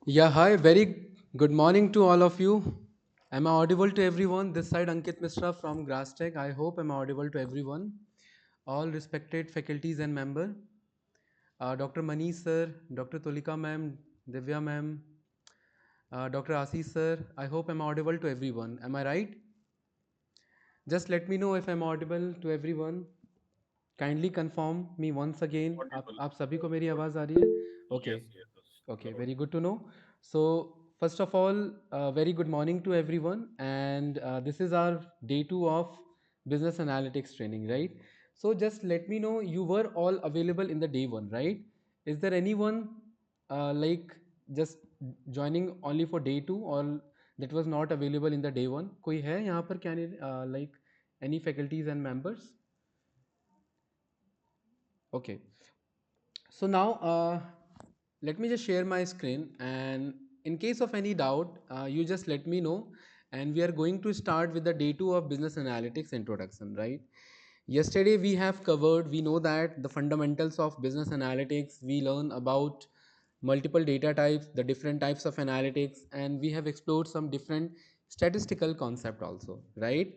Yeah, hi. Very good morning to all of you. Am I audible to everyone? This side Ankit Mishra from GrassTech. I hope I'm audible to everyone. All respected faculties and member. Dr. Manish sir, Dr. Tulika ma'am, Divya ma'am, Dr. Ashish sir. I hope I'm audible to everyone. Am I right? Just let me know if I'm audible to everyone. Kindly confirm me once again. Audible. आप सभी को मेरी आवाज़ आ रही है? Okay. Yes, yes, yes. Okay, Loud. very good to know. So, first of all, very good morning to everyone. And this is our day two of business analytics training, right? So, just let me know you were all available in the day one, right? Is there anyone like just joining only for day two or that was not available in the day one? कोई है यहाँ पर क्या like any faculties and members? Okay. So now let me just share my screen, and in case of any doubt, you just let me know. And we are going to start with the day two of business analytics introduction, right? Yesterday we have covered, we know that the fundamentals of business analytics, we learn about multiple data types, the different types of analytics, and we have explored some different statistical concept also, right?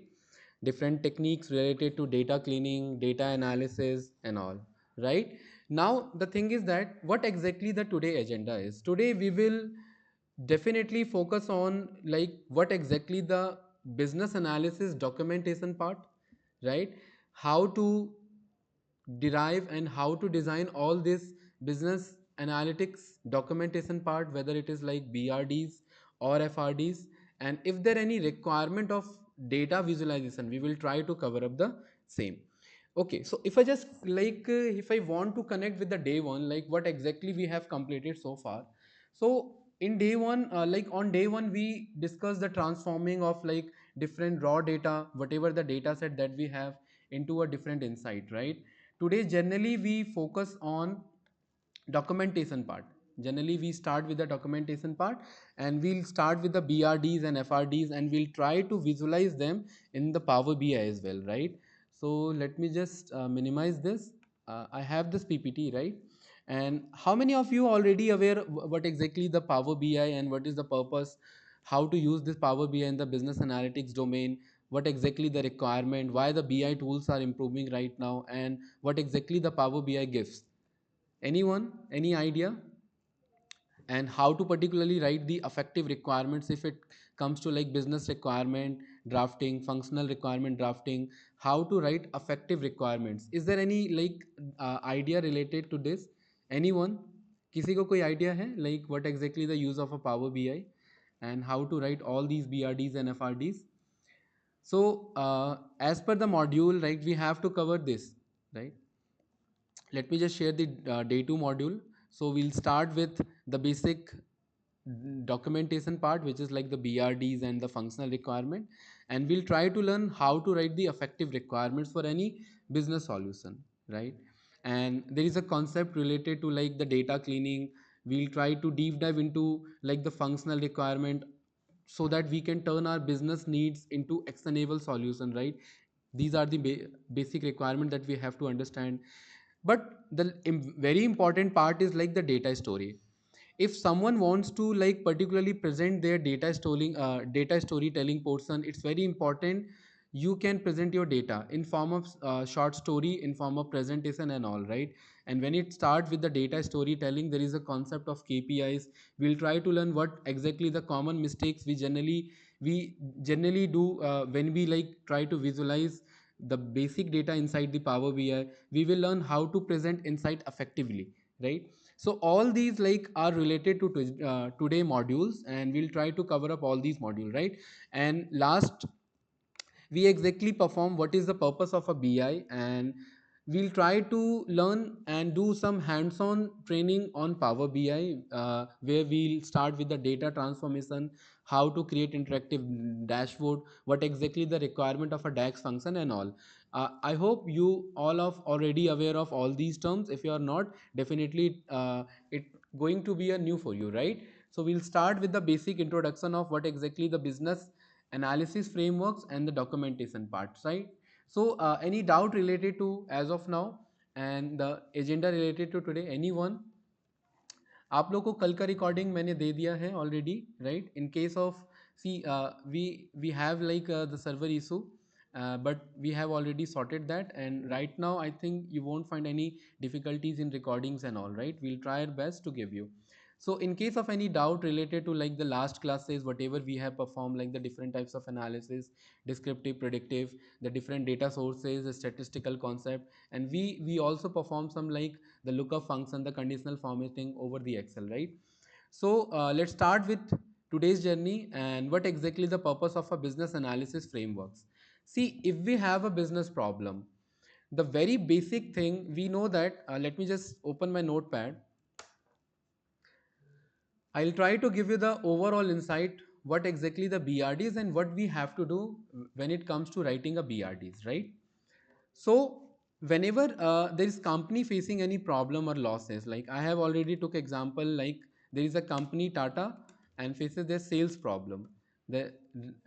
Different techniques related to data cleaning, data analysis, and all, right? Now the thing is that what exactly the today agenda is. Today we will definitely focus on like what exactly the business analysis documentation part, right? How to derive and how to design all this business analytics documentation part, whether it is like BRDs or FRDs, and if there any requirement of data visualization, we will try to cover up the same. Okay, so if I just like if I want to connect with the day one, like what exactly we have completed so far. So in day one, like on day one, we discussed the transforming of like different raw data, whatever the data set that we have, into a different insight, right? Today, generally, we focus on documentation part. Generally, we start with the documentation part, and we'll start with the BRDs and FRDs, and we'll try to visualize them in the Power BI as well, right? So let me just minimize this. I have this PPT, right? And how many of you already aware what exactly the Power BI and what is the purpose, how to use this Power BI in the business analytics domain, what exactly the requirement, why the BI tools are improving right now, and what exactly the Power BI gives? Anyone? Any idea? And how to particularly write the effective requirements if it comes to like business requirement drafting, functional requirement drafting, how to write effective requirements? Is there any like idea related to this? Anyone? किसी को कोई idea है like what exactly the use of a Power BI and how to write all these BRDs and FRDs? So as per the module, right, we have to cover this, right? Let me just share the day 2 module. So we'll start with the basic documentation part, which is like the BRDs and the functional requirement, and we'll try to learn how to write the effective requirements for any business solution, right? And there is a concept related to like the data cleaning. We'll try to deep dive into like the functional requirement so that we can turn our business needs into actionable solution, right? These are the basic requirement that we have to understand. But the very important part is like the data story. If someone wants to like particularly present their data storytelling portion, it's very important you can present your data in form of short story, in form of presentation and all, right? And when it starts with the data storytelling, there is a concept of KPIs. We'll try to learn what exactly the common mistakes we generally do when we like try to visualize the basic data inside the Power BI. We will learn how to present insight effectively, right? So all these like are related to today modules, and we'll try to cover up all these modules, right? And last, we exactly perform what is the purpose of a BI, and we'll try to learn and do some hands-on training on Power BI, where we'll start with the data transformation, how to create interactive dashboard, what exactly the requirement of a DAX function and all. I hope you all of already aware of all these terms. If you are not, definitely it going to be a new for you, right? So we'll start with the basic introduction of what exactly the business analysis frameworks and the documentation parts, right? So any doubt related to as of now and the agenda related to today? Anyone? आप लोग को कल का recording मैंने दे दिया है already, right? In case of, see, we have like the server issue, but we have already sorted that, and right now I think you won't find any difficulties in recordings and all, right? We'll try our best to give you. So in case of any doubt related to like the last classes, whatever we have performed, like the different types of analysis, descriptive, predictive, the different data sources, the statistical concept, and we also perform some like the lookup function, the conditional formatting over the Excel, right? So let's start with today's journey and what exactly the purpose of a business analysis frameworks. See, if we have a business problem, the very basic thing we know that, let me just open my notepad. I'll try to give you the overall insight what exactly the BRDs and what we have to do when it comes to writing a BRDs, right? So whenever there is company facing any problem or losses, like I have already took example, like there is a company Tata and faces their sales problem. The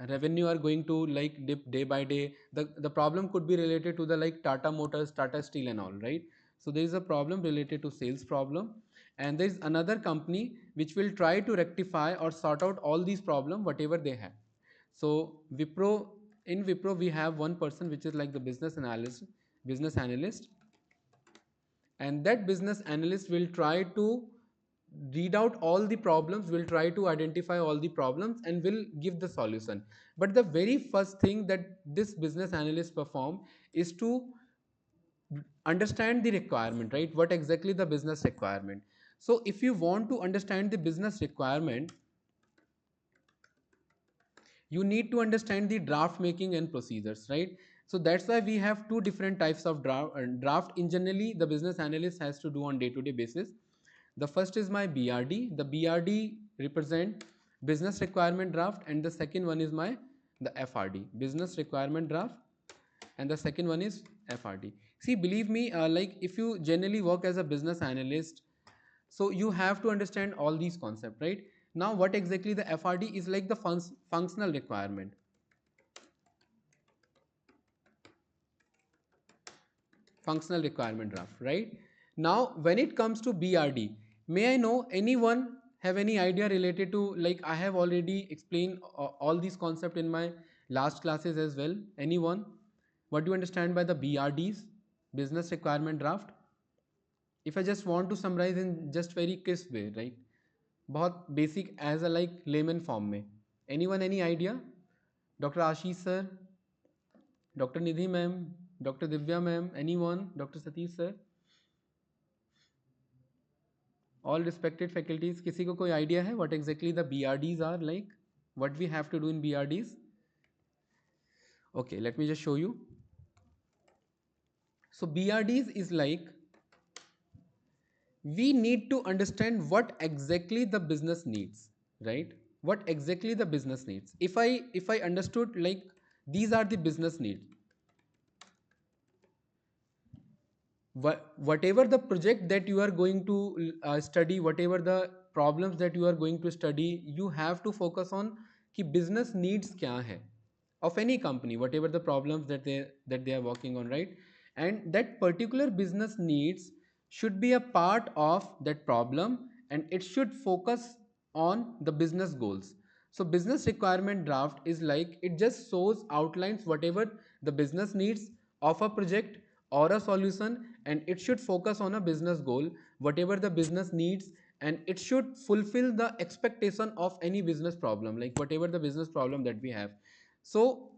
revenue are going to like dip day by day. The problem could be related to the like Tata Motors, Tata Steel and all, right? So there is a problem related to sales problem, and there is another company which will try to rectify or sort out all these problems whatever they have. So Wipro, in Wipro we have one person which is like the business analyst, and that business analyst will try to read out all the problems, will try to identify all the problems and will give the solution. But the very first thing that this business analyst perform is to understand the requirement, right? What exactly the business requirement. So if you want to understand the business requirement, you need to understand the draft making and procedures, right? So that's why we have two different types of draft in generally the business analyst has to do on day to day basis. The first is my BRD. The BRD represent business requirement draft, and the second one is my the FRD, business requirement draft, and the second one is FRD. See, believe me, like if you generally work as a business analyst, so you have to understand all these concepts, right? Now what exactly the FRD is, like the functional requirement, functional requirement draft, right? Now when it comes to BRD, may I know anyone have any idea related to, like I have already explained all these concepts in my last classes as well. Anyone, what do you understand by the BRDs, business requirement draft? If I just want to summarize in just very crisp way, right? बहुत basic as a like layman form में, any one any idea? Doctor Ashish sir, doctor Nidhi ma'am, doctor Divya ma'am, any one? Doctor Satish sir, all respected faculties, किसी को कोई idea है what exactly the B R Ds are, like what we have to do in B R Ds? Okay, let me just show you. So BRDs is like, we need to understand what exactly the business needs, right? What exactly the business needs. If I understood like these are the business needs, whatever the project that you are going to study, whatever the problems that you are going to study, you have to focus on कि business needs क्या है of any company, whatever the problems that they are working on, right? And that particular business needs should be a part of that problem, and it should focus on the business goals. So business requirement draft is like, it just shows outlines whatever the business needs of a project or a solution, and it should focus on a business goal, whatever the business needs, and it should fulfill the expectation of any business problem, like whatever the business problem that we have. So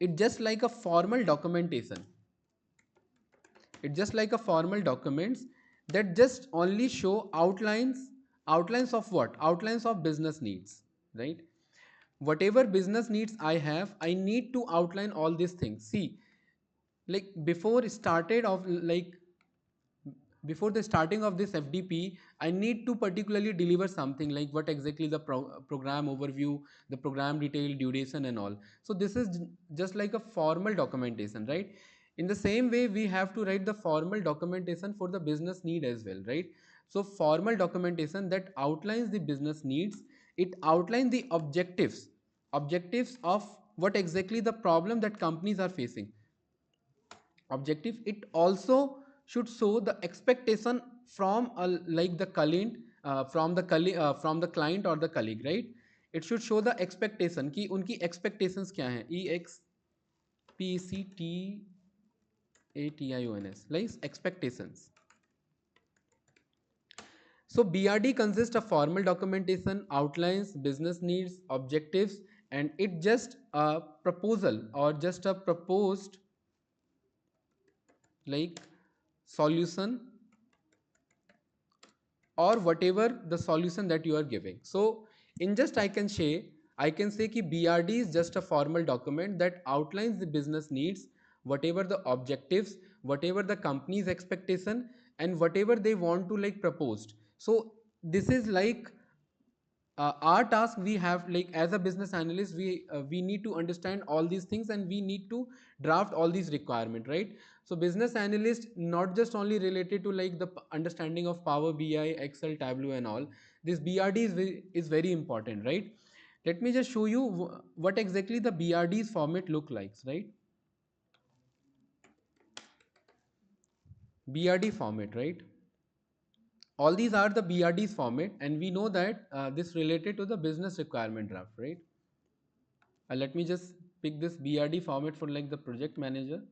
it's just like a formal documentation, it's just like a formal documents that just only show outlines of what, outlines of business needs, right? Whatever business needs I have, I need to outline all these things. See, like before the starting of this FDP, I need to particularly deliver something like what exactly the program overview, the program detail, duration and all. So this is just like a formal documentation, right? In the same way, we have to write the formal documentation for the business need as well, right? So formal documentation that outlines the business needs, it outlines the objectives of what exactly the problem that companies are facing, objective. It also should show the expectation from like the client, from the client or the colleague, right? It should show the expectation कि उनकी expectations क्या हैं, expectations, like expectations. So BRD consists of formal documentation, outlines, business needs, objectives, and it just a proposal or just a proposed like solution or whatever the solution that you are giving. So in just I can say कि BRD is just a formal document that outlines the business needs, whatever the objectives, whatever the company's expectation, and whatever they want to like proposed. So this is like our task. We have like as a business analyst, we need to understand all these things and we need to draft all these requirement, right? So business analyst not just only related to like the understanding of Power BI, Excel, Tableau and all. This BRD is very important, right? Let me just show you what exactly the BRD's format look like, right? BRD format, right? All these are the BRD's format, and we know that this related to the business requirement draft, right? Let me just pick this BRD format for like the project manager.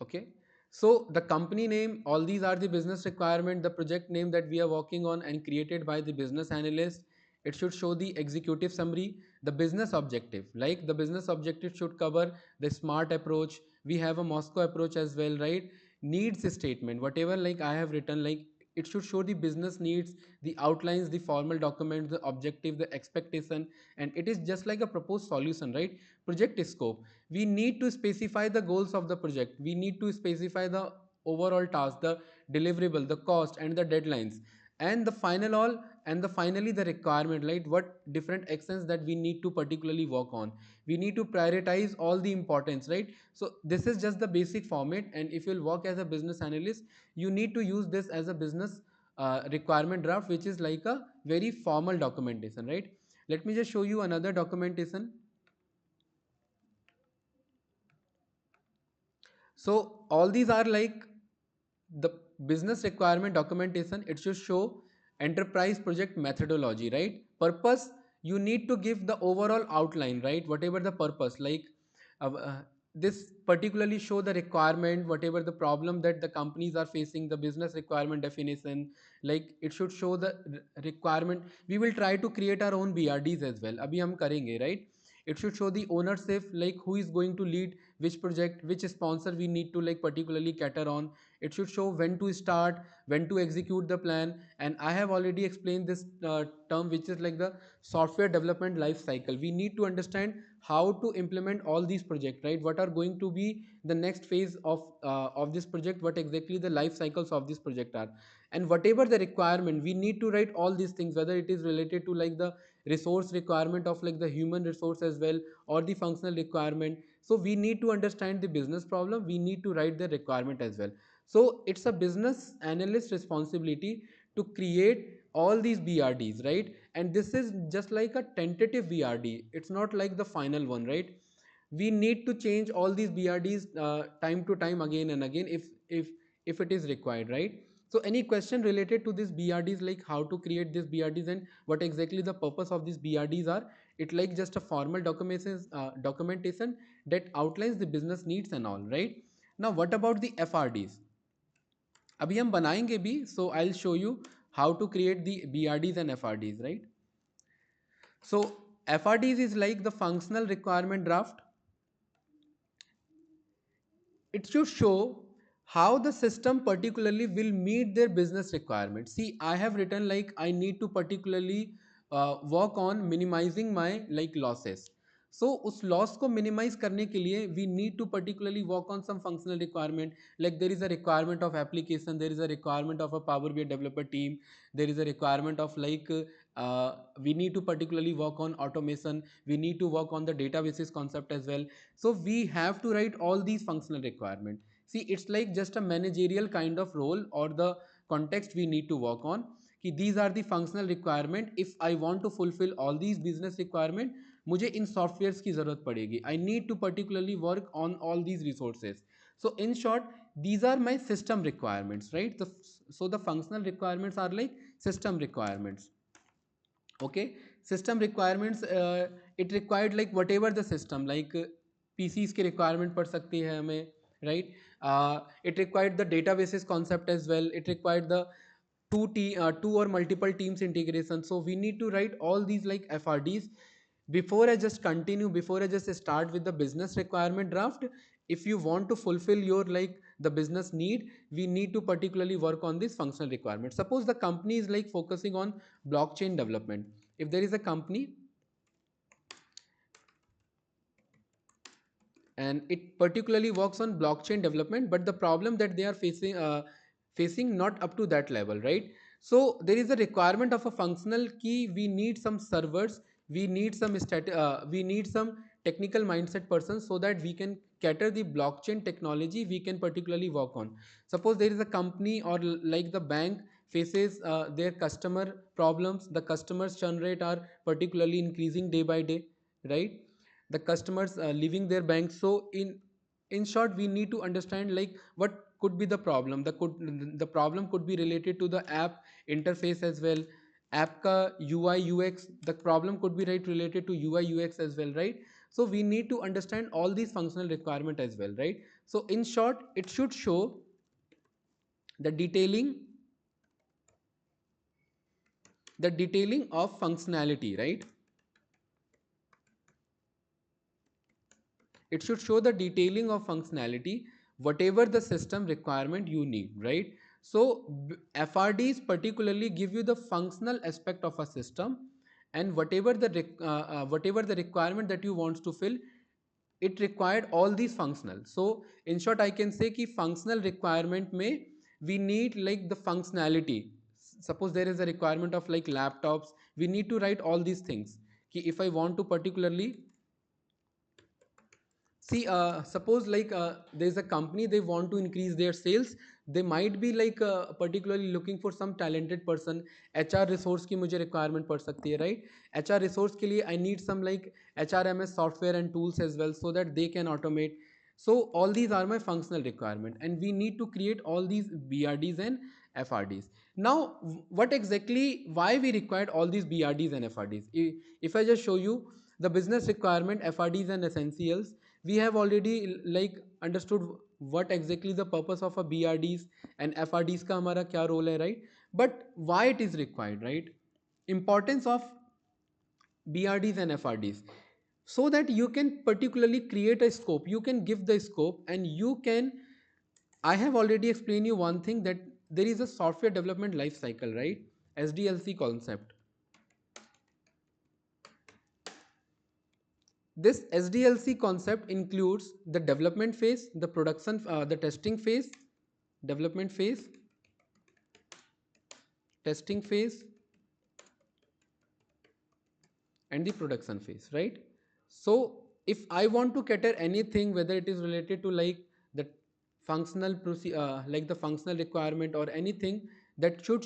Okay. So the company name, all these are the business requirement, the project name that we are working on and created by the business analyst. It should show the executive summary, the business objective. Like the business objective should cover the SMART approach. We have a Moscow approach as well, right? Needs statement, whatever like I have written, like it should show the business needs, the outlines, the formal document, the objective, the expectation, and it is just like a proposed solution, right? Project scope, we need to specify the goals of the project, we need to specify the overall task, the deliverable, the cost and the deadlines, and the final all, and the finally the requirement, right? What different actions that we need to particularly work on, we need to prioritize all the importance, right? So this is just the basic format, and if you'll work as a business analyst, you need to use this as a business requirement draft, which is like a very formal documentation, right? Let me just show you another documentation. So all these are like the business requirement documentation. It should show enterprise project methodology, right? Purpose, you need to give the overall outline, right? Whatever the purpose, like uh, uh, this particularly show the requirement, whatever the problem that the companies are facing, the business requirement definition, like it should show the requirement. We will try to create our own BRDs as well. Abhi hum karenge, right? It should show the ownership, like who is going to lead which project, which sponsor we need to like particularly cater on. It should show when to start, when to execute the plan, and I have already explained this term, which is like the software development life cycle. We need to understand how to implement all these projects, right? What are going to be the next phase of this project, what exactly the life cycles of this project are, and whatever the requirement, we need to write all these things, whether it is related to like the resource requirement of like the human resource as well, or the functional requirement. So we need to understand the business problem, we need to write the requirement as well. So it's a business analyst responsibility to create all these BRDs, right? And this is just like a tentative BRD, it's not like the final one, right? We need to change all these BRDs time to time, again and again, if it is required, right? So any question related to this BRDs, like how to create this BRDs and what exactly the purpose of these BRDs are, it like just a formal documentation that outlines the business needs and all, right? Now what about the FRDs? अभी हम बनाएंगे भी, so I'll show you how to create the BRDs and FRDs, right? So FRDs is like the functional requirement draft. It should show how the system particularly will meet their business requirements. See, I have written like I need to particularly work on minimizing my like losses. So उस loss को minimize करने के लिए we need to particularly work on some functional requirement, like there is a requirement of application, there is a requirement of a Power BI developer team, there is a requirement of like we need to particularly work on automation, we need to work on the databases concept as well. So we have to write all these functional requirement. See, it's like just a managerial kind of role or the context we need to work on. These are the functional requirement. If I want to fulfill all these business requirement, मुझे इन softwares की ज़रूरत पड़ेगी, I need to particularly work on all these resources. So in short, these are my system requirements, right? So the functional requirements are like system requirements. Okay, system requirements, it required like whatever the system, like PCs की requirement पड़ सकती है हमें, right? It required the databases concept as well. It required the two or multiple teams integration. So we need to write all these like FRDs. Before I just continue, before I just start with the business requirement draft, if you want to fulfill your like the business need, we need to particularly work on this functional requirement. Suppose the company is like focusing on blockchain development. If there is a company and it particularly works on blockchain development, but the problem that they are facing not up to that level, right? So there is a requirement of a functional key. We need some servers, we need some we need some technical mindset persons so that we can cater the blockchain technology we can particularly work on. Suppose there is a company or like the bank faces their customer problems, the customers churn rate are particularly increasing day by day, right? The customers leaving their bank. So in short, we need to understand like what could be the problem. The problem could be related to the app interface as well, app ka UI UX. The problem could be right related to UI UX as well, right? So we need to understand all these functional requirement as well, right? So in short, it should show the detailing of functionality, right? It should show the detailing of functionality, whatever the system requirement you need, right? So FRDs particularly give you the functional aspect of a system, and whatever the requirement that you want to fill, it required all these functional. So in short, I can say ki functional requirement may we need like the functionality. Suppose there is a requirement of like laptops, we need to write all these things. Ki if I want to particularly see, suppose like there's a company, they want to increase their sales. They might be like particularly looking for some talented person. HR resource की मुझे requirement पड़ सकती है, right? HR resource के लिए I need some like HRMS software and tools as well so that they can automate. So all these are my functional requirement, and we need to create all these BRDs and FRDs. Now, what exactly, why we required all these BRDs and FRDs? If I just show you the business requirement, FRDs and essentials, we have already like understood what exactly the purpose of a BRDs and FRDs का हमारा क्या role है, right? But why it is required, right? Importance of BRDs and FRDs, so that you can particularly create a scope, you can give the scope, and you can, I have already explained you one thing, that there is a software development life cycle, right? SDLC concept. This SDLC concept includes the development phase, the production, the testing phase, development phase, testing phase, and the production phase, right? So if I want to cater anything, whether it is related to like the like the functional requirement or anything that should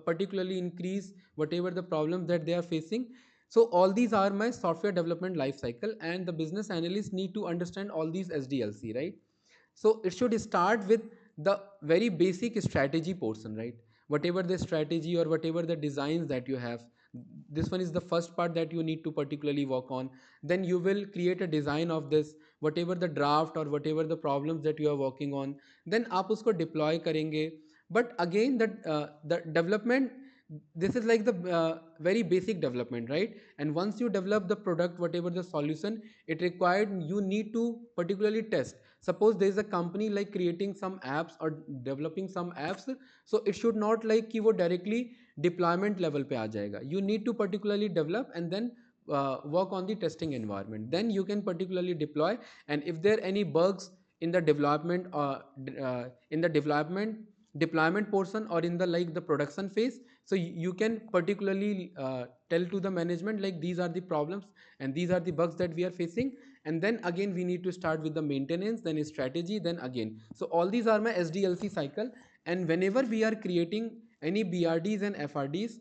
particularly increase whatever the problems that they are facing, so all these are my software development life cycle, and the business analysts need to understand all these SDLC, right? So it should start with the very basic strategy portion, right? Whatever the strategy or whatever the designs that you have, this one is the first part that you need to particularly work on. Then you will create a design of this, whatever the draft or whatever the problems that you are working on. Then आप उसको deploy करेंगे. But again, the development, this is like the very basic development, right? And once you develop the product, whatever the solution it required, you need to particularly test. Suppose there is a company like creating some apps or developing some apps, so it should not like कि वो directly deployment level पे आ जाएगा. You need to particularly develop and then work on the testing environment. Then you can particularly deploy, and if there are any bugs in the development in the development deployment portion or in the like the production phase, so you can particularly tell to the management like these are the problems and these are the bugs that we are facing, and then again we need to start with the maintenance, then strategy, then again. So all these are my SDLC cycle, and whenever we are creating any BRDs and FRDs,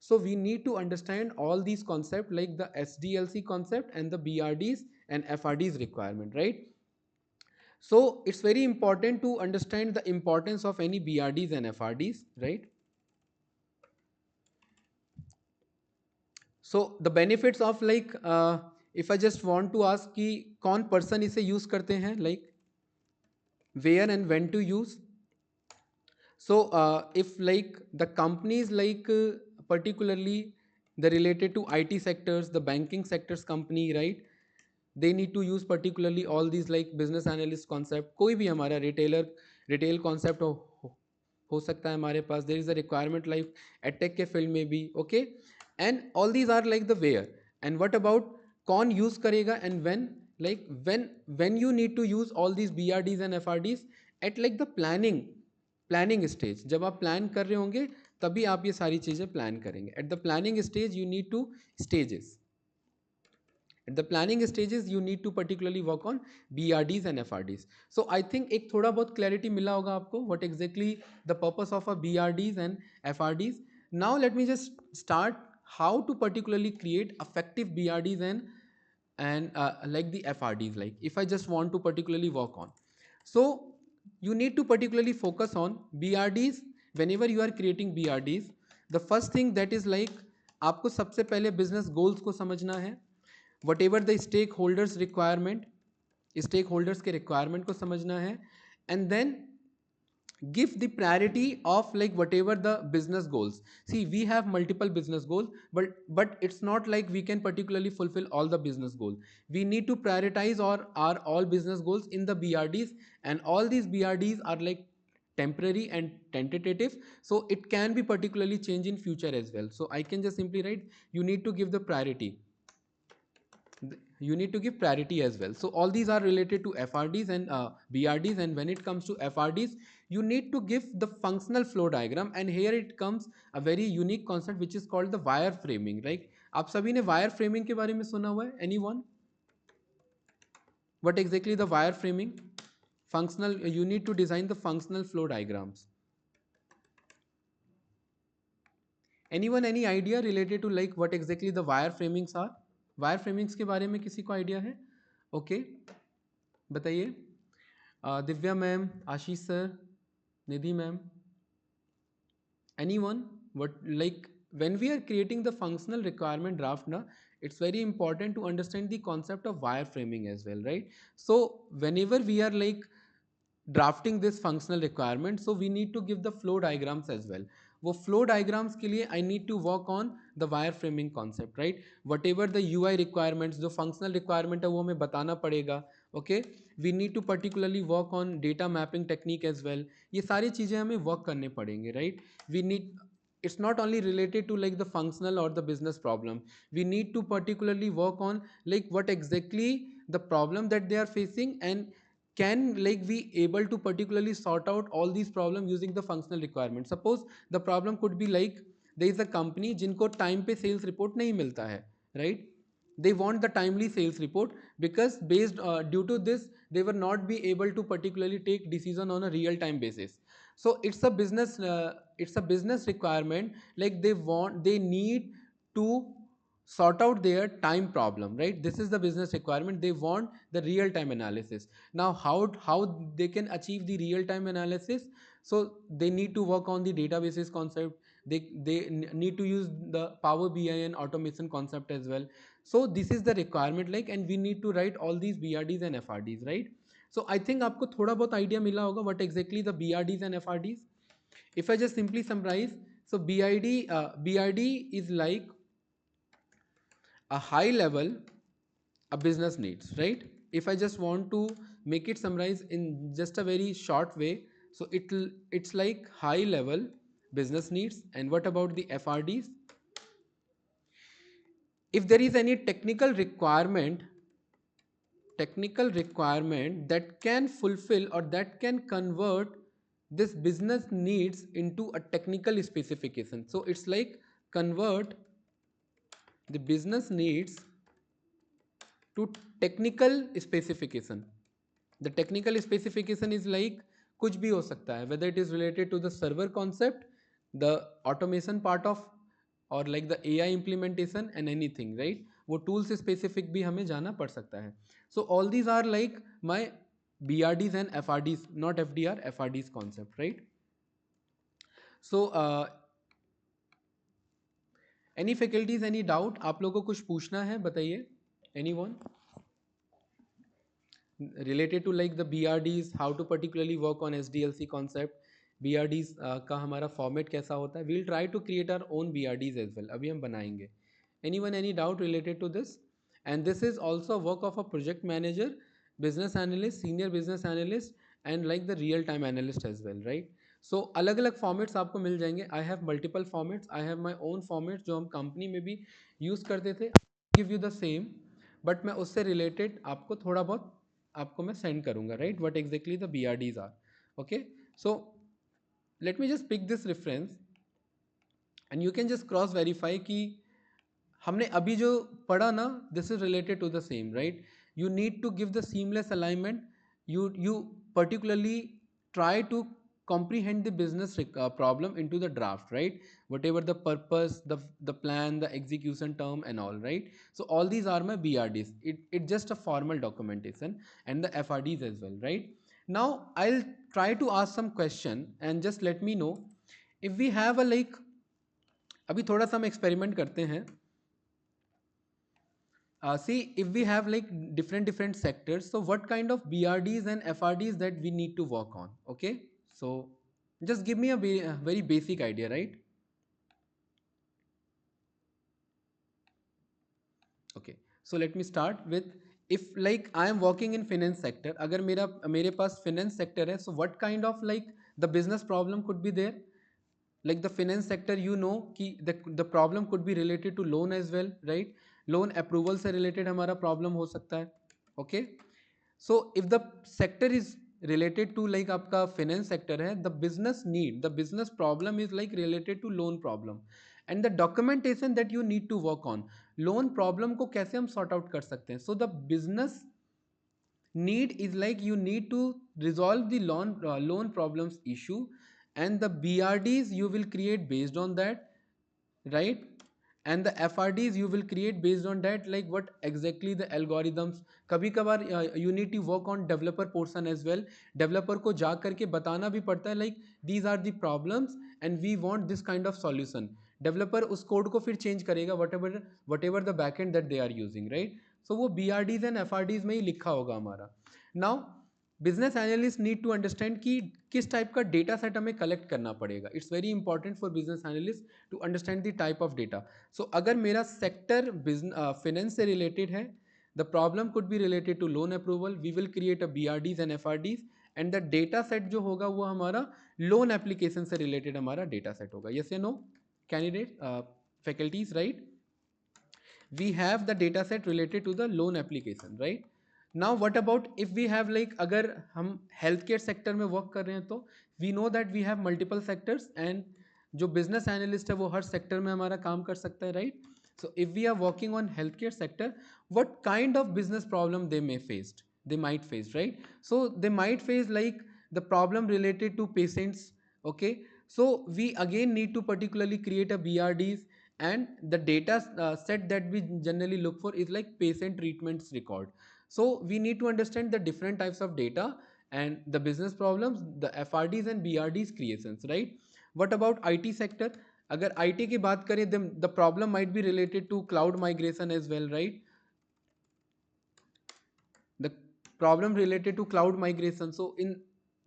So we need to understand all these concepts like the SDLC concept and the BRDs and FRDs requirement, right? So it's very important to understand the importance of any BRDs and FRDs, right? So the benefits of like if I just want to ask कि कौन person इसे use करते हैं, like where and when to use. So if like the companies like particularly the related to IT sectors, the banking sectors company, right? They need to use particularly all these like business analyst concept. कोई भी हमारा retail concept हो सकता है हमारे पास. There is a requirement like edtech के field में भी, okay? And all these are like the where. And what about कौन use करेगा and when? Like when you need to use all these BRDs and FRDs at like the planning stage. जब आप plan कर रहे होंगे तभी आप ये सारी चीज़ें plan करेंगे. At the planning stage you need to stages. At the planning stages you need to particularly work on BRDs and FRDs. So I think एक थोड़ा बहुत clarity मिला होगा आपको what exactly the purpose of a BRDs and FRDs. Now let me just start how to particularly create effective BRDs and like the FRDs, like if I just want to particularly work on. So you need to particularly focus on BRDs. Whenever you are creating BRDs, the first thing that is like आपको सबसे पहले business goals को समझना है. Whatever the stakeholders के requirement को समझना है, and then give the priority of like whatever the business goals. See, we have multiple business goals, but it's not like we can particularly fulfill all the business goals. We need to prioritize our all business goals in the BRDs, and all these BRDs are like temporary and tentative, so it can be particularly changed in future as well. So I can just simply write you need to give the priority, you need to give priority as well. So all these are related to FRDs and BRDs. And when it comes to FRDs, you need to give the functional flow diagram. And here it comes a very unique concept which is called the wire framing. Like आप सभी ने wire framing के बारे में सुना हुआ है? Anyone? What exactly the wire framing? Functional. You need to design the functional flow diagrams. Anyone any idea related to like what exactly the wire framings are? Wire framings के बारे में किसी को idea है? Okay, बताइए. Divya ma'am, Ashish sir, Nidhi ma'am, anyone? What like when we are creating the functional requirement draft na, it's very important to understand the concept of wireframing as well, right? So whenever we are like drafting this functional requirement, so we need to give the flow diagrams as well. वो flow diagrams के लिए I need to work on the wireframing concept, right? Whatever the UI requirements, जो functional requirement है वो हमें बताना पड़ेगा. Okay, we need to particularly work on data mapping technique as well. ये सारी चीज़ें हमें work करने पड़ेंगे, right? We need, it's not only related to like the functional or the business problem. We need to particularly work on like what exactly the problem that they are facing, and can like be able to particularly sort out all these problems using the functional requirements. Suppose the problem could be like there is a company जिनको time पे sales report नहीं मिलता है, right? They want the timely sales report because based due to this they were not be able to particularly take decision on a real time basis. So it's a business requirement, like they need to sort out their time problem, right? This is the business requirement. They want the real time analysis. Now how they can achieve the real time analysis? So they need to work on the databases concept. They need to use the Power BI and automation concept as well. So this is the requirement, like, and we need to write all these BRDs and FRDs, right? So I think आपको थोड़ा बहुत idea मिला होगा what exactly the BRDs and FRDs. If I just simply summarize, so BRD is like a high level a business needs, right? If I just want to make it summarize in just a very short way, so it's like high level business needs. And what about the FRDs? If there is any technical requirement that can fulfill or that can convert this business needs into a technical specification, so it's like convert the business needs to technical specification. The technical specification is like कुछ भी हो सकता है, whether it is related to the server concept, the automation part of और like the AI implementation and anything, right, वो tools specific भी हमें जाना पड़ सकता है. So all these are like my BRDs and FRDs, not FDR, FRDs concept, right? So any faculties, any doubt, आप लोगों को कुछ पूछना है बताइए. Any one related to like the BRDs, how to particularly work on SDLC concept, BRDs का हमारा format कैसा होता है. we'll try to create our own BRDs as well, अभी हम बनाएंगे. anyone any doubt related to this? And this is also work of a project manager, business analyst, senior business analyst and like the real time analyst as well, right? So अलग अलग formats आपको मिल जाएंगे. I have multiple formats, I have my own formats जो हम company में भी use करते थे. give you the same, but मैं उससे रिलेटेड आपको थोड़ा बहुत आपको मैं सेंड करूंगा, right, what exactly the BRDs are. Okay, so let me just pick this reference and you can just cross verify कि हमने अभी जो पढ़ा ना, this is related to the same, right. You need to give the seamless alignment. you particularly try to comprehend the business problem into the draft, right, whatever the purpose, the plan, the execution term and all, right. So all these are my BRDs. It's just a formal documentation and the FRDs as well, right. Now I'll try to ask some question and just let me know if we have a like. अभी थोड़ा सा हम experiment करते हैं. See, if we have like different sectors, so what kind of BRDs and FRDs that we need to work on? Okay, so just give me a very basic idea, right? Okay, so let me start with, if like I am working in finance sector, अगर मेरे पास finance sector है, so what kind of like the business problem could be there? Like the finance sector, you know कि the problem could be related to loan as well, right? Loan approval से related हमारा problem हो सकता है. Okay, so if the sector is related to like आपका finance sector है, the business need, the business problem is like related to loan problem and the documentation that you need to work on. loan problem को कैसे हम sort out कर सकते हैं? So the business need is like you need to resolve the loan problems issue and the BRDs you will create based on that, right, and the FRDs you will create based on that, like what exactly the algorithms. कभी कभार you need to work on developer portion as well. developer को जा करके बताना भी पड़ता है like these are the problems and we want this kind of solution. developer उस कोड को फिर चेंज करेगा whatever the backend that they are using, right. so वो BRDs and FRDs में ही लिखा होगा हमारा. now business analyst need to understand कि किस टाइप का डेटा सेट हमें कलेक्ट करना पड़ेगा. It's very important for business analyst to understand the type of data. So अगर मेरा सेक्टर फाइनेंस से रिलेटेड है, the problem could be related to loan approval, we will create a BRDs and FRDs and the data set जो होगा वो हमारा loan application से related हमारा डेटा सेट होगा. यस या no candidate faculties, right. we have the data set related to the loan application, right. now what about if we have like अगर हम healthcare sector में work कर रहे हैं तो we know that we have multiple sectors and जो business analyst है वो हर sector में हमारा काम कर सकता है, right. so if we are working on healthcare sector, what kind of business problem they might face, right. so they might face like the problem related to patients. Okay, so we again need to particularly create a BRDs and the data set that we generally look for is like patient treatments record. so we need to understand the different types of data and the business problems, the FRDs and BRDs creations, right. what about IT sector? अगर IT की बात करें, then the problem might be related to cloud migration as well, right. the problem related to cloud migration. so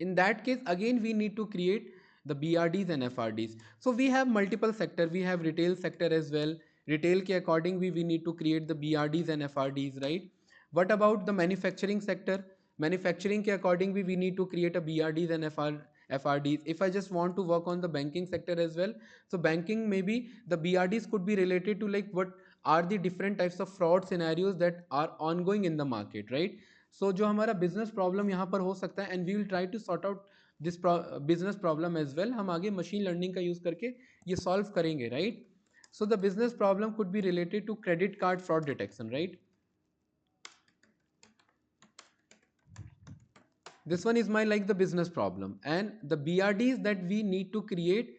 in that case again we need to create the BRDs and FRDs. so we have multiple sector, we have retail sector as well. retail के according we need to create the BRDs and FRDs, right. what about the manufacturing sector? manufacturing के according we need to create a BRDs and FRDs. if I just want to work on the banking sector as well, so banking maybe the BRDs could be related to like what are the different types of fraud scenarios that are ongoing in the market, right. so जो हमारा business problem यहाँ पर हो सकता है and we will try to sort out this business problem as well. हम आगे machine learning का use करके ये solve करेंगे, right. so the business problem could be related to credit card fraud detection, right. this one is my like the business problem and the BRDs that we need to create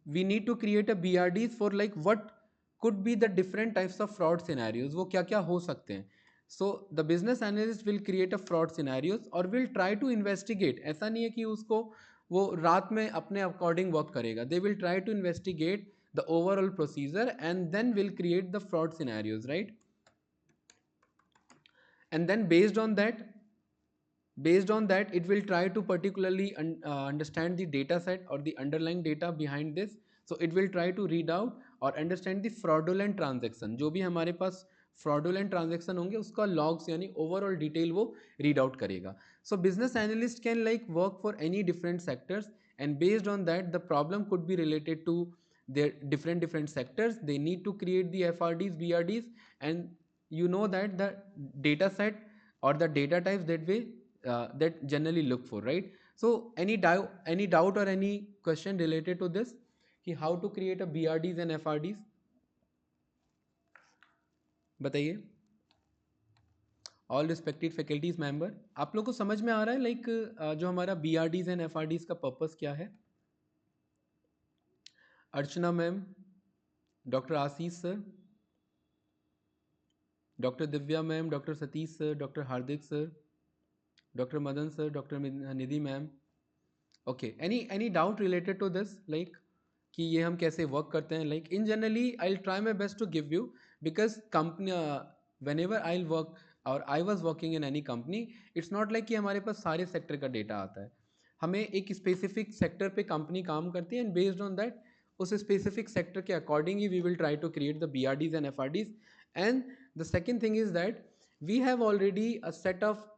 we need to create a BRDs for like what could be the different types of fraud scenarios, वो क्या क्या हो सकते हैं. So the business analyst will create a fraud scenarios और will try to investigate. ऐसा नहीं है कि उसको वो रात में अपने अकॉर्डिंग वर्क करेगा. They will try to investigate the overall procedure and then will create the fraud scenarios, right? And then based on that it will try to particularly understand the data set or the underlying data behind this. So it will try to read out or understand the fraudulent transaction, जो भी हमारे पास fraudulent transaction होंगे उसका logs यानी overall detail वो read out करेगा. So business analyst can like work for any different sectors, and based on that the problem could be related to their different sectors. They need to create the FRDs, BRDs, and you know that the data set or the data types that generally look for, right? So any doubt or any question related to this कि how to create a BRDs and FRDs, बताइए. All respected faculties member, आप लोग को समझ में आ रहा है like जो हमारा BRDs एंड FRDs का पर्पस क्या है? Archana ma'am, doctor Ashish sir, doctor Divya ma'am, doctor Satish sir, doctor Hardik sir, doctor Madan sir, doctor Nidhi ma'am. Okay, any doubt related to this like कि ये हम कैसे वर्क करते हैं? Like in generally I will try my best to give you, because company whenever I will work और I was working in any company, it's not like कि हमारे पास सारे सेक्टर का डेटा आता है. हमें एक स्पेसिफिक सेक्टर पे कंपनी काम करती है एंड बेस्ड ऑन दैट उस स्पेसिफिक सेक्टर के अकॉर्डिंग ही we will try to create the BRDs and FRDs. And the second thing is that we have already a set of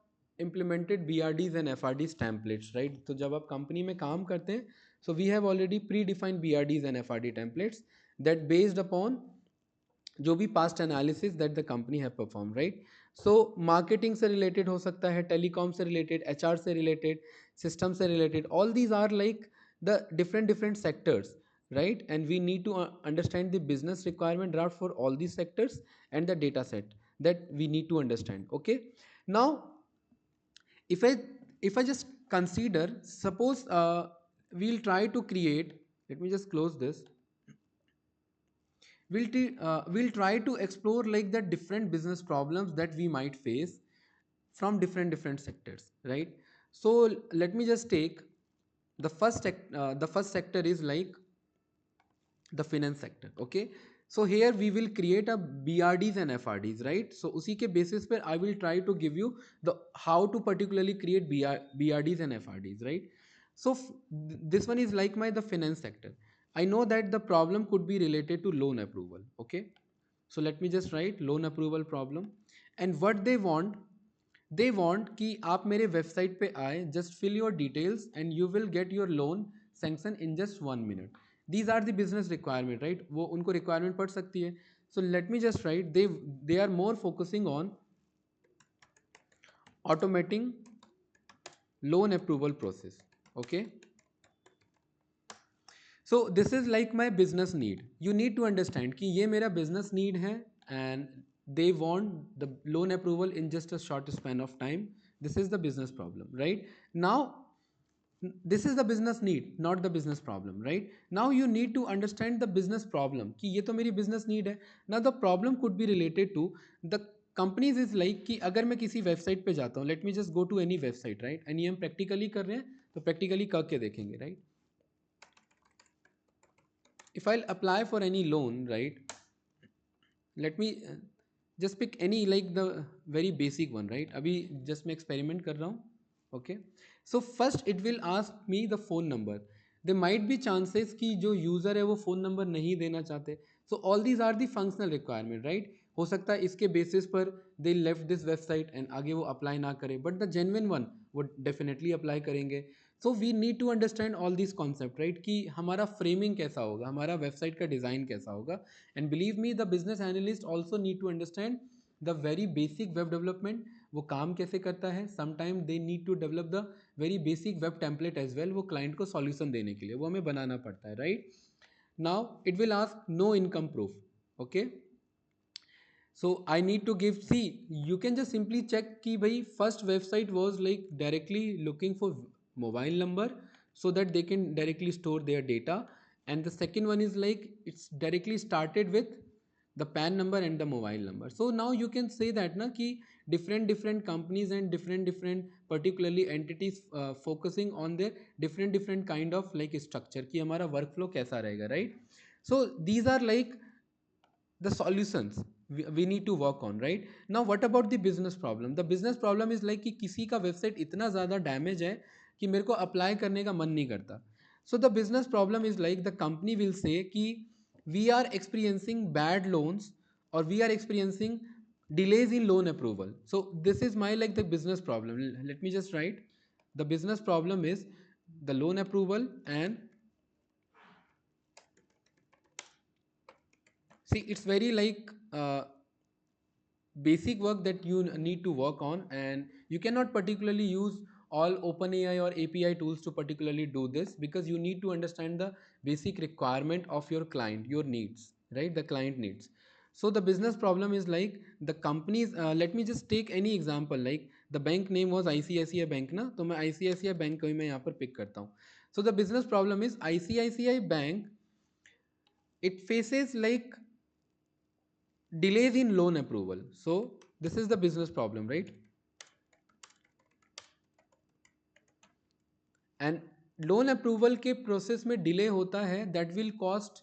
implemented BRDs and FRDs templates, right? तो जब आप company में काम करते हैं, so we have already predefined BRDs and FRD templates that based upon जो भी past analysis that the company have perform, right? So marketing से रिलेटेड हो सकता है, टेलीकॉम से रिलेटेड, HR से रिलेटेड, सिस्टम से related, all these are like the different sectors, right? And we need to understand the business requirement draft for all these sectors and the data set that we need to understand. Okay, now if i if I just consider, suppose we'll try to create, let me just close this. We'll try to explore like the different business problems that we might face from different sectors, right? So let me just take the first sector is like the finance sector. Okay, so here we will create a BRDs and FRDs, right? So उसी के basis पर I will try to give you the how to particularly create BRDs and FRDs, right? So this one is like the finance sector. I know that the problem could be related to loan approval. Okay, so let me just write loan approval problem. And what they want कि आप मेरे website पे आए, just fill your details and you will get your loan sanction in just 1 minute. These are the business requirement, right? वो उनको requirement पड़ सकती है. So let me just write they are more focusing on automating loan approval process. Okay, so this is like my business need. You need to understand कि ये मेरा business need है and they want the loan approval in just a short span of time. This is the business problem, right? Now this is the business need, not the business problem, right? Now you need to understand the business problem कि ये तो मेरी business need है. Now the problem could be related to the companies is like कि अगर मैं किसी website पे जाता हूँ, let me just go to any website, right? and ये हम practically कर रहे हैं तो practically करके देखेंगे, right? If I'll apply for any loan, right? Let me just pick any like the very basic one, right? अभी just मैं experiment कर रहा हूँ. Okay, so first it will ask me the phone number. There might be chances कि जो user है वो phone number नहीं देना चाहते. So all these are the functional requirement, right? हो सकता है इसके basis पर they left this website and आगे वो apply ना करे, but the genuine one वो definitely apply करेंगे. So we need to understand all these concept, right? कि हमारा framing कैसा होगा, हमारा website का design कैसा होगा. And believe me, the business analyst also need to understand the very basic web development, वो काम कैसे करता है. Sometime they need to develop the very basic web template as well, वो क्लाइंट को सॉल्यूशन देने के लिए वो हमें बनाना पड़ता है, राइट? Now it will ask no income proof. Okay, so I need to give, see you can just simply check कि भाई first website was like directly looking for mobile number so that they can directly store their data, and the second one is like it's directly started with the PAN number and the mobile number. So now you can say that na ki different companies and different particularly entities focusing on their different kind of like structure कि हमारा workflow कैसा रहेगा, right? So these are like the solutions we need to work on, right? Now what about the business problem? The business problem is like कि किसी का website इतना ज़्यादा damage है कि मेरे को अप्लाई करने का मन नहीं करता. So the business problem is like the company will say कि we are experiencing bad loans or we are experiencing delays in loan approval. So this is my like the business problem. Let me just write. The business problem is the loan approval and see it's very like basic work that you need to work on, and you cannot particularly use all OpenAI or API tools to particularly do this because you need to understand the basic requirement of your client, your needs, right? The client needs. So the business problem is like the companies, let me just take any example like the bank name was ICICI Bank ना, तो मैं ICICI Bank को ही मैं यहाँ पर pick करता हूँ. So the business problem is ICICI Bank, it faces like delays in loan approval. So this is the business problem, right? And loan approval के प्रोसेस में डिले होता है, दैट विल कॉस्ट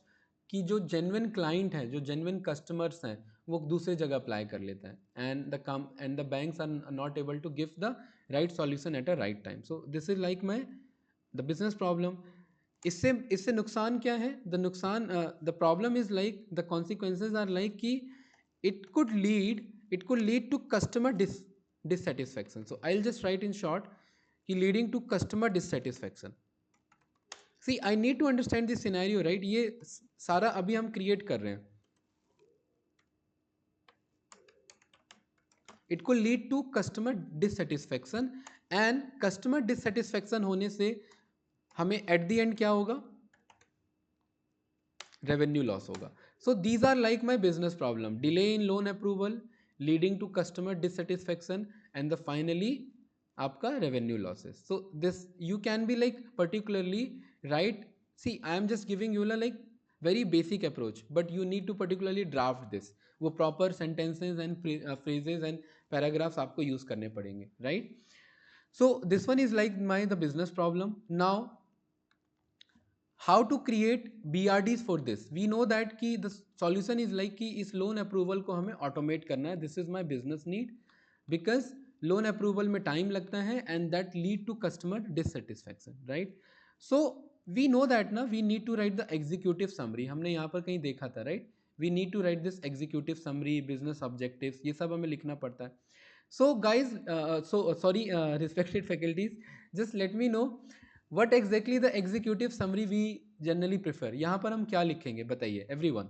कि जो जेन्युइन क्लाइंट है, जो genuine customers हैं, वो दूसरे जगह अप्लाई कर लेते हैं and the banks are not able to give the right solution at a right time. So this is like my the business problem. इससे नुकसान क्या है? द नुकसान, the problem is like the consequences are like कि it could lead to customer dissatisfaction. So I'll just write in short कि leading to customer dissatisfaction. See, I need to understand this scenario, right? ये सारा अभी हम create कर रहे हैं. It could lead to customer dissatisfaction, and customer dissatisfaction होने से हमें at the end क्या होगा? Revenue loss होगा. So these are like my business problem: delay in loan approval leading to customer dissatisfaction and the finally आपका revenue losses. So this you can be like particularly right. See, I am just giving you like very basic approach, but you need to particularly draft this. वो proper sentences and phrases and paragraphs आपको use करने पड़ेंगे, right? So this one is like my the business problem. Now how to create BRDs for this? We know that कि the solution is like कि इस loan approval को हमें automate करना है. This is my business need because loan approval में time लगता है and that lead to customer dissatisfaction, right? So we know that ना we need to write the executive summary. हमने यहाँ पर कहीं देखा था, right? We need to write this executive summary, business objectives, ये सब हमें लिखना पड़ता है. So guys, sorry, respected faculties, just let me know what exactly the executive summary we generally prefer. यहाँ पर हम क्या लिखेंगे बताइए everyone.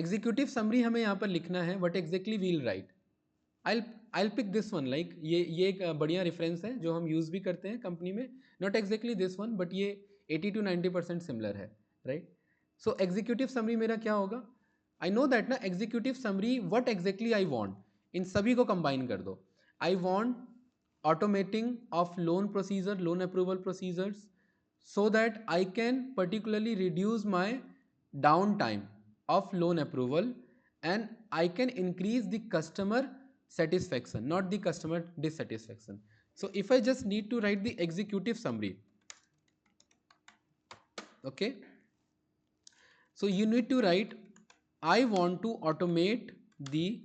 Executive summary हमें यहाँ पर लिखना है what exactly we'll write. I'll I'll pick this one, like ये एक बढ़िया रेफरेंस है जो हम यूज़ भी करते हैं कंपनी में. Not exactly this one, but ये 80 to 90% सिमिलर है, right? So executive summary मेरा क्या होगा? I know that ना executive summary what exactly I want, इन सभी को combine कर दो. I want automating of loan procedure, loan approval procedures, so that I can particularly reduce my downtime of loan approval and I can increase the customer satisfaction, not the customer dissatisfaction. So if I just need to write the executive summary, okay, so you need to write I want to automate the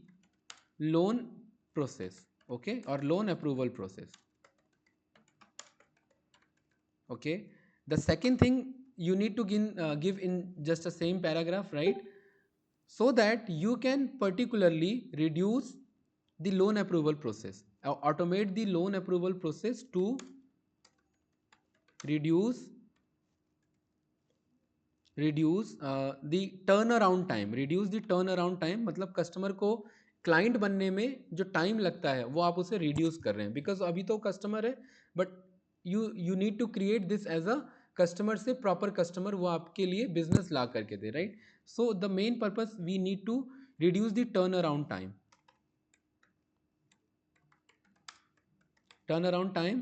loan process, okay, or loan approval process. Okay, the second thing you need to give in just the same paragraph, right? So that you can particularly reduce the loan approval process, automate the loan approval process to reduce the turnaround time. Reduce the turnaround time मतलब customer को client बनने में जो time लगता है वो आप उसे रिड्यूस कर रहे हैं, बिकॉज अभी तो कस्टमर है but you need to create this as a customer से प्रॉपर कस्टमर वो आपके लिए बिजनेस ला करके दे, right? So the main purpose we need to reduce the turnaround time,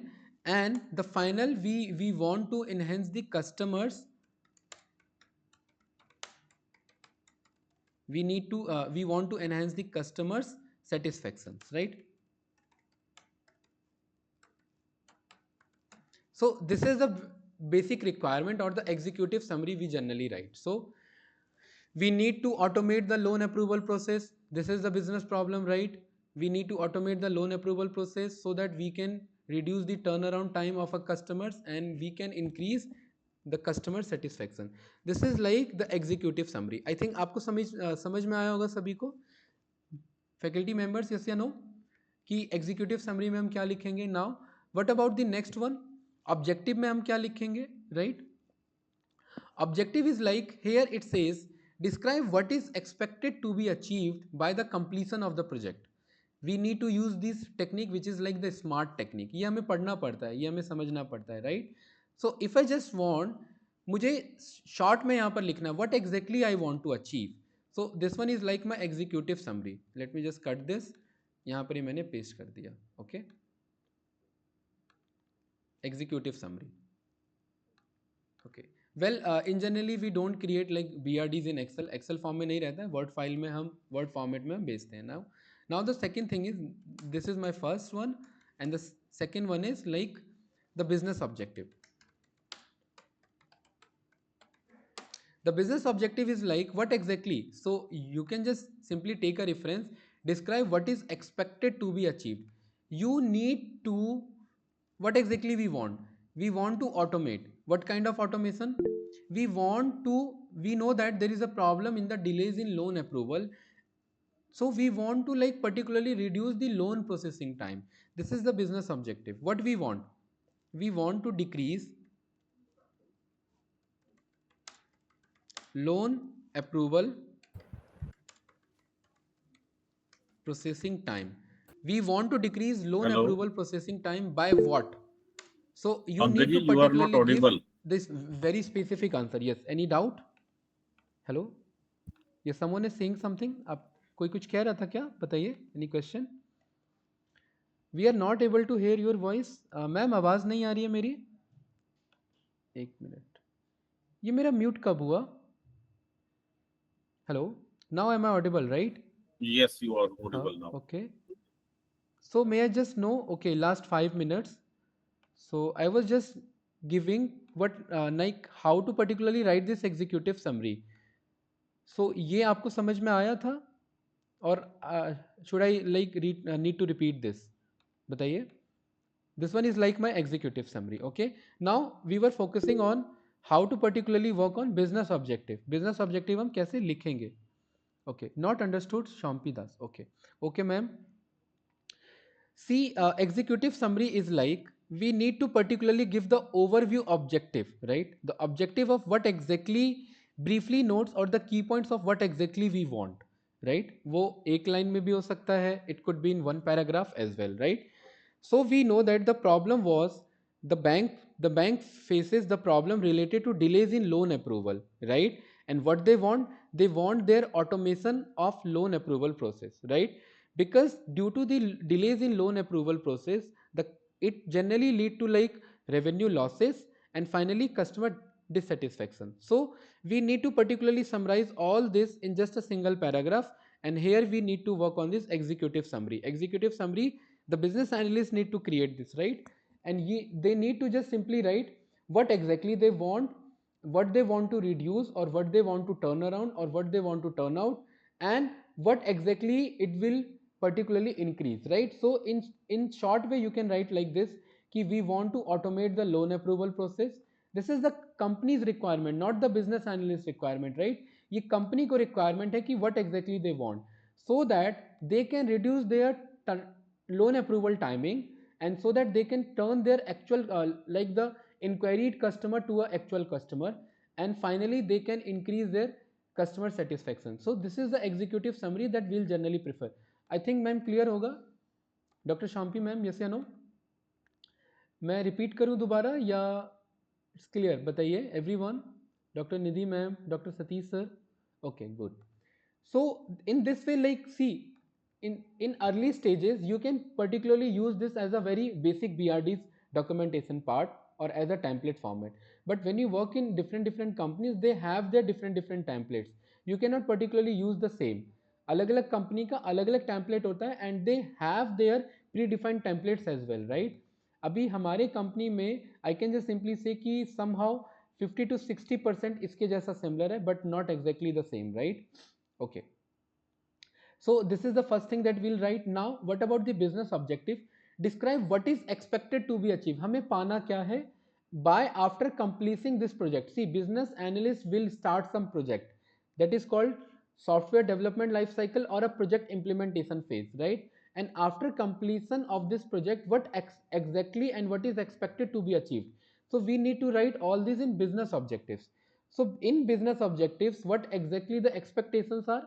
and the final we want to enhance the customers We want to enhance the customers satisfactions, right? So this is the basic requirement or the executive summary we generally write. So we need to automate the loan approval process. This is the business problem, right? We need to automate the loan approval process so that we can reduce the turnaround time of our customers and we can increase the customer satisfaction. This is like the executive summary. I think आपको समझ में आया होगा सभी को, faculty members, yes या no, कि executive summary में हम क्या लिखेंगे. Now what about the next one, objective में हम क्या लिखेंगे, right? Objective is like here it says describe what is expected to be achieved by the completion of the project. We need to use this technique which is like the SMART technique. ये हमें पढ़ना पड़ता है, ये हमें समझना पड़ता है, right? So if I just want, मुझे short में यहाँ पर लिखना है what exactly I want to achieve. So this one is like my executive summary. Let me just cut this. यहाँ पर ही मैंने paste कर दिया. Okay? Executive summary. Okay. Well in generally we don't create like BRDs in excel. Excel form में नहीं रहता है, word file में हम वर्ड फॉर्मेट में हम भेजते हैं. Now now the second thing is, this is my first one and the second one is like the business objective. The business objective is like what exactly, so you can just simply take a reference, describe what is expected to be achieved. You need to, what exactly we want to automate. What kind of automation we want to, we know that there is a problem in the delays in loan approval, so we want to like particularly reduce the loan processing time. This is the business objective. What we want to decrease loan approval processing time. We want to decrease loan Hello, approval processing time by what? So you Pankaj need ji, to you are not particularly give audible. this very specific answer. Yes. Any doubt? Hello? Yes, someone is saying something. आप कोई कुछ कह रहा था क्या? बताइए. Any question? We are not able to hear your voice. Ma'am आवाज़ नहीं आ रही है मेरी. एक मिनट. ये मेरा म्यूट कब हुआ? Hello? Now am I audible, right? Yes, you are audible now. Okay. So may I just know, okay, last 5 minutes. So I was just giving what like how to particularly write this executive summary. So ये आपको समझ में आया था, और should I like need to repeat this? बताइए. This one is like my executive summary. Okay. Now we were focusing on how to particularly work on business objective. Business objective हम कैसे लिखेंगे? Okay. Not understood, Shampi Das. Okay. Okay, ma'am. See, executive summary is like we need to particularly give the overview objective, right? The objective of what exactly, briefly notes or the key points of what exactly we want, right? वो एक line में भी हो सकता है. It could be in one paragraph as well, right? So we know that the problem was the bank faces the problem related to delays in loan approval, right? And what they want their automation of loan approval process, right? Because due to the delays in loan approval process, the it generally lead to like revenue losses and finally customer dissatisfaction. So we need to particularly summarize all this in just a single paragraph, and here we need to work on this executive summary. Executive summary, the business analysts need to create this, right? And they need to just simply write what exactly they want, what they want to reduce or what they want to turn around or what they want to turn out, and what exactly it will particularly increase, right? So in short way you can write like this, कि we want to automate the loan approval process. This is the company's requirement, not the business analyst requirement, right? ये company को requirement है कि what exactly they want, so that they can reduce their loan approval timing, and so that they can turn their actual like the inquired customer to a actual customer, and finally they can increase their customer satisfaction. So this is the executive summary that we'll generally prefer. I think ma'am clear होगा. Doctor शाम्पी ma'am, yes या no? मैं repeat करूं दोबारा या it's clear? बताइए everyone. Doctor Nidhi ma'am, doctor Satish sir. Okay, good. So in this way, like see, in early stages you can particularly use this as a very basic BRD's documentation part or as a template format. But when you work in different companies, they have their different templates. You can not particularly use the same. अलग अलग company का अलग अलग template होता है and they have their predefined templates as well, right. अभी हमारे company में आई कैन जस्ट सिंपली से कि समहाउ 50 to 60% इसके जैसा सिमिलर है but not exactly the same, right. Okay. So this is the first thing that we'll write. Now what about the business objective? Describe what is expected to be achieved. हमें पाना क्या है by after completing this project. See, business analyst will start some project that is called software development life cycle or a project implementation phase, right? And after completion of this project, what exactly and what is expected to be achieved. So we need to write all these in business objectives. So in business objectives, what exactly the expectations are?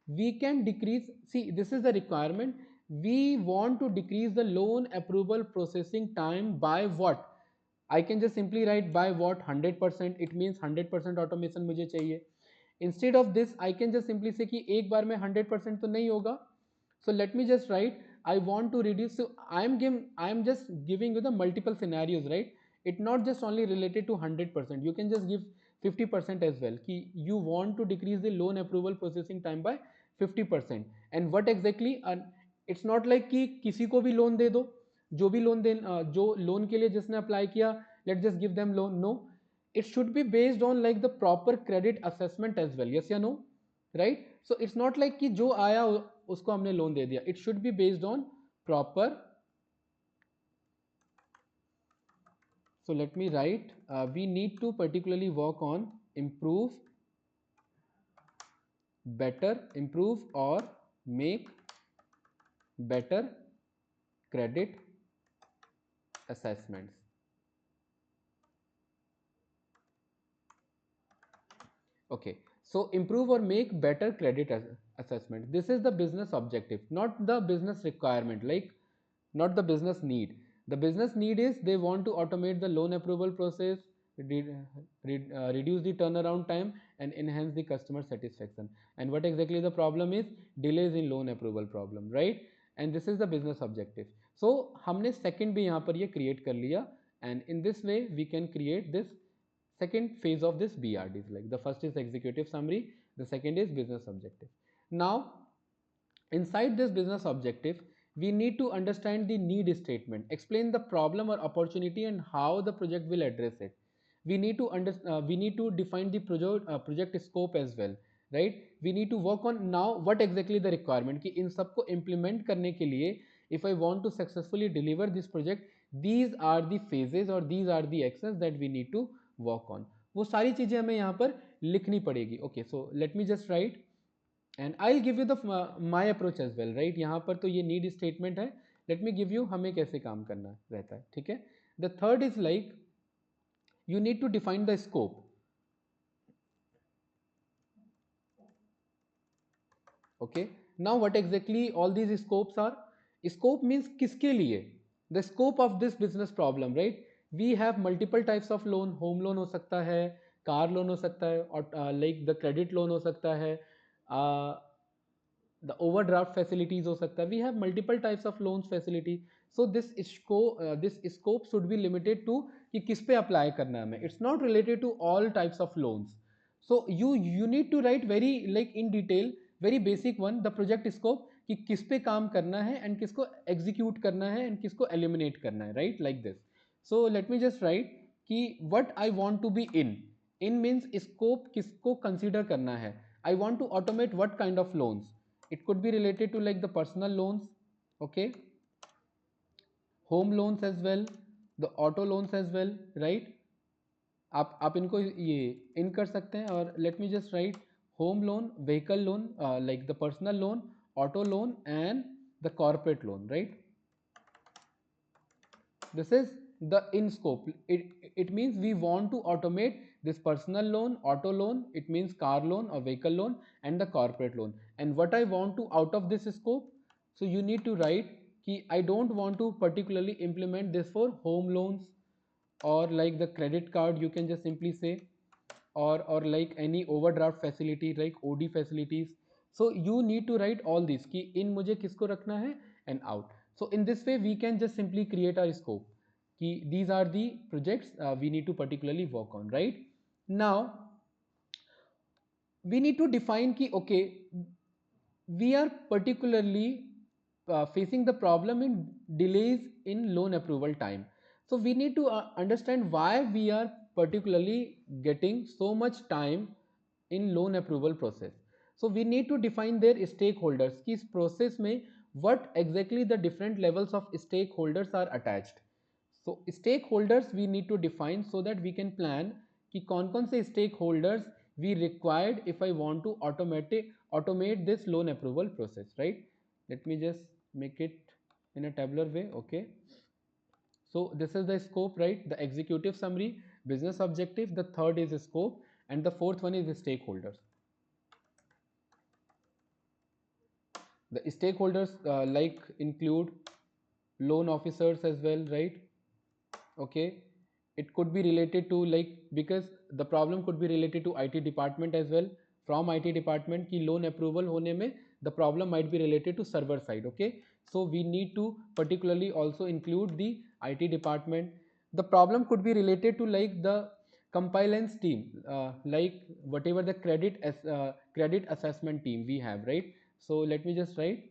We can decrease, see, this is the requirement. We want to decrease the loan approval processing time by what? I can just simply write by what? 100%. It means 100% automation मुझे चाहिए. Instead of this I can just simply say कि एक बार में 100% तो नहीं होगा. So let me just write I want to reduce. So I am just giving you the multiple scenarios, right? It not just only related to 100%. You can just give 50% as well कि you want to decrease the loan approval processing time by 50%. And what exactly? It's not like कि किसी को भी loan दे दो, जो भी loan दे, जो loan के लिए जिसने अप्लाई किया, let just give them loan. No, it should be based on like the proper credit assessment as well. Yes या no, right? So it's not like कि जो आया उसको हमने लोन दे दिया. It should be based on proper. So let me write, we need to particularly work on improve or make better credit assessments. Okay, so improve or make better credit assessment. This is the business objective, not the business requirement, like not the business need. The business need is they want to automate the loan approval process, reduce the turnaround time, and enhance the customer satisfaction. And what exactly the problem is? Delays in loan approval problem, right? And this is the business objective. So हमने second भी यहाँ पर ये create कर लिया, and in this way we can create this second phase of this BRDs. Like the first is executive summary, the second is business objective. Now inside this business objective we need to understand the need statement, explain the problem or opportunity and how the project will address it. We need to define the project scope as well, right? We need to work on now what exactly the requirement कि इन सबको implement करने के लिए if I want to successfully deliver this project, these are the phases or these are the actions that we need to work on. वो सारी चीजें हमें यहाँ पर लिखनी पड़ेगी. Okay, so let me just write and I'll give you the my approach as well, right? यहाँ पर तो ये need statement है. Let me give you हमें कैसे काम करना रहता है, ठीक है? The third is like you need to define the scope. Okay, now what exactly all these scopes are? Scope means किसके लिए? The scope of this business problem, right? We have multiple types of loan. Home loan हो सकता है, car loan हो सकता है, और like the credit loan हो सकता है, the overdraft facilities हो सकता है. We have multiple types of loans facility. So this scope should be limited to कि किस पे apply करना है हमें. It's not related to all types of loans. So you need to write very like in detail, very basic one, the project scope कि किस पे काम करना है and किसको execute करना है and किसको eliminate करना है, right? Like this. So let me just write कि what I want to be in means scope किसको consider करना है. I want to automate what kind of loans. It could be related to like the personal loans, okay, home loans as well, the auto loans as well, right? आप इनको ये इन कर सकते हैं. और late me just right home loan, vehicle loan, like the personal loan, auto loan and the corporate loan, right? This is the in scope. It means we want to automate this personal loan, auto loan, it means car loan or vehicle loan, and the corporate loan. And what I want to out of this scope, so you need to write कि I don't want to particularly implement this for home loans or like the credit card, you can just simply say, or like any overdraft facility like OD facilities. So you need to write all this कि in मुझे किसको रखना है and out. So in this way we can just simply create our scope कि these are the projects we need to particularly work on, right? Now we need to define ki okay, we are particularly facing the problem in delays in loan approval time. So we need to understand why we are particularly getting so much time in loan approval process. So we need to define their stakeholders कि इस process में what exactly the different levels of stakeholders are attached. So stakeholders we need to define so that we can plan कि कौन कौन से stakeholders we required if I want to automate this loan approval process, right? Let me just make it in a tabular way. Okay, so this is the scope, right? The executive summary, business objective, the third is scope, and the fourth one is the stakeholders. The stakeholders like include loan officers as well, right? Okay, it could be related to like, because the problem could be related to IT department as well. From IT department की loan approval होने में the problem might be related to server side. Okay, so we need to particularly also include the IT department. The problem could be related to like the compliance team, like whatever the credit assessment team we have, right? So let me just write,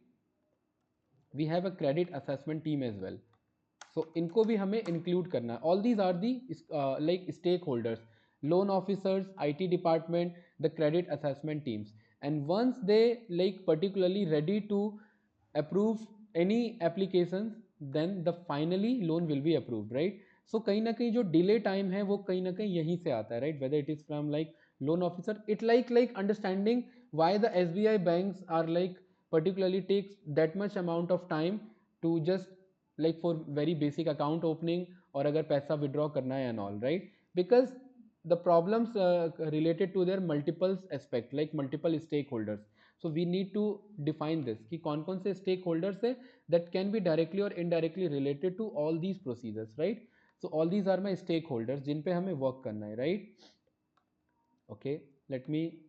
we have a credit assessment team as well. So इनको भी हमें include करना है. All these are the like stakeholders, loan officers, IT department, the credit assessment teams. And once they like particularly ready to approve any applications, then the finally loan will be approved, right? So कहीं ना कहीं जो delay time है वो कहीं ना कहीं यहीं से आता है, right? Whether it is from like loan officer, it like understanding why the SBI banks are like particularly takes that much amount of time to just like for very basic account opening और अगर पैसा withdraw करना है and all, right? Because the problems related to their multiple aspect like multiple stakeholders. So we need to define this कि कौन कौन से stakeholders है that can be directly or indirectly related to all these procedures, right? So all these are my stakeholders जिन पे हमें work करना है, right? Okay, let me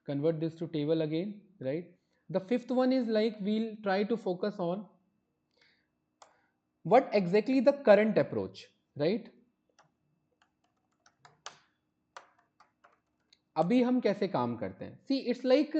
convert this to table again, right? The fifth one is like we'll try to focus on what exactly the current approach, right? अभी हम कैसे काम करते हैं? See, it's like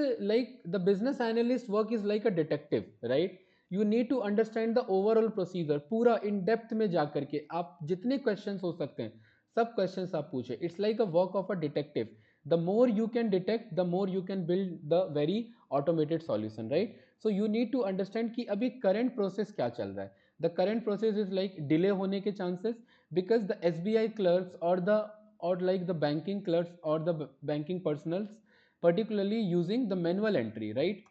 the business analyst work is like a detective, right? You need to understand the overall procedure. पूरा in depth में जा करके आप जितने questions हो सकते हैं सब questions आप पूछे. It's like a work of a detective. The more you can detect, the more you can build the very automated solution, right? So you need to understand कि अभी current process क्या चल रहा है. The current process is like delay होने के chances because the SBI clerks or like the banking clerks or the banking personals particularly using the manual entry, right?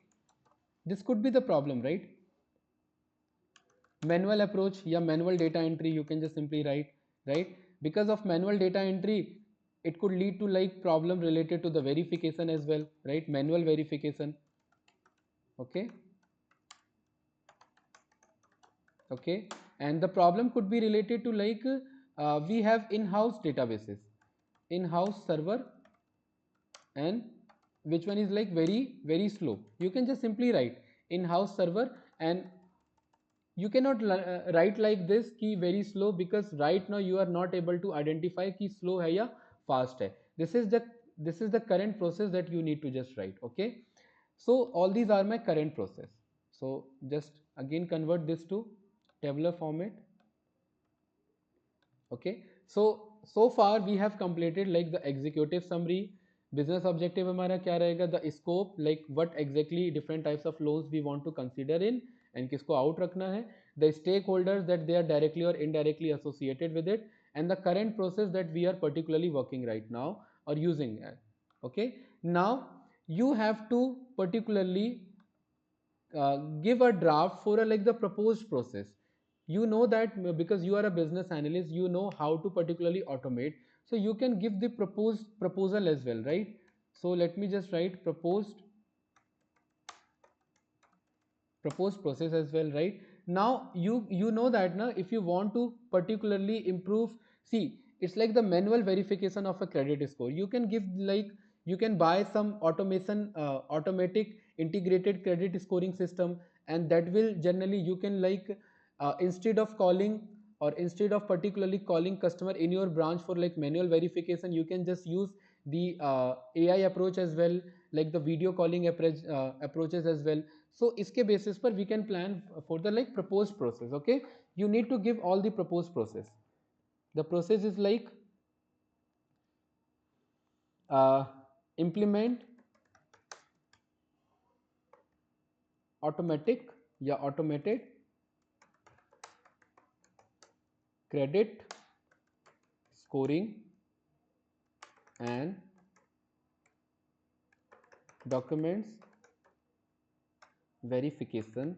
This could be the problem, right? Manual approach या manual data entry, you can just simply write, right? Because of manual data entry it could lead to like problem related to the verification as well, right? Manual verification. Okay, okay, and the problem could be related to like we have in-house databases, in-house server, and which one is like very slow. You can just simply write in-house server, and you cannot write like this कि very slow because right now you are not able to identify कि slow है या fast है. This is the current process that you need to just write. Okay, so all these are my current process. So just again convert this to tabular format. Okay, so far we have completed like the executive summary. Business objective हमारा क्या रहेगा, the scope, like what exactly different types of loans we want to consider in and किसको out रखना है, the stakeholders that they are directly or indirectly associated with it, and the current process that we are particularly working right now or using. Okay, now you have to particularly give a draft for a, like the proposed process. You know that because you are a business analyst you know how to particularly automate, so you can give the proposal as well, right? So let me just write proposed process as well, right? Now you know that now if you want to particularly improve, see, it's like the manual verification of a credit score. You can give like, you can buy some automation, automatic integrated credit scoring system, and that will generally you can like instead of calling or instead of particularly calling customer in your branch for like manual verification, you can just use the AI approach as well, like the video calling approaches as well. So iske basis par we can plan for the like proposed process. Okay, you need to give all the proposed process. The process is like uh, implement automatic या automated credit scoring and documents verification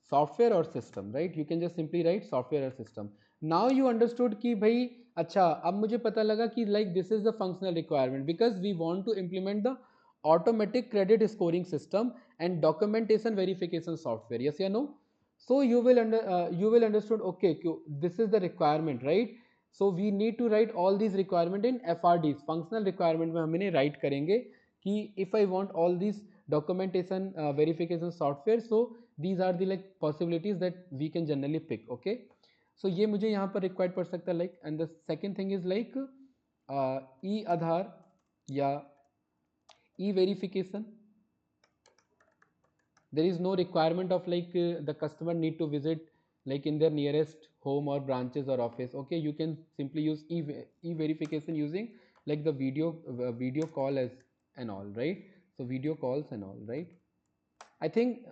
software or system, right? You can just simply write software or system. Now you understood कि भाई अच्छा अब मुझे पता लगा कि like this is the functional requirement because we want to implement the automatic credit scoring system and documentation verification software. Yes or no? So you will understood, okay, this is the requirement, right? So we need to write all these requirement in FRDs, functional requirement में हम इन्हें write करेंगे कि if I want all these documentation verification software, so these are the like possibilities that we can generally pick. Okay, so ये मुझे यहाँ पर required पड़ सकता है like, and the second thing is like e आधार या e verification. There is no requirement of like the customer need to visit like in their nearest home or branches or office. Okay, you can simply use e verification using like the video call as and all, right? So video calls and all, right? I think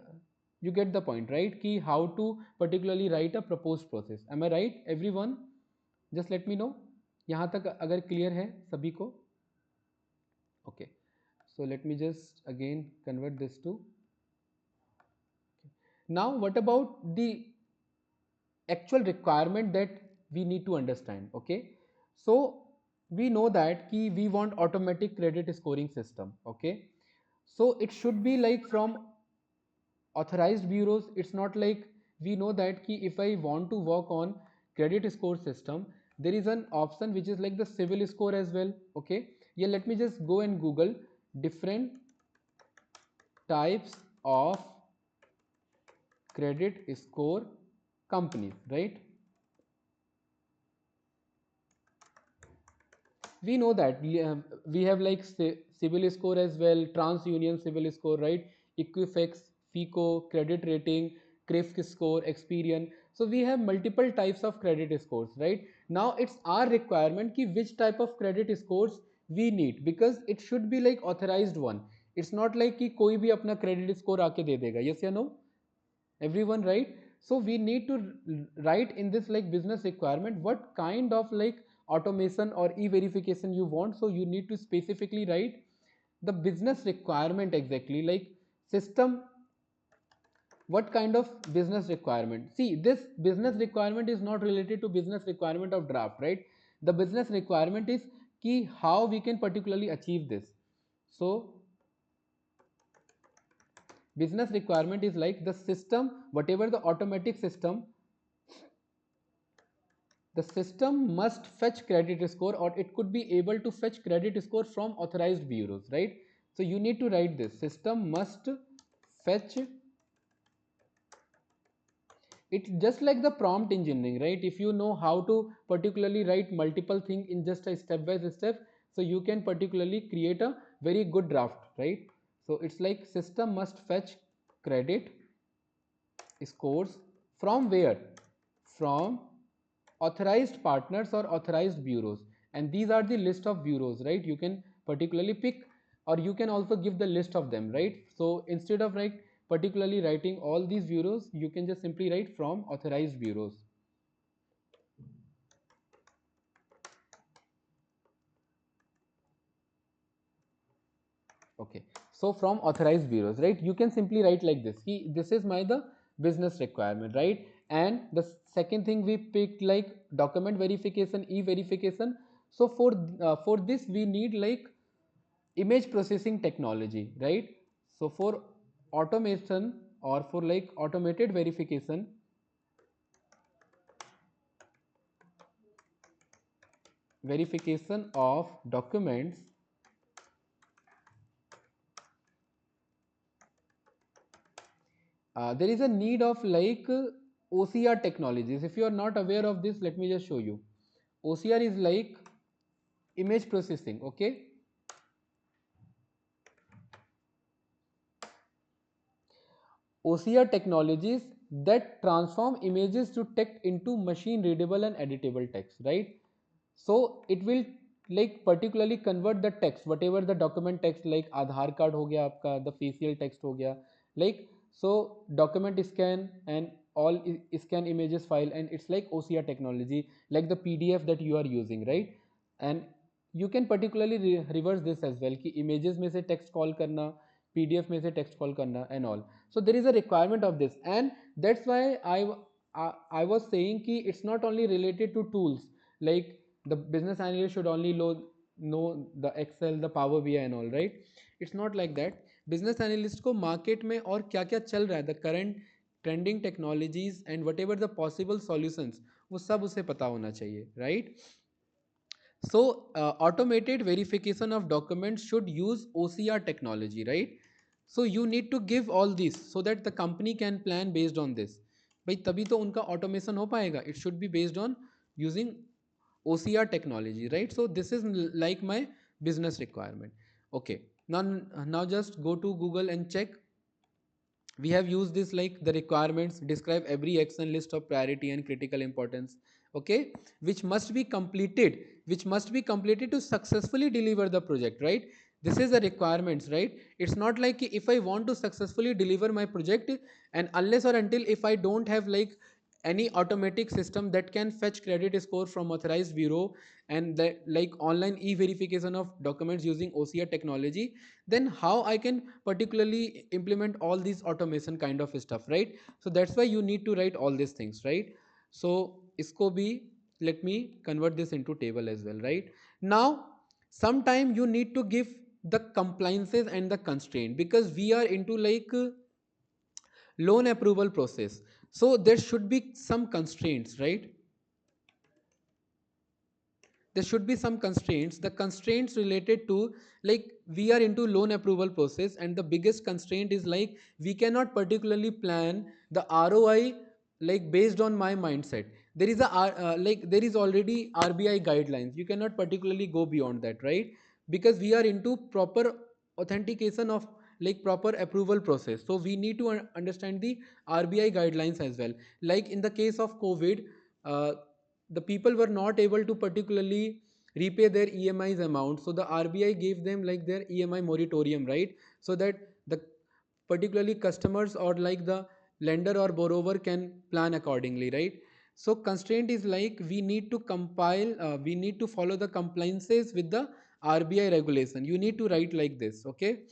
you get the point, right? Ki how to particularly write a proposed process. Am I right, everyone? Just let me know. यहाँ तक अगर clear है सभी को. Okay. So let me just again convert this to. Now, what about the actual requirement that we need to understand? Okay, so we know that ki we want automatic credit scoring system. Okay, so it should be like from authorized bureaus. It's not like, we know that ki if I want to work on credit score system, there is an option which is like the civil score as well. Okay, yeah, let me just go and Google different types of credit score companies, right? We know that we have like civil score as well, TransUnion civil score, right? Equifax, FICO, credit rating, CRIF score, Experian. So we have multiple types of credit scores, right? Now it's our requirement ki which type of credit scores we need, because it should be like authorized one. It's not like कि कोई भी अपना credit score आके दे देगा. Yes या no? Everyone, right? So we need to write in this like business requirement what kind of like automation or e-verification you want. So you need to specifically write the business requirement exactly, like system, what kind of business requirement. See, this business requirement is not related to business requirement of draft, right? The business requirement is key how we can particularly achieve this. So business requirement is like the system, whatever the automatic system, the system must fetch credit score, or it could be able to fetch credit score from authorized bureaus, right? So you need to write this system must fetch. It's just like the prompt engineering, right? If you know how to particularly write multiple things in just a step by step, so you can particularly create a very good draft, right? So it's like system must fetch credit scores from where? From authorized partners or authorized bureaus. And these are the list of bureaus, right? You can particularly pick, or you can also give the list of them, right? So instead of like particularly writing all these bureaus, you can just simply write from authorized bureaus. Okay, so from authorized bureaus, right? You can simply write like this. This is my the business requirement, right? And the second thing we picked like document verification, e-verification. So for this we need like image processing technology, right? So for automation or for like automated verification of documents, there is a need of like OCR technologies. If you are not aware of this, let me just show you. OCR is like image processing. Okay, OCR technologies that transform images to text into machine readable and editable text, right? So it will like particularly convert the text, whatever the document text, like Aadhaar card हो गया आपका, the facial text हो गया, like so document scan and all scan images file, and it's like OCR technology, like the PDF that you are using, right? And you can particularly reverse this as well कि images में से text call करना, PDF में से text call करना and all. So there is a requirement of this, and that's why I was saying कि it's not only related to tools, like the business analyst should only know the Excel, the Power BI and all, right? It's not like that. Business analyst को market में और क्या क्या चल रहा है, the current trending technologies and whatever the possible solutions, वो सब उसे पता होना चाहिए, right? So, automated verification of documents should use OCR technology, right? So, you need to give all this so that the company can plan based on this. भाई तभी तो उनका automation हो पाएगा. It should be based on using OCR technology, right? So, this is like my business requirement. Okay. Now just go to Google and check. We have used this like the requirements describe every action list of priority and critical importance, okay, which must be completed to successfully deliver the project, right? This is the requirements, right? It's not like if I want to successfully deliver my project, and unless or until if I don't have like any automatic system that can fetch credit score from authorized bureau, and that like online e-verification of documents using OCR technology, then how I can particularly implement all these automation kind of stuff, right? So that's why you need to write all these things, right? So isko bhi, let me convert this into table as well, right? Now sometime you need to give the compliances and the constraint, because we are into like loan approval process, so there should be some constraints, right? There should be some constraints. The constraints related to like we are into loan approval process, and the biggest constraint is like we cannot particularly plan the ROI like based on my mindset. There is a like there is already RBI guidelines, you cannot particularly go beyond that, right? Because we are into proper authentication of like proper approval process, so we need to understand the RBI guidelines as well. Like in the case of COVID, uh, the people were not able to particularly repay their EMIs amount, so the RBI gave them like their EMI moratorium, right? So that the particularly customers or like the lender or borrower can plan accordingly, right? So constraint is like we need to compile, we need to follow the compliances with the RBI regulation. You need to write like this, okay?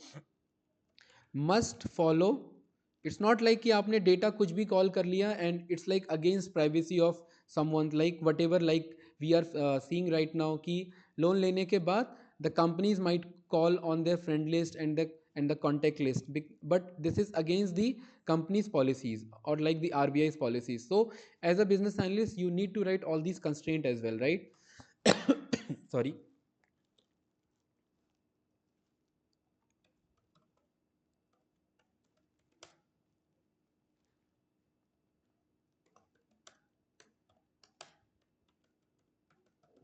Must follow. It's not like कि आपने data कुछ भी call कर लिया and it's like against privacy of someone, like whatever like we are seeing right now कि loan लेने के बाद the companies might call on their friend list and the contact list, but this is against the company's policies or like the RBI's policies. So as a business analyst you need to write all these constraints as well, right? Sorry.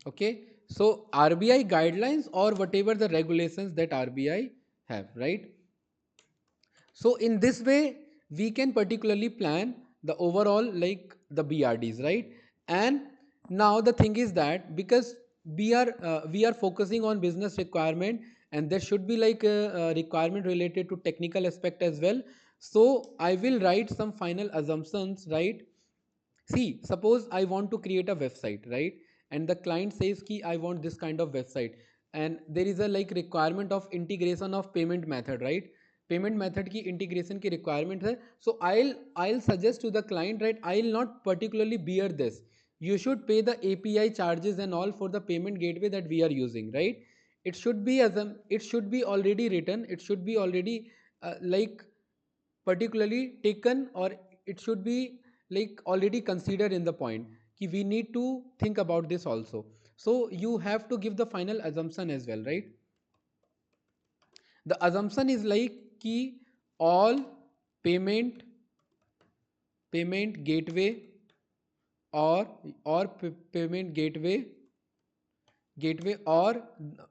Okay, so RBI guidelines or whatever the regulations that RBI have, right? So in this way we can particularly plan the overall like the BRDs, right? And now the thing is that because we are focusing on business requirement, and there should be like a requirement related to technical aspect as well. So I will write some final assumptions, right? See, suppose I want to create a website, right? And the client says ki I want this kind of website, and there is a like requirement of integration of payment method, right? Payment method ki integration ki requirement hai. So I'll suggest to the client, right? I'll not particularly bear this. You should pay the API charges and all for the payment gateway that we are using, right? It should be as it should be already written. It should be already like particularly taken, or it should be like already considered in the point कि we need to think about this also. So you have to give the final assumption as well, right? The assumption is like कि all payment payment gateway or payment gateway gateway, or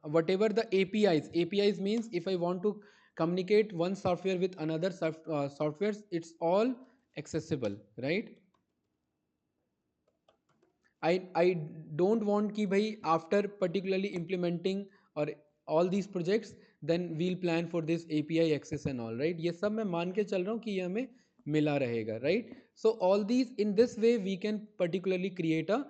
whatever the APIs means if I want to communicate one software with another softwares, it's all accessible, right? I don't want कि भाई after particularly implementing or all these projects, then we'll plan for this API access and all, right? ये सब मैं मान के चल रहा हूँ कि ये हमें मिला रहेगा, right? So all these, in this way we can particularly create a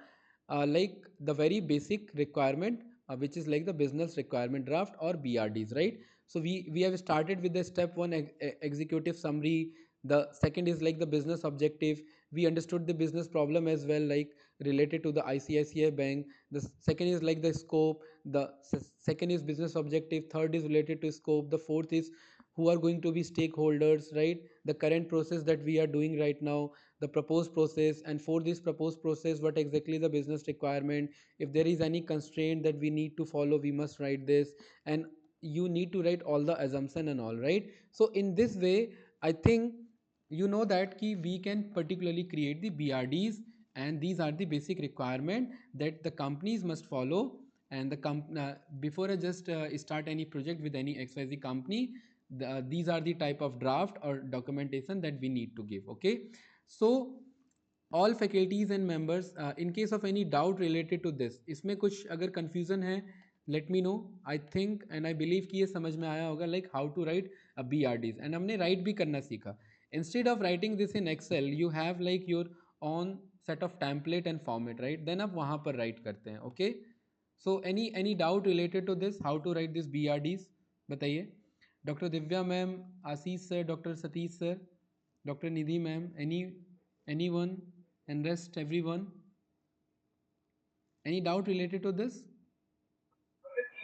like the very basic requirement, which is like the business requirement draft or BRDs, right? So we have started with the step one executive summary. The second is like the business objective. We understood the business problem as well, like related to the ICICI bank. The second is like the scope. The second is business objective. Third is related to scope. The fourth is who are going to be stakeholders, right? The current process that we are doing right now, the proposed process, and for this proposed process, what exactly the business requirement. If there is any constraint that we need to follow, we must write this, and you need to write all the assumption and all, right? So in this way, I think you know that ki we can particularly create the BRDs, and these are the basic requirement that the companies must follow. And before I just start any project with any XYZ company, these are the type of draft or documentation that we need to give. Okay, so all faculties and members, in case of any doubt related to this, इसमें कुछ अगर confusion है, let me know. I think and I believe कि ये समझ में आया होगा, like how to write a BRDs, and हमने write भी करना सीखा. Instead of writing this in Excel, you have like your own set of template and format, right? Then आप वहाँ पर write करते हैं. Okay, so any doubt related to this, how to write this BRDs, बताइए. Doctor Divya ma'am, Ashish sir, doctor Satish sir, doctor Nidhi ma'am, anyone, and rest everyone, any doubt related to this?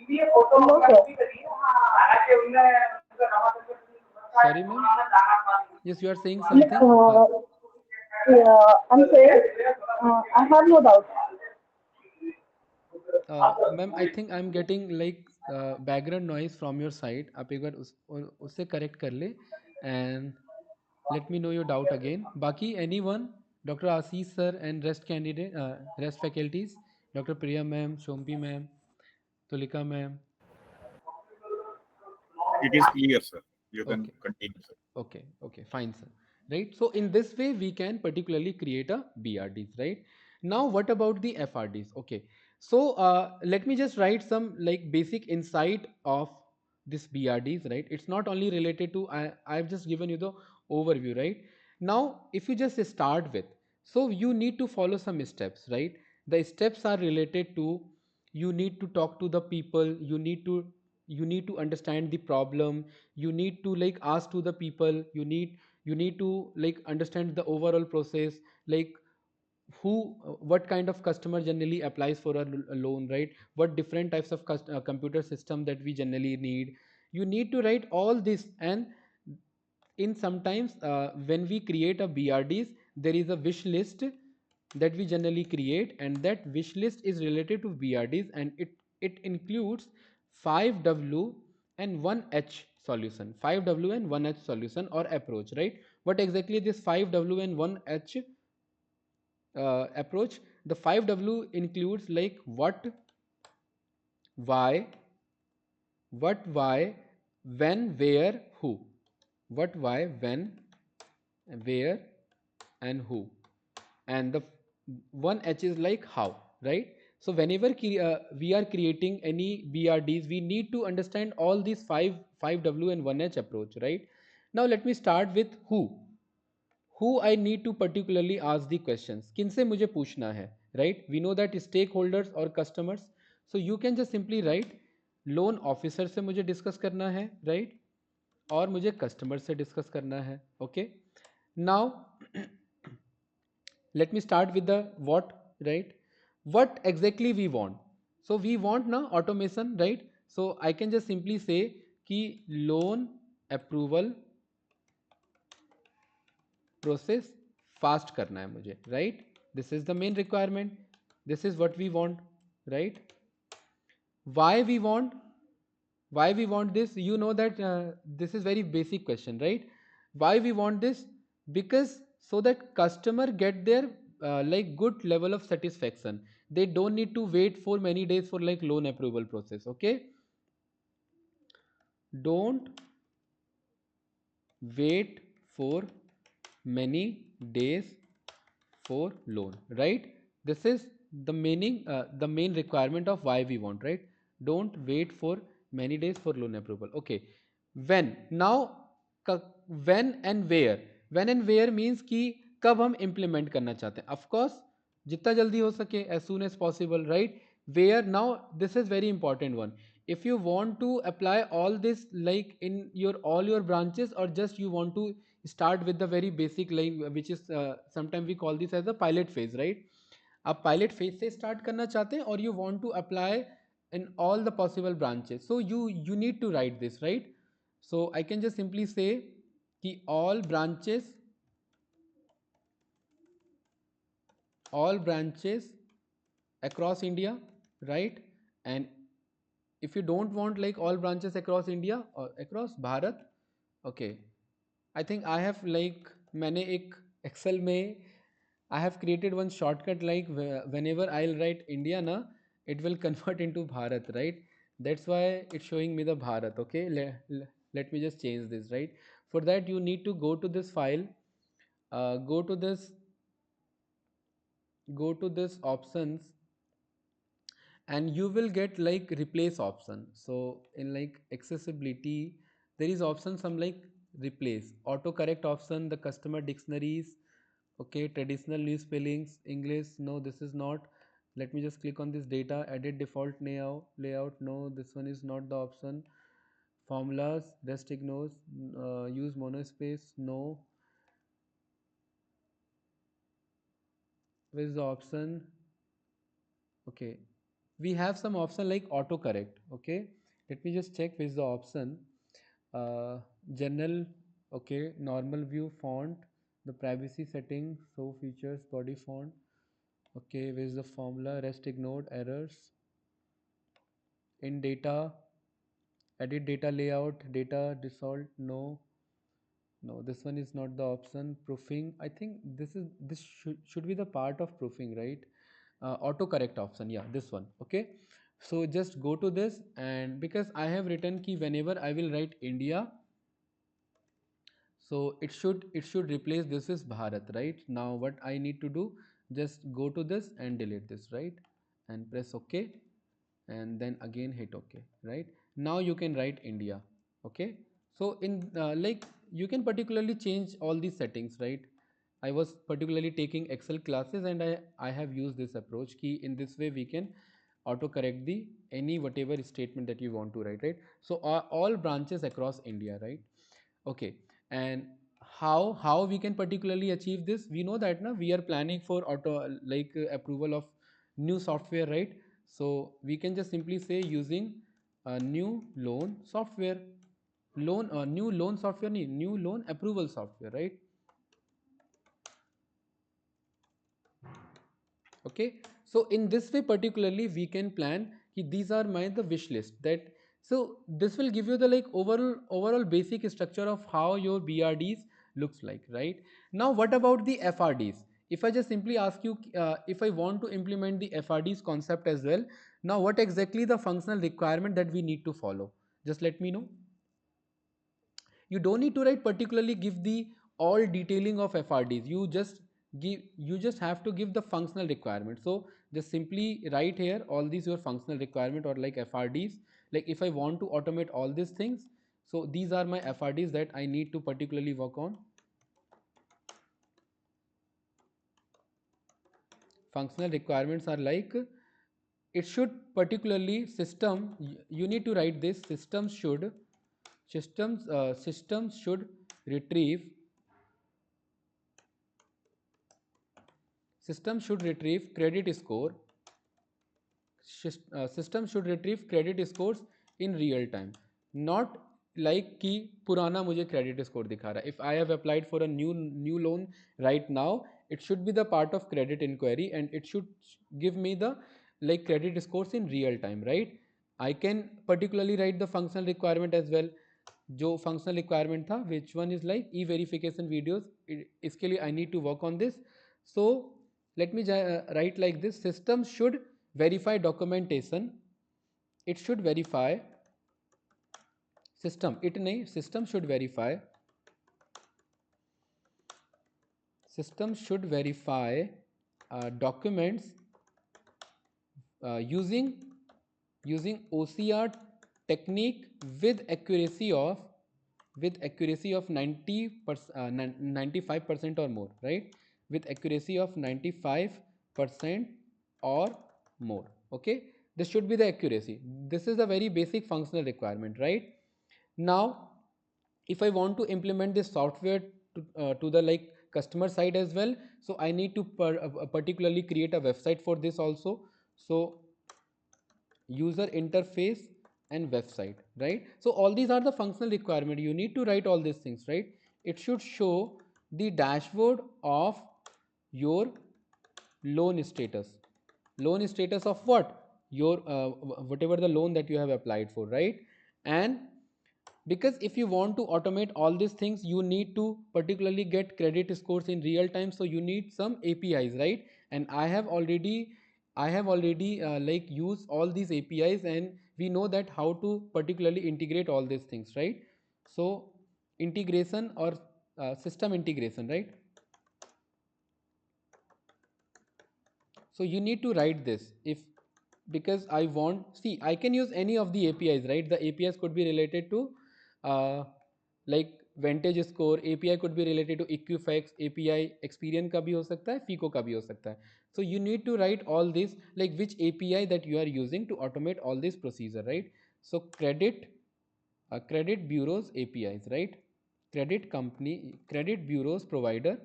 No, sir. Sorry ma'am, yes, you are saying Like, something. yeah, I'm saying, I have no doubt. Ma'am, I think I'm getting like background noise from your side. आप एक बार उससे correct कर ले, and let me know your doubt again. बाकी anyone, Dr. Ashish sir and rest candidate, rest faculties, Dr. Priya ma'am, Shompi ma'am, Tulika ma'am. It is clear, sir. You can Okay. continue, sir. Okay, fine, sir. Right. So in this way, we can particularly create a BRDs, right? Now, what about the FRDs? Okay. So let me just write some like basic insight of this BRDs, right? It's not only related to, I've just given you the overview, right? Now, if you just start with, so you need to follow some steps, right? The steps are related to, you need to talk to the people, you need to understand the problem, you need to like ask to the people, you need to like understand the overall process, like who what kind of customer generally applies for a loan, right? What different types of computer system that we generally need. You need to write all this, and in sometimes when we create a BRDs, there is a wish list that we generally create, and that wish list is related to BRDs, and it includes 5W and 1H solution, 5W and 1H solution or approach, right? What exactly this 5W and 1H approach? The 5W includes like why, why, when, where, who. What, why, when, where, and who. And the 1H is like how, right? So whenever we are creating any BRDs, we need to understand all these 5W and 1H approach, right? Now let me start with who I need to particularly ask the questions. किनसे मुझे पूछना है, right? We know that stakeholders or customers. So you can just simply write loan officer से मुझे discuss करना है, right? और मुझे customer से discuss करना है, okay? Now let me start with the what, right? What exactly we want? So we want now automation, right? So I can just simply say कि loan approval process fast करना है मुझे, right? This is the main requirement, this is what we want, right? Why we want, this, you know that this is very basic question, right? Why we want this? Because so that customer get their like good level of satisfaction, they don't need to wait for many days for like loan approval process. Okay, don't wait for many days for loan, right? This is the meaning, the main requirement of why we want, right? Don't wait for many days for loan approval. Okay, when now, when and where, when and where means कि कब हम implement करना चाहते हैं, of course जितना जल्दी हो सके, as soon as possible, right? Where, now this is very important one. If you want to apply all this like in your all your branches, or just you want to start with the very basic, like which is sometimes we call this as a pilot phase, right? आप pilot phase से start करना चाहते हैं, और you want to apply in all the possible branches, so you need to write this, right? So I can just simply say कि all branches across India, right? And if you don't want like all branches across India or across Bharat, okay, I think I have like मैंने एक Excel में I have created one shortcut like whenever I'll write India na, it will convert into Bharat, right? That's why it's showing me the Bharat. Okay, let me just change this, right? For that you need to go to this file, go to this options, and you will get like replace option. So in like accessibility there is option some like replace, auto correct option, the customer dictionaries, okay, traditional new spellings, English, no this is not. Let me just click on this data, edit default layout, no this one is not the option. Formulas, rest ignores, use monospace, no. Where is the option? Okay, we have some option like auto correct. Okay, let me just check which the option. General, okay, normal view font, the privacy setting, show features, body font. Okay, where is the formula? Rest ignored, errors in data, edit data layout, data default, no. No, this one is not the option. Proofing, I think this should be the part of proofing, right? Auto correct option, yeah, this one. Okay, so just go to this, and because I have written key whenever I will write India, so it should replace this is Bharat, right? Now what I need to do, just go to this and delete this, right? And press OK, and then again hit OK, right? Now you can write India. Okay, so in like you can particularly change all these settings, right? I was particularly taking Excel classes, and I have used this approach key. In this way we can auto correct the any whatever statement that you want to write, right? So all branches across India, right? Okay, and how we can particularly achieve this? We know that now we are planning for auto like approval of new software, right? So we can just simply say using a new loan software, new loan software, new loan approval software, right? Okay, so in this way particularly we can plan कि these are my the wish list, that so this will give you the like overall basic structure of how your BRDs looks like, right? Now what about the FRDs? If I just simply ask you, if I want to implement the FRDs concept as well, now what exactly the functional requirement that we need to follow, just let me know. You don't need to write particularly give the all detailing of FRDs. You just have to give the functional requirement. So just simply write here all these your functional requirement or like FRDs. Like if I want to automate all these things, so these are my FRDs that I need to particularly work on. Functional requirements are like it should particularly system, you need to write this, systems should retrieve system should retrieve credit score. System should retrieve credit scores in real time, not like कि पुराना मुझे credit score दिखा रहा है. If I have applied for a new loan right now, it should be the part of credit inquiry and it should give me the like credit scores in real time, right? I can particularly write the functional requirement as well. जो functional requirement था, which one is like e verification videos, इसके लिए I need to work on this. So let me write like this: system should verify documentation. It should verify system, it nahi, system should verify, system should verify documents using OCR technique with accuracy of 95% or more, right? With accuracy of 95% or more. Okay, this should be the accuracy. This is a very basic functional requirement, right? Now if I want to implement this software to the like customer side as well, so I need to particularly create a website for this also. So user interface and website, right? So all these are the functional requirement. You need to write all these things, right? It should show the dashboard of your loan status. Loan status of what? Your whatever the loan that you have applied for, right? And because if you want to automate all these things, you need to particularly get credit scores in real time, so you need some APIs, right? And I have already like used all these APIs, and we know that how to particularly integrate all these things, right? So integration or system integration, right? So you need to write this. If because I want, see, I can use any of the APIs, right? The APIs could be related to like Vantage Score, API could be related to Equifax, API Experian का भी हो सकता है, FICO का भी हो सकता है. So you need to write all this, like which API that you are using to automate all this procedure, right? So credit bureaus APIs, right? Credit bureaus provider,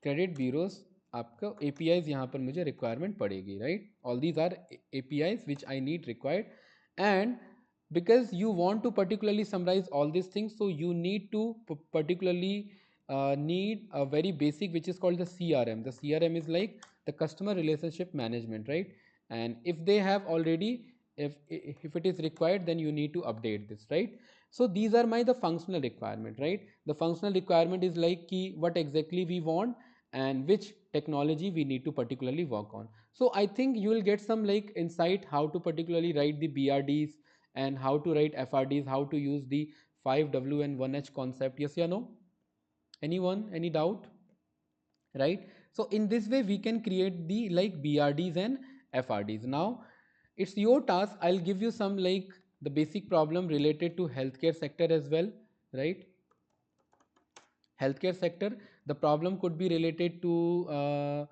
credit bureaus आपका APIs यहाँ पर मुझे requirement पड़ेगी, right? All these are APIs which I need required. And because you want to particularly summarize all these things, so you need to particularly need a very basic which is called the CRM. The CRM is like the customer relationship management, right? And if they have already, if it is required, then you need to update this, right? So these are my the functional requirement, right? The functional requirement is like key what exactly we want and which technology we need to particularly work on. So I think you will get some like insight how to particularly write the BRDs and how to write FRDs, how to use the 5W and 1H concept. Yes or no? Anyone? Any doubt? Right? So in this way we can create the like BRDs and FRDs. Now it's your task. I'll give you some like the basic problem related to healthcare sector as well, right? Healthcare sector, the problem could be related to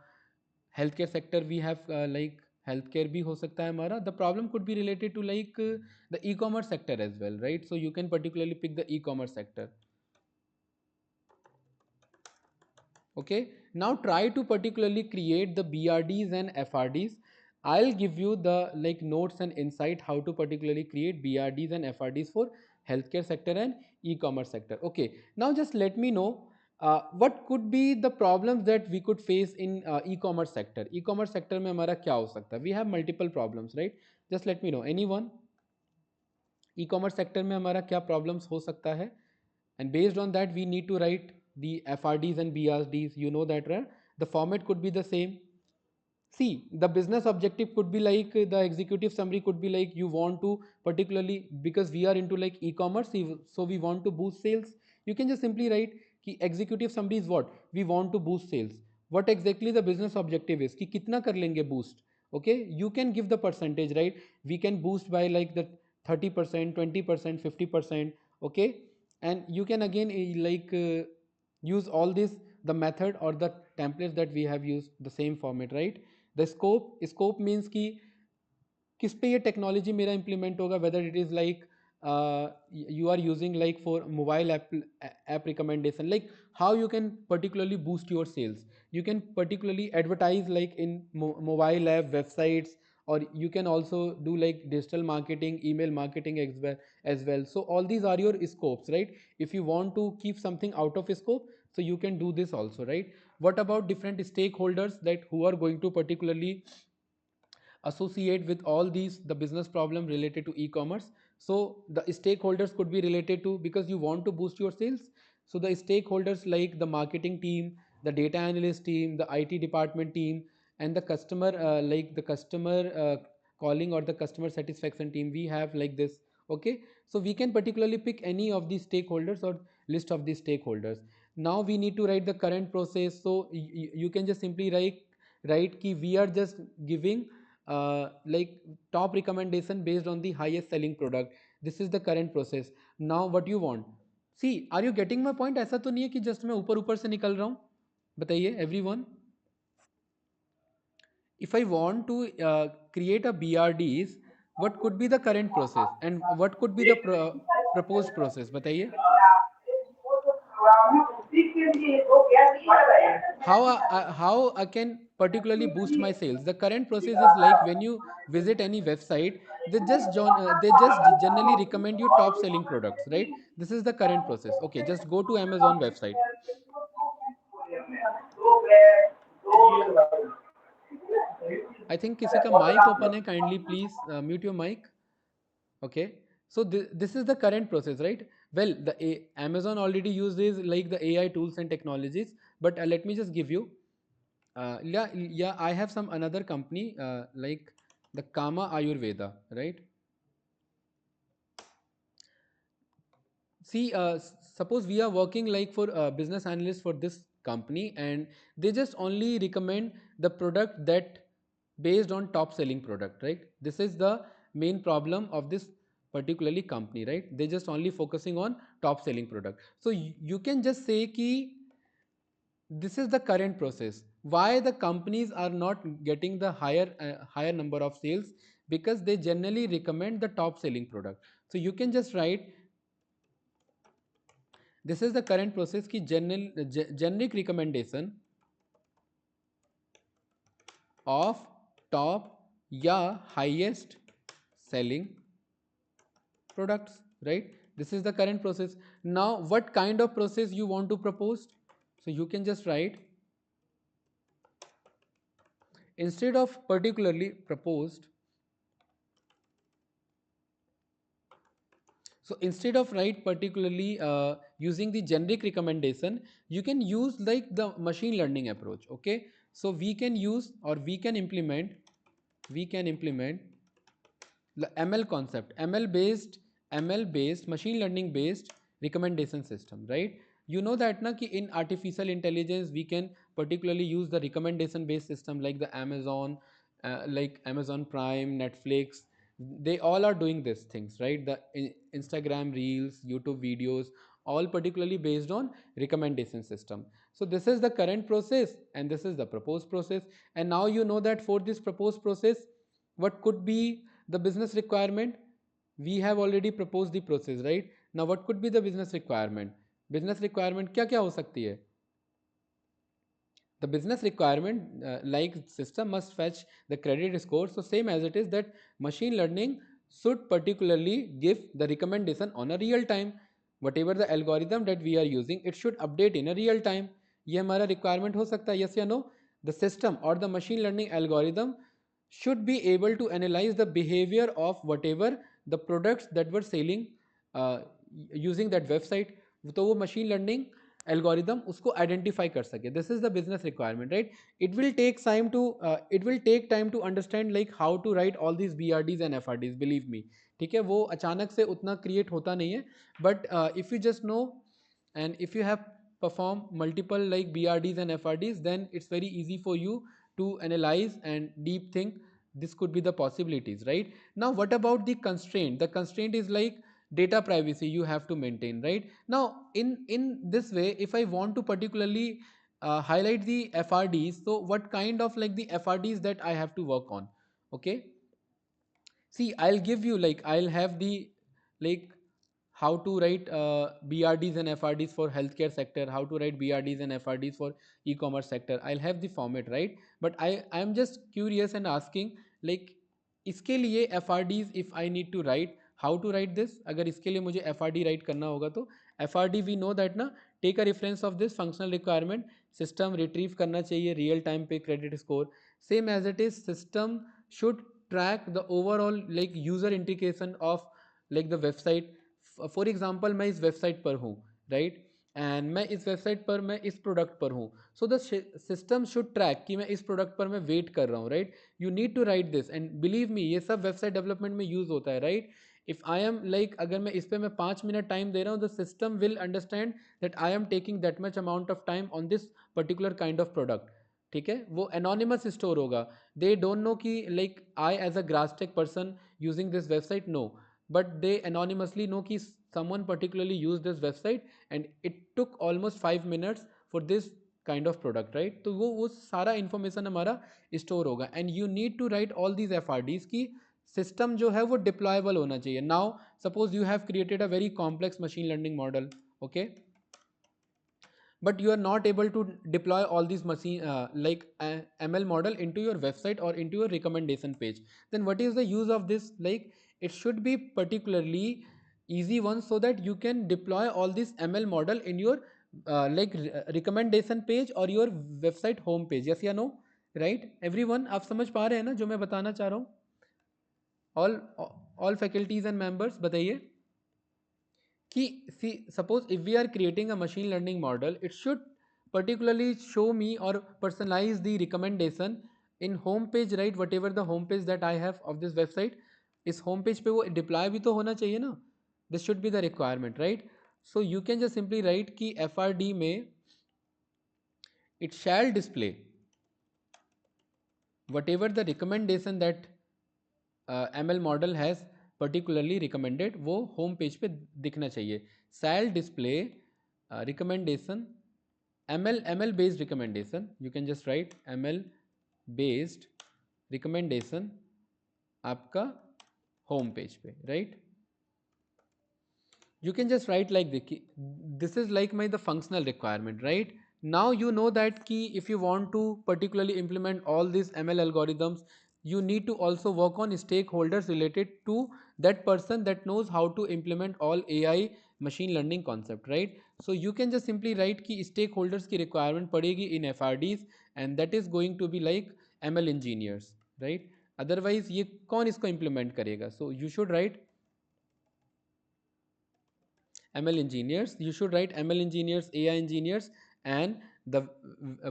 healthcare sector. We have like healthcare bhi ho sakta hai hamara. The problem could be related to like the e-commerce sector as well, right? So you can particularly pick the e-commerce sector. Okay, now try to particularly create the BRDs and FRDs. I'll give you the like notes and insight how to particularly create BRDs and FRDs for healthcare sector and e-commerce sector. Okay, now just let me know what could be the problems that we could face in e-commerce sector. E-commerce sector में हमारा क्या हो सकता है? We have multiple problems, right? Just let me know. Anyone? E-commerce sector में हमारा क्या problems हो सकता है? And based on that we need to write the FRDs and BRDs. You know that, right? The format could be the same. See, the business objective could be like the executive summary could be like you want to particularly, because we are into like e-commerce, so we want to boost sales. You can just simply write कि executive summary is what we want to boost sales. What exactly the business objective is कि कितना कर लेंगे boost. Okay, you can give the percentage, right? We can boost by like the 30%, 20%, 50%. Okay, and you can again use all this, the method or the templates that we have used, the same format, right? The scope means कि किस पे ये technology मेरा implement होगा, whether it is like you are using like for mobile app recommendation, like how you can particularly boost your sales. You can particularly advertise like in mobile app websites, or you can also do like digital marketing, email marketing as well. So all these are your scopes, right? If you want to keep something out of scope, so you can do this also, right? What about different stakeholders that who are going to particularly associate with all these the business problem related to e-commerce? So the stakeholders could be related to, because you want to boost your sales, So the stakeholders like the marketing team, the data analyst team, the IT department team, and the customer like the customer calling or the customer satisfaction team, we have like this. Okay, so we can particularly pick any of these stakeholders or list of these stakeholders. Now we need to write the current process. So you can just simply write ki we are just giving like top recommendation based on the highest selling product. This is the current process. Now what you want, see, are you getting my point? ऐसा तो नहीं है कि just मैं ऊपर ऊपर से निकल रहा हूँ, बताइए everyone. If I want to create a BRDs, what could be the current process and what could be the proposed process, बताइए. How I can particularly boost my sales? The current process is like when you visit any website, they just generally recommend you top selling products, right? This is the current process. Okay, just go to Amazon website. I think किसी का mic open है, kindly please mute your mic. Okay, so this is the current process, right? Well, Amazon already uses like the AI tools and technologies, but let me just give you yeah, I have some another company like the Kama Ayurveda, right? See, suppose we are working like for business analysts for this company, and they just only recommend the product that based on top selling product, right? This is the main problem of this particularly company, right? They just only focusing on top selling product. So you can just say ki this is the current process. Why the companies are not getting the higher number of sales? Because they generally recommend the top selling product. So you can just write this is the current process ki generic recommendation of top या highest selling products, right? This is the current process. Now what kind of process you want to propose? So you can just write, instead of particularly proposed, so instead of write particularly using the generic recommendation, you can use like the machine learning approach. Okay, so we can use or we can implement the ML concept, ML based machine learning based recommendation system, right? You know that na ki in artificial intelligence we can particularly use the recommendation based system like the Amazon, like Amazon Prime, Netflix. They all are doing these things, right? The Instagram reels, YouTube videos, all particularly based on recommendation system. So this is the current process and this is the proposed process. And now you know that for this proposed process, what could be the business requirement? We have already proposed the process, right? Now what could be the business requirement? Business requirement क्या क्या हो सकती है? The business requirement like system must fetch the credit score. So same as it is that machine learning should particularly give the recommendation on a real time. Whatever the algorithm that we are using, it should update in a real time. ये हमारा requirement हो सकता है, yes या no? The system or the machine learning algorithm should be able to analyze the behavior of whatever the products that were selling uh, using that website. तो वो machine learning algorithm उसको identify कर सके. This is the business requirement, right? It will take time to understand like how to write all this BRDs and FRDs, believe me. ठीक है, वो अचानक से उतना क्रिएट होता नहीं है, but if you just know and if you have performed multiple like BRDs and FRDs, then it's very easy for you to analyze and deep think this could be the possibilities, right? Now what about the constraint? The constraint is like data privacy you have to maintain, right? Now in this way, if I want to particularly highlight the FRDs, so what kind of like the FRDs that I have to work on? Okay, see, I'll give you like I'll have the like how to write BRDs and FRDs for healthcare sector, how to write BRDs and FRDs for e-commerce sector. I'll have the format, right? But I'm just curious and asking like इसके लिए FRDs if I need to write, how to write this? अगर इसके लिए मुझे FRD write करना होगा तो FRD we know that ना, take a reference of this functional requirement, system retrieve करना चाहिए real time पे credit score. Same as it is, system should track the overall like user integration of like the website. For example, मैं इस website पर हूँ, right? And मैं इस website पर मैं इस प्रोडक्ट पर हूँ, so the system should track कि मैं इस प्रोडक्ट पर मैं वेट कर रहा हूँ, right. You need to write this and believe me ये सब वेबसाइट डेवलपमेंट में यूज होता है, right. If I am like अगर मैं इस पर मैं 5 मिनट टाइम दे रहा हूँ, the system will understand that I am taking that much amount of time on this particular kind of product. ठीक है, वो एनोनिमस स्टोर होगा. दे डोंट नो कि लाइक आई एज अ ग्रास्टेक person using this website, no, but they anonymously know कि someone particularly used this website and it took almost 5 minutes for this kind of product, right. तो वो सारा information हमारा store होगा and you need to write all these FRDs की system जो है वो deployable होना चाहिए. Now suppose you have created a very complex machine learning model, okay, but you are not able to deploy all these machine ML model into your website or into your recommendation page, then what is the use of this? Like it should be particularly easy one so that you can deploy all this ML model in your recommendation page or your website home page. Yes या no, right everyone? आप समझ पा रहे हैं ना जो मैं बताना चाह रहा हूँ? all faculties and members बताइए कि see suppose if we are creating a machine learning model, it should particularly show me or personalize the recommendation in home page, right? Whatever the home page that I have of this website, इस home page पे वो deploy भी तो होना चाहिए ना. This should be the requirement, right? So you can just simply write कि FRD में it shall display whatever the recommendation that ML model has particularly recommended, वो home page पे दिखना चाहिए. Shall display recommendation, ML based recommendation. You can just write ML based recommendation आपका home page पे, right? You can just write like this is like my the functional requirement, right? Now you know that key if you want to particularly implement all these ML algorithms, you need to also work on stakeholders related to that person that knows how to implement all AI machine learning concept, right? So you can just simply write ki stakeholders की requirement पड़ेगी in FRDs and that is going to be like ML engineers, right? Otherwise ये कौन इसको implement करेगा? So you should write ML engineers. You should write ML engineers, AI engineers, and the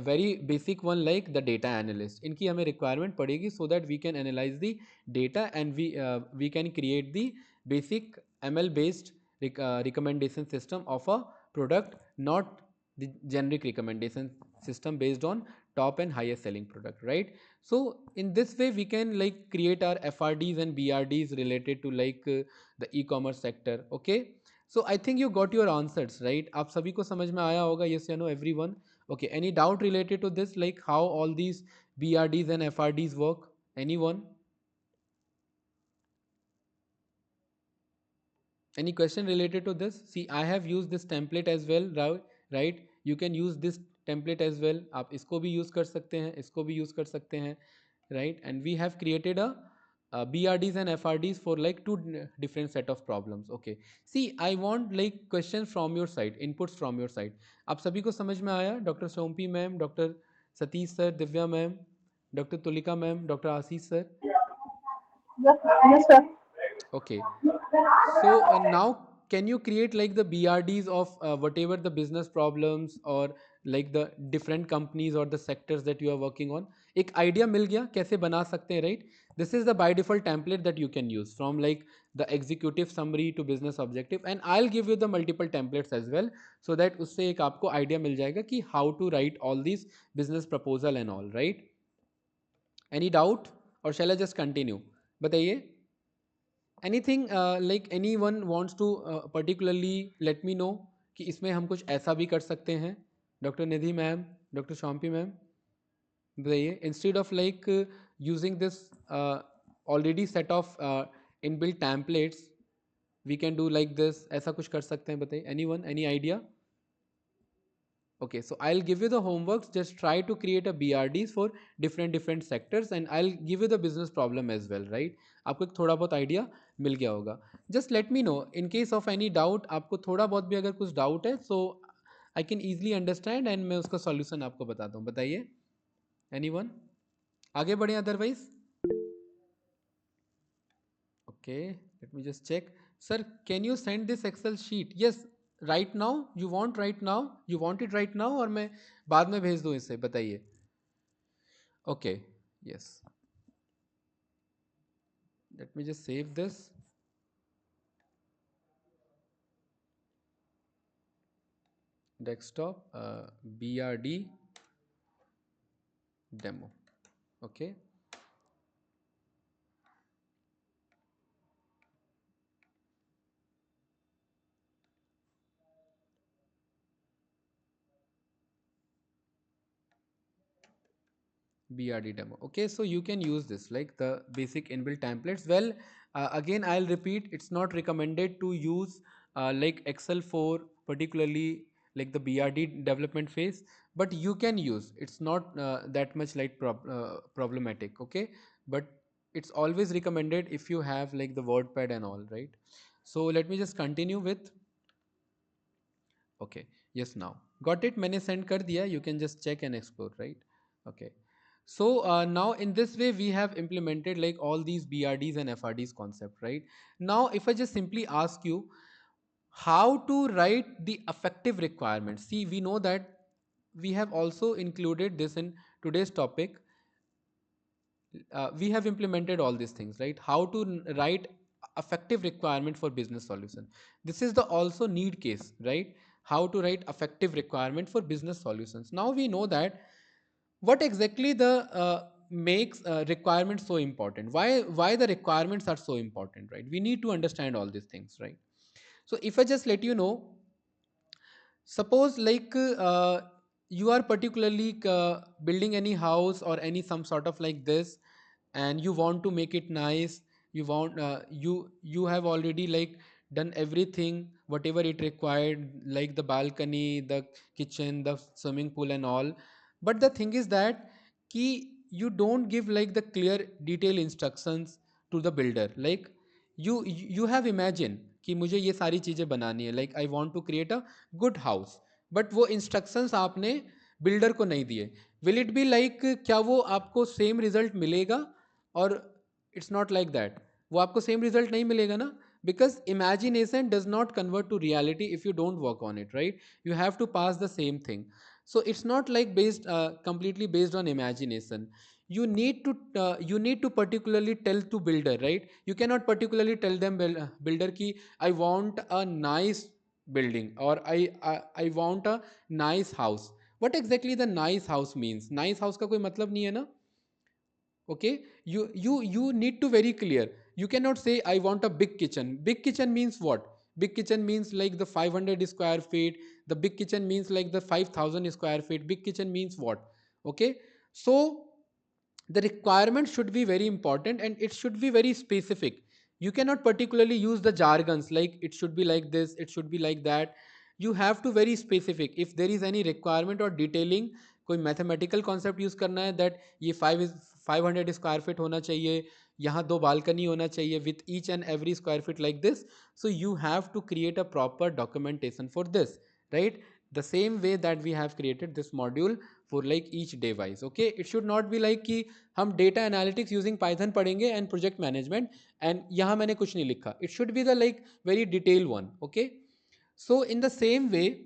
very basic one like the data analyst. इनकी हमें requirement पड़ेगी so that we can analyze the data and we can create the basic ML based recommendation system of a product, not the generic recommendation system based on top and highest selling product, right? So in this way we can like create our FRDs and BRDs related to like the e-commerce sector, okay. So I think you got your answers, right? आप सभी को समझ में आया होगा, yes या no everyone? Okay, any doubt related to this, like how all these BRDs and FRDs work? Anyone? Any question related to this? See, I have used this template as well, right? You can use this template as well. आप इसको भी use कर सकते हैं, इसको भी use कर सकते हैं, right? And we have created a BRDs and FRDs for like two different set of problems. Okay. See, I want like questions from your side, inputs from your side. आप सभी को समझ में आया? Doctor Sompi ma'am, doctor Satish sir, Divya ma'am, doctor Tulika ma'am, doctor Ashish sir. Yes, yes, sir. Okay. So now can you create like the BRDs of whatever the business problems or like the different companies or the sectors that you are working on? एक idea मिल गया कैसे बना सकते हैं, right? This is the by default template that you can use from like the executive summary to business objective, and I'll give you the multiple templates as well so that उससे एक आपको idea मिल जाएगा कि how to write all these business proposal and all, right? Any doubt or shall I just continue? बताइए. Anything like anyone wants to particularly let me know कि इसमें हम कुछ ऐसा भी कर सकते हैं. Doctor Nidhi ma'am, doctor Shompi ma'am बताइए. Instead of like using this already set of inbuilt templates we can do like this, ऐसा कुछ कर सकते हैं. बताइए. Anyone, any idea? Okay, so I'll give you the homeworks. Just try to create a BRDs for different sectors, and I'll give you the business problem as well, right? आपको एक थोड़ा बहुत आइडिया मिल गया होगा. Just let me know in case of any doubt. आपको थोड़ा बहुत भी अगर कुछ डाउट है, so I can easily understand and मैं उसका solution आपको बताता हूँ. बताइए. Anyone? आगे बढ़े otherwise? Okay, let me just check. Sir, can you send this Excel sheet? Yes, right now, you want right now, you want it right now, और मैं बाद में भेज दूं इसे, बताइए. Okay, yes, late me just save this. Desktop, BRD demo. Okay. BRD demo. Okay, so you can use this like the basic inbuilt templates. Well, again, I'll repeat, it's not recommended to use like Excel for particularly like the BRD development phase, but you can use. It's not that much like problematic. Okay, but it's always recommended if you have like the WordPad and all, right? So let me just continue with. Okay, yes, now got it. मैंने send कर दिया. You can just check and explore, right? Okay. So now in this way we have implemented like all these BRDs and FRDs concept, right? Now if I just simply ask you how to write the effective requirements, see, we know that we have also included this in today's topic. We have implemented all these things, right? How to write effective requirement for business solution. This is the also need case, right? How to write effective requirement for business solutions. Now we know that what exactly the makes requirements so important. Why the requirements are so important, right? We need to understand all these things, right? So if I just let you know, suppose like you are particularly building any house or any some sort of like this, and you want to make it nice. You want you have already like done everything whatever it required, like the balcony, the kitchen, the swimming pool and all. But the thing is that ki you don't give like the clear detail instructions to the builder. Like you have imagined कि मुझे ये सारी चीज़ें बनानी है, like I want to create a good house, but वो instructions आपने builder को नहीं दिए. विल इट बी लाइक, क्या वो आपको सेम रिजल्ट मिलेगा? और इट्स नॉट लाइक दैट. वो आपको सेम रिजल्ट नहीं मिलेगा ना, because imagination does not convert to reality if you don't work on it, right? You have to pass the same thing. So it's not like based completely based on imagination. You need to particularly tell to builder, right? You cannot particularly tell them builder ki I want a nice building, or I want a nice house. What exactly the nice house means? Nice house का कोई मतलब नहीं है ना. Okay, you need to very clear. You cannot say I want a big kitchen. Big kitchen means what? Big kitchen means like the 500 square feet. The big kitchen means like the 5,000 square feet. Big kitchen means what? Okay, so the requirement should be very important and it should be very specific. You cannot particularly use the jargons like it should be like this, it should be like that. You have to very specific. If there is any requirement or detailing, कोई mathematical concept use करना है that ये 500 square feet होना चाहिए, यहाँ 2 balcony होना चाहिए with each and every square feet like this. So you have to create a proper documentation for this, right? The same way that we have created this module for like each device. Okay, it should not be like कि हम data analytics using python पढ़ेंगे and project management and यहाँ मैंने कुछ नहीं लिखा. It should be the like very detailed one. Okay, so in the same way,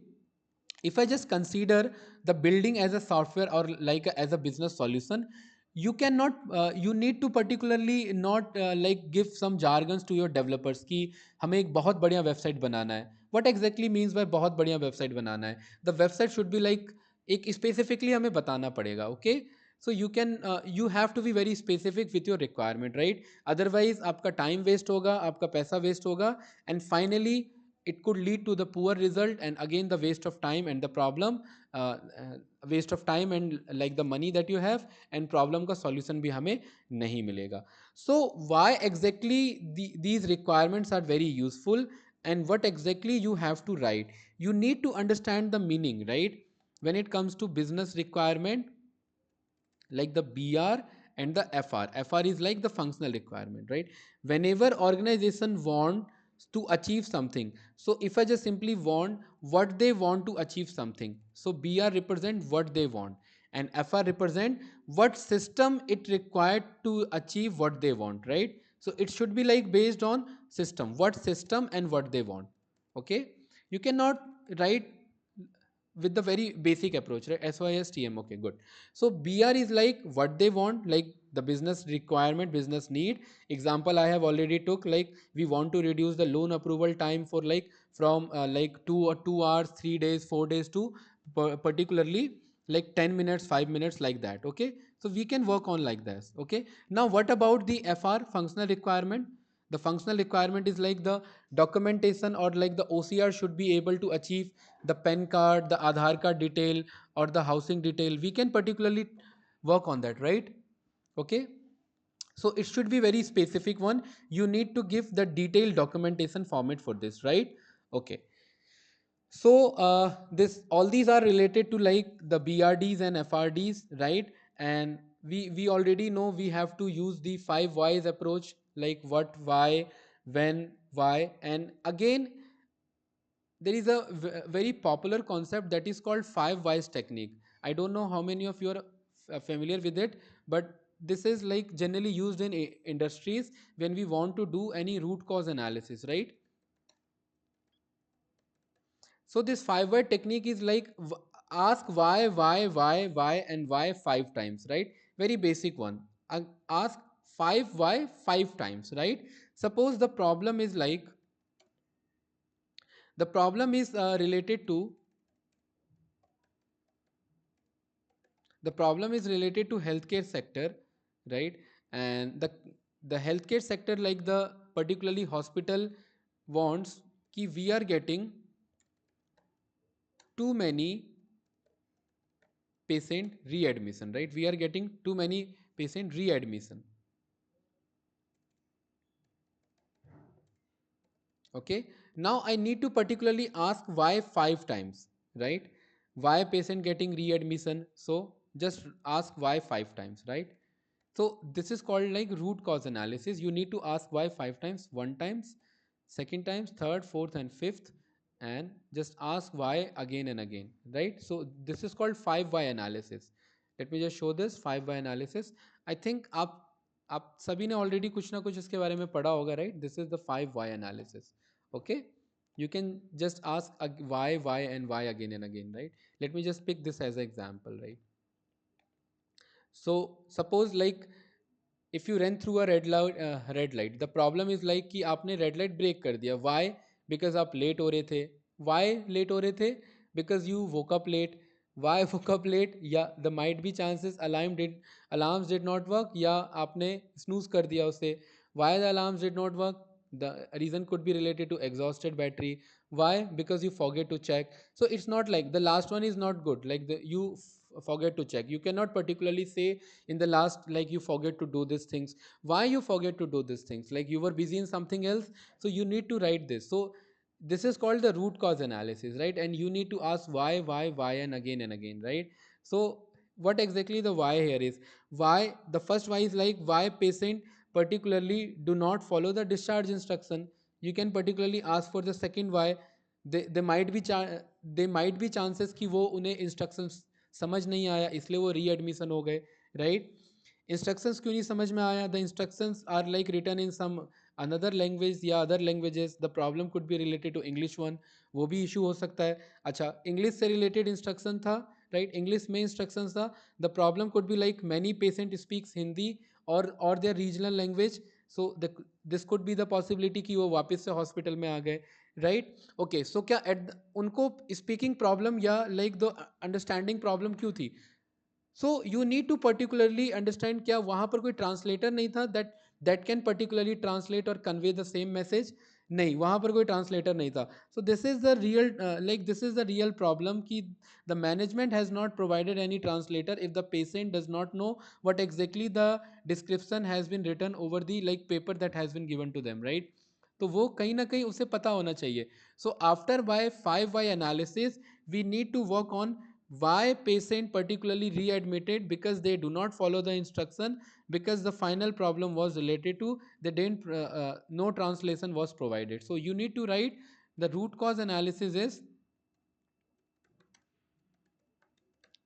if I just consider the building as a software or like as a business solution, you cannot you need to particularly not like give some jargons to your developers कि हमें एक बहुत बढ़िया website बनाना है. What exactly means by बहुत बढ़िया website बनाना है? The website should be like एक specifically हमें बताना पड़ेगा. Okay, so you can you have to be very specific with your requirement, right? Otherwise आपका time waste होगा, आपका पैसा waste होगा, and finally it could lead to the poor result and again the waste of time and the problem, uh, uh, waste of time and like the money that you have, and problem का solution भी हमें नहीं मिलेगा. So why exactly these requirements are very useful and what exactly you have to write? You need to understand the meaning, right? When it comes to business requirement, like the BR and the FR. FR is like the functional requirement, right? Whenever organization want to achieve something, so if I just simply want what they want to achieve something, so BR represent what they want and FR represent what system it required to achieve what they want, right? So it should be like based on system, what system and what they want. Okay, You cannot write with the very basic approach, right? SYSTM. Okay, good. So BR is like what they want, like the business requirement, business need. Example I have already took, like we want to reduce the loan approval time for like from like 2 hours, 3 days, 4 days to particularly like 10 minutes, 5 minutes, like that. Okay, so we can work on like this. Okay, now what about the FR, functional requirement? The functional requirement is like the documentation, or like the OCR should be able to achieve the PAN card, the Aadhaar card detail, or the housing detail. We can particularly work on that, right? Okay, so it should be very specific one. You need to give the detailed documentation format for this, right? Okay, so this all these are related to like the BRDs and FRDs, right? And we already know we have to use the 5 whys approach, like what, why, when, why. And again, there is a very popular concept that is called 5 whys technique. I don't know how many of you are familiar with it, but this is like generally used in industries when we want to do any root cause analysis, right? So this 5 why technique is like ask why, and why 5 times, right? Very basic one. Ask 5 why 5 times, right? Suppose the problem is related to healthcare sector, right? And the healthcare sector, like the particularly hospital wants ki we are getting too many patient readmission, right? We are getting too many patient readmission. Okay, now I need to particularly ask why 5 times, right? Why patient getting readmission? So just ask why 5 times, right? So this is called like root cause analysis. You need to ask why 5 times, one times, second times, third, fourth, and fifth, and just ask why again and again, right? So this is called 5 why analysis. Let me just show this 5 why analysis. I think आप सभी ने already कुछ ना कुछ इसके बारे में पढ़ा होगा, right? This is the 5 why analysis. Okay, you can just ask why and why again and again, right? Let me just pick this as an example, right? So suppose like if you ran through a red light, the problem is like कि आपने red light break कर दिया. Why? Because आप late हो रहे थे. Why late हो रहे थे? Because you woke up late. Why woke up late? या the might be chances alarms did not work, या आपने snooze कर दिया उसे. Why the alarms did not work? The reason could be related to exhausted battery. Why? Because you forget to check. So it's not like the last one is not good, like you forget to check. You cannot particularly say in the last like you forget to do these things. Why you forget to do these things? Like you were busy in something else, so you need to write this. So this is called the root cause analysis, right? And you need to ask why and again, right? So what exactly the why here is? Why, the first why is like why patient particularly do not follow the discharge instruction. You can particularly ask for the second why. they might be they might be chances कि वो उन्हें instructions समझ नहीं आया इसलिए वो readmission हो गए, राइट? इंस्ट्रक्शंस क्यों नहीं समझ में आया? The instructions are like written in some another language या other languages. The problem could be related to English one. वो भी इशू हो सकता है. अच्छा, इंग्लिश से रिलेटेड इंस्ट्रक्शन था, राइट? इंग्लिश में इंस्ट्रक्शंस था. The problem could be like many patient speaks Hindi और their regional language. So this could be the possibility कि वो वापस से हॉस्पिटल में आ गए, राइट? ओके, सो क्या उनको स्पीकिंग प्रॉब्लम या लाइक द अंडरस्टैंडिंग प्रॉब्लम क्यों थी? So you need to particularly understand क्या वहां पर कोई ट्रांसलेटर नहीं था दैट कैन पर्टिकुलरली ट्रांसलेट और कन्वे द सेम मैसेज? नहीं, वहां पर कोई ट्रांसलेटर नहीं था. So this is the real this is the real problem कि the management has not provided any translator if the patient does not know what exactly the description has been written over the like paper that has been given to them, right? तो वो कहीं ना कहीं उसे पता होना चाहिए. So after bye 5 why analysis we need to work on why patient particularly readmitted, because they do not follow the instruction, because the final problem was related to they didn't no translation was provided. So you need to write the root cause analysis is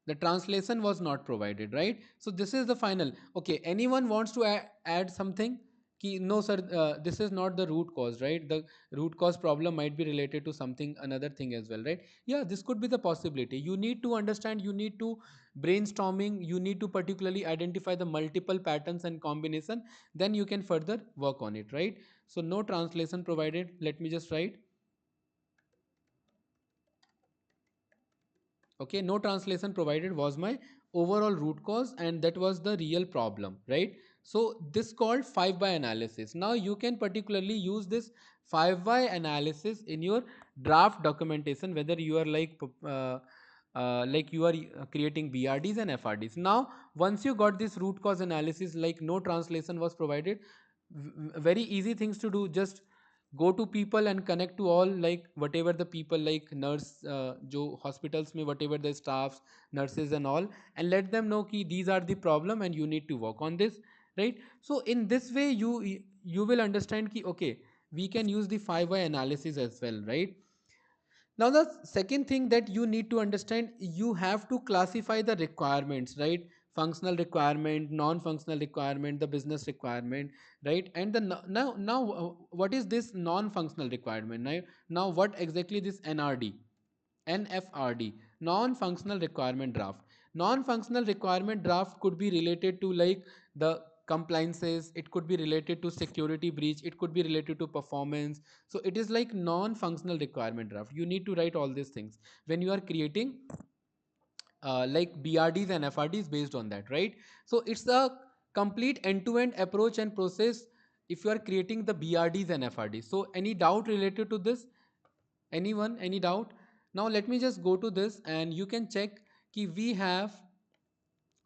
the translation was not provided, right? So this is the final. Okay, anyone wants to add something? कि no sir, this is not the root cause, right? The root cause problem might be related to something another thing as well, right? Yeah, this could be the possibility. You need to understand, you need to brainstorming, you need to particularly identify the multiple patterns and combination, then you can further work on it, right? So no translation provided. Let me just write, okay, no translation provided was my overall root cause, and that was the real problem, right? So this called 5 by analysis. Now you can particularly use this 5 by analysis in your draft documentation, whether you are like you are creating BRDs and FRDs. Now once you got this root cause analysis, like no translation was provided, very easy things to do. Just go to people and connect to all, like whatever the people, like nurse, jo hospitals mein whatever the staffs, nurses and all, and let them know ki these are the problem and you need to work on this, right? So in this way you will understand ki okay, we can use the 5 why analysis as well, right? Now the second thing that you need to understand, you have to classify the requirements, right? Functional requirement, non-functional requirement, the business requirement, right? And the what is this non-functional requirement? Now what exactly this NRD, NFRD, non-functional requirement draft. Non-functional requirement draft could be related to like the compliances, it could be related to security breach, it could be related to performance. So it is like non-functional requirement draft. You need to write all these things when you are creating like BRDs and FRDs based on that, right? So it's a complete end-to-end approach and process if you are creating the BRDs and FRDs. So any doubt related to this? Anyone, any doubt? Now let me just go to this and you can check कि we have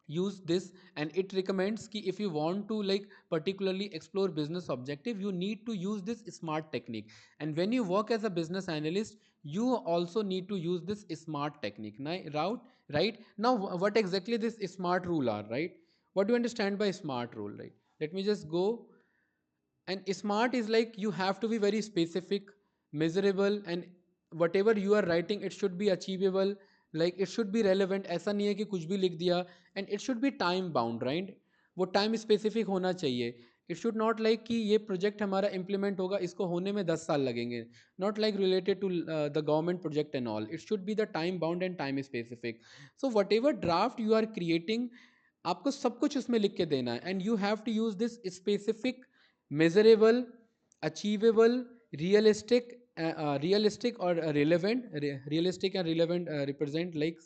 use this, and it recommends कि if you want to like particularly explore business objective, you need to use this SMART technique. And when you work as a business analyst, you also need to use this SMART technique, right? Now what exactly this SMART rule are, right? What do you understand by SMART rule, right? Let me just go. And smart is like you have to be very specific, measurable, and whatever you are writing, it should be achievable, like it should be relevant. ऐसा नहीं है कि कुछ भी लिख दिया. And it should be time bound, right? वो time specific होना चाहिए. इट शुड नॉट लाइक कि ये प्रोजेक्ट हमारा इंप्लीमेंट होगा, इसको होने में 10 साल लगेंगे. Not like related to the government project and all. It should be the time bound and time specific. So whatever draft you are creating, आपको सब कुछ उसमें लिख के देना है. And you have to use this specific, measurable, achievable, realistic, realistic or relevant. Realistic and relevant represent like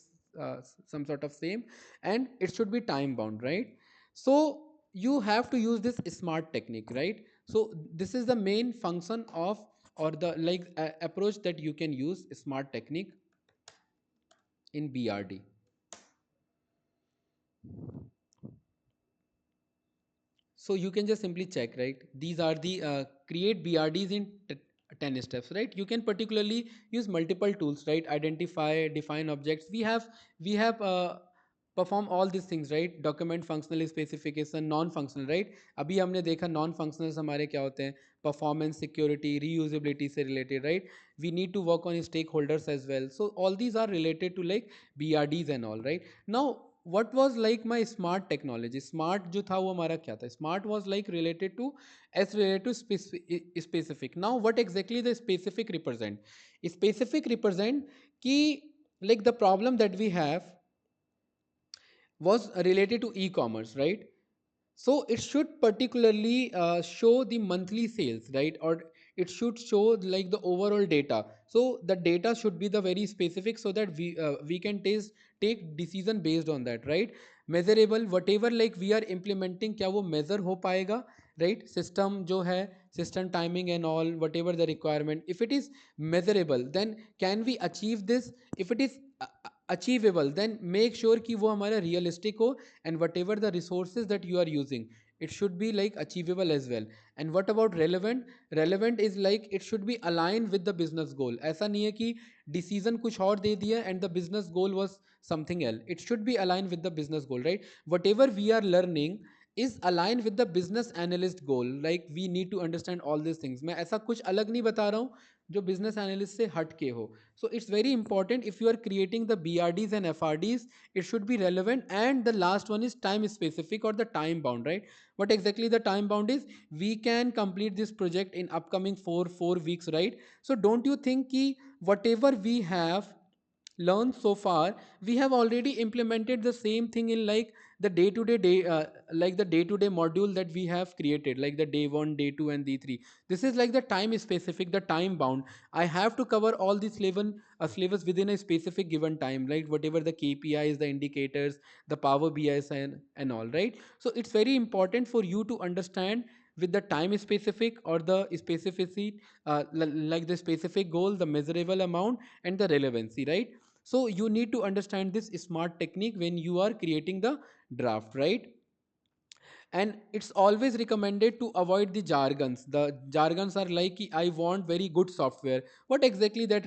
some sort of same, and it should be time bound, right? So you have to use this smart technique, right? So this is the main function of, or the like approach that you can use smart technique in BRD. So you can just simply check, right? These are the create BRDs in 10 steps, right? You can particularly use multiple tools, right? Identify, define objects. We have perform all these things, right? Document functional specification, non-functional, right? अभी हमने देखा non-functionals हमारे क्या होते हैं? Performance, security, reusability से related, right? We need to work on stakeholders as well. So all these are related to like BRDs and all, right? Now what was like my smart technology? Smart जो था वो हमारा क्या था? Smart was like related to, as related to specific. Now what exactly the specific represent? Specific represent कि like the problem that we have was related to e-commerce, right? So it should particularly show the monthly sales, right? Or it should show like the overall data. So the data should be the very specific, so that we can take decision based on that, right? Measurable, whatever like we are implementing, क्या वो measure हो पाएगा, right? System जो है, system timing and all, whatever the requirement, if it is measurable, then can we achieve this? If it is achievable, then make sure कि वो हमारा realistic हो, and whatever the resources that you are using, it should be like achievable as well. And what about relevant? Relevant is like it should be aligned with the business goal. ऐसा नहीं है कि decision कुछ और दे दिया and the business goal was something else. It should be aligned with the business goal, right? Whatever we are learning is aligned with the business analyst goal. Like we need to understand all these things. मैं ऐसा कुछ अलग नहीं बता रहा हूँ जो business analyst से हट के हो. So it's very important if you are creating the BRDs and FRDs, it should be relevant. And the last one is time specific or the time bound, right? What exactly the time bound is? We can complete this project in upcoming four weeks, right? So don't you think कि whatever we have learned so far, we have already implemented the same thing in like the day like the day to day module that we have created, like the day 1, day 2 and day 3. This is like the time specific, the time bound. I have to cover all these syllabus within a specific given time, like whatever the KPIs, the indicators, the Power BIs and all, right? So it's very important for you to understand with the time specific or the specificity, like the specific goal, the measurable amount and the relevancy, right? So you need to understand this smart technique when you are creating the draft, right? And it's always recommended to avoid the jargons. The jargons are like I want very good software. What exactly that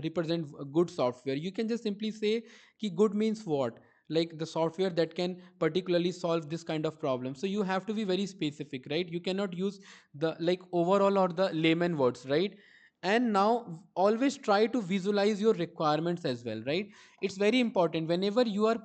represent good software? You can just simply say ki good means what, like the software that can particularly solve this kind of problem. So you have to be very specific, right? You cannot use the like overall or the layman words, right? And now always try to visualize your requirements as well, right? It's very important whenever you are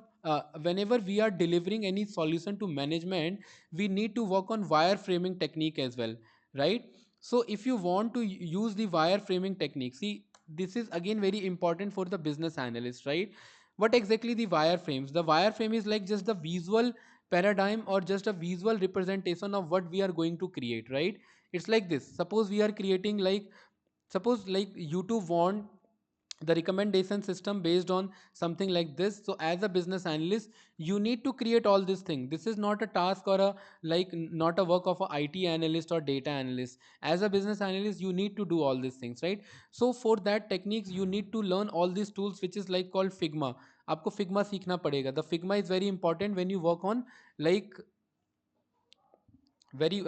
whenever we are delivering any solution to management, we need to work on wireframing technique as well, right? So if you want to use the wireframing technique, see, this is again very important for the business analyst, right? What exactly the wireframes? The wireframe is like just the visual paradigm or just a visual representation of what we are going to create, right? It's like this. Suppose we are creating like, suppose like YouTube want the recommendation system based on something like this. So as a business analyst, you need to create all these things. This is not a task or a like not a work of a IT analyst or data analyst. As a business analyst, you need to do all these things, right? So for that techniques, you need to learn all these tools which is like called Figma. आपको Figma सीखना पड़ेगा. The Figma is very important when you work on like very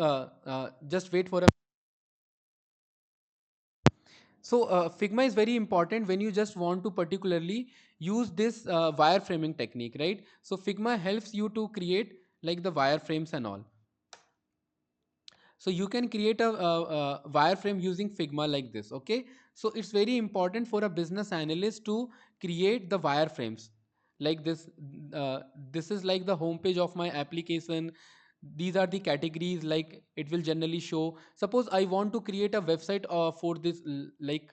just wait for a. So Figma is very important when you just want to particularly use this wireframing technique, right? So Figma helps you to create like the wireframes and all. So you can create a wireframe using Figma like this, okay? So it's very important for a business analyst to create the wireframes like this. uh, this is like the homepage of my application. These are the categories, like it will generally show. Suppose I want to create a website for this like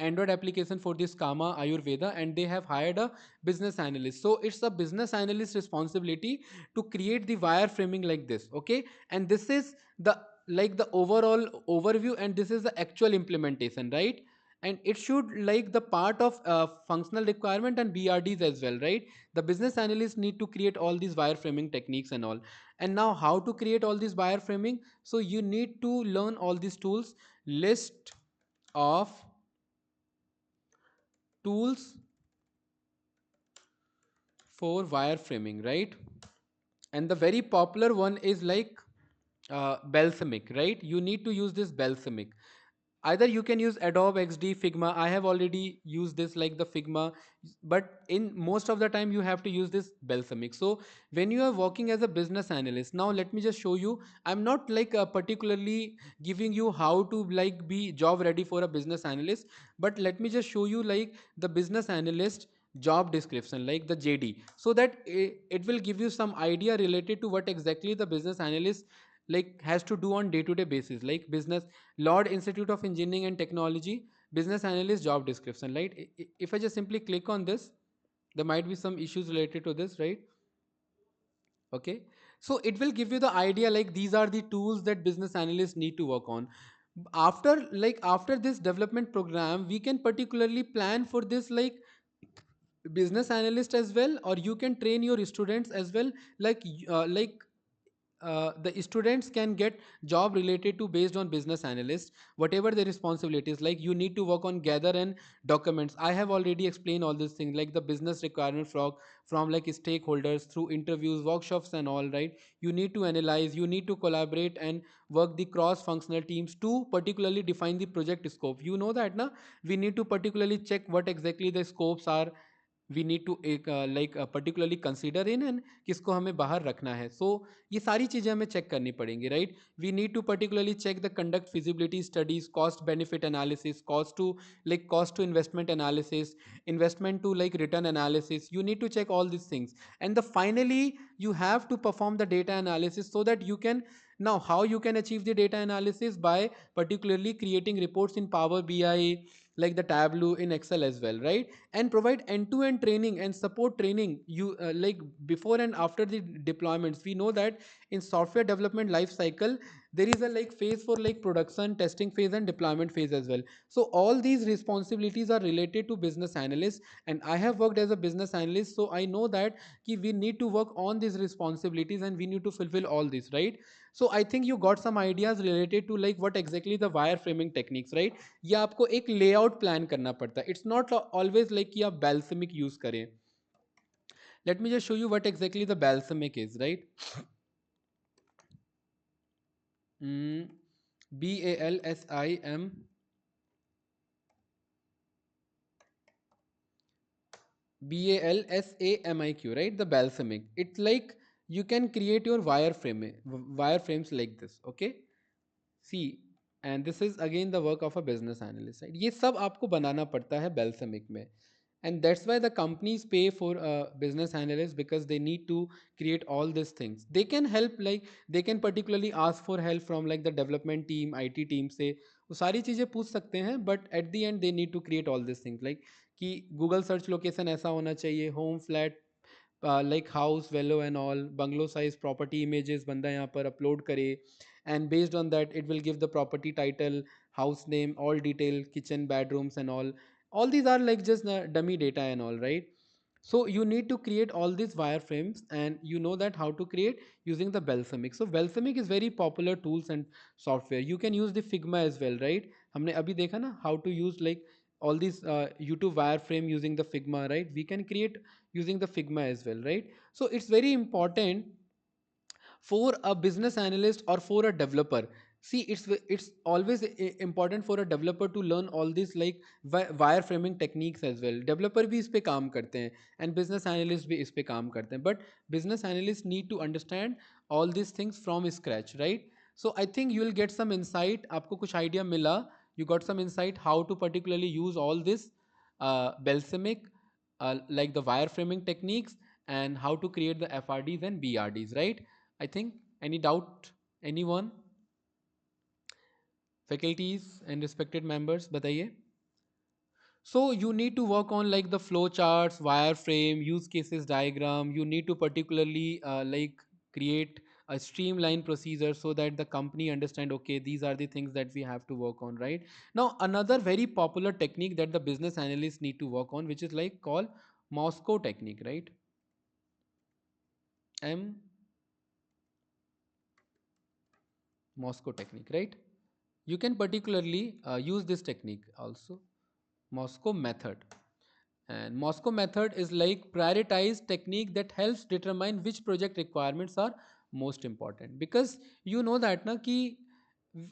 Android application for this Kama Ayurveda, and they have hired a business analyst. So it's a business analyst responsibility to create the wireframing like this, okay? And this is the like the overall overview, and this is the actual implementation, right? And it should like the part of functional requirement and BRDs as well, right? The business analysts need to create all these wireframing techniques and all. And now how to create all these wireframing? So you need to learn all these tools. List of tools for wireframing, right? And the very popular one is like balsamic, right? You need to use this balsamic. Either you can use Adobe XD, Figma. I have already used this like the Figma, but in most of the time you have to use this balsamic. So when you are working as a business analyst, now let me just show you. I'm not like particularly giving you how to like be job ready for a business analyst, but let me just show you like the business analyst job description, like the JD, so that it will give you some idea related to what exactly the business analyst like has to do on day to day basis. Like business Lord Institute of Engineering and Technology business analyst job description, right? If I just simply click on this, there might be some issues related to this, right? Okay, so it will give you the idea like these are the tools that business analysts need to work on. After this development program, we can particularly plan for this like business analyst as well, or you can train your students as well. The students can get job related to based on business analyst, whatever the responsibilities. Like you need to work on gather and documents. I have already explained all these things, like the business requirement from like stakeholders through interviews, workshops and all, right? You need to analyze, you need to collaborate and work the cross functional teams to particularly define the project scope. You know that na, we need to particularly check what exactly the scopes are we need to एक like particularly consider in and किसको हमें बाहर रखना है. सो ये सारी चीज़ें हमें चेक करनी पड़ेंगी, right. We need to particularly check the conduct feasibility studies, cost benefit analysis, cost to investment analysis, investment to like return analysis. You need to check all these things, and the finally you have to perform the data analysis so that you can. Now how you can achieve the data analysis? By particularly creating reports in Power BI, like the Tableau, in Excel as well, right. And provide end-to-end training and support training, you like before and after the deployments. We know that in software development life cycle there is a like phase for like production, testing phase, and deployment phase as well. So all these responsibilities are related to business analysts, and I have worked as a business analyst, so I know that we need to work on these responsibilities and we need to fulfill all this, right. So I think you got some ideas related to like what exactly the wireframing techniques, right. ये आपको एक layout plan करना पड़ता है. It's not always like कि आप Balsamiq use करें. Let me just show you what exactly the Balsamiq is, right. BALSIM, BALSAMIQ, right. The balsamic, it's like you can create your wireframes like this, okay. See, and this is again the work of a business analyst, right. ये सब आपको बनाना पड़ता है balsamic में. And that's why the companies pay for a business analyst, because they need to create all these things. They can help, like they can particularly ask for help from like the development team, IT team से वो सारी चीज़ें पूछ सकते हैं. But at the end they need to create all these things, like कि Google search location ऐसा होना चाहिए, home flat, like house value and all, bungalow size, property images बंदा यहाँ पर upload करे, and based on that it will give the property title, house name, all detail, kitchen, bedrooms and all these are like just dummy data and all, right. So you need to create all these wireframes, and you know that how to create using the Balsamic. So Balsamic is very popular tools and software. You can use the Figma as well, right. हमने अभी देखा ना how to use like all these YouTube wireframe using the Figma, right. We can create using the Figma as well, right. So it's very important for a business analyst or for a developer. See, it's always important for a developer to learn all these like wireframing techniques as well. Developer भी इस पे काम करते हैं and business analyst भी इस पे काम करते हैं, but business analysts need to understand all these things from scratch, right. So I think you will get some insight. आपको कुछ idea मिला, you got some insight how to particularly use all this Balsamic, like the wireframing techniques, and how to create the FRDs and BRDs, right. I think. Any doubt? Anyone? Faculties and respected members, बताइए. So you need to work on like the flow charts, wireframe, use cases diagram. You need to particularly like create a streamline procedure so that the company understand, okay, these are the things that we have to work on, right. Now another very popular technique that the business analysts need to work on, which is like called Moscow technique, right. M Moscow technique, right. You can particularly use this technique also, Moscow method. And Moscow method is like prioritized technique that helps determine which project requirements are most important. Because you know that na ki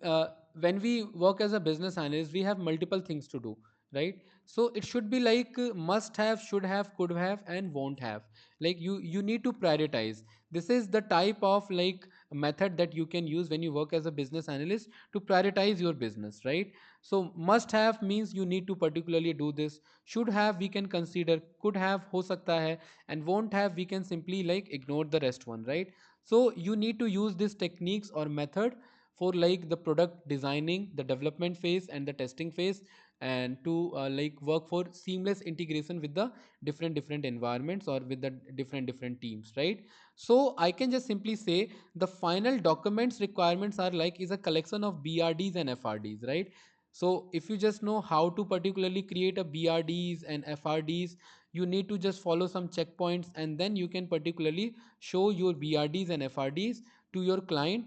uh, when we work as a business analyst, we have multiple things to do, right. So it should be like must have, should have, could have, and won't have. Like you need to prioritize. This is the type of like method that you can use when you work as a business analyst to prioritize your business, right. So must have means you need to particularly do this. Should have we can consider, could have ho sakta hai, and won't have we can simply like ignore the rest one, right. So you need to use these techniques or method for like the product designing, the development phase, and the testing phase, and to like work for seamless integration with the different environments or with the different teams, right. So I can just simply say the final documents requirements are like is a collection of BRDs and FRDs, right. So if you just know how to particularly create a BRDs and FRDs, you need to just follow some checkpoints, and then you can particularly show your BRDs and FRDs to your client.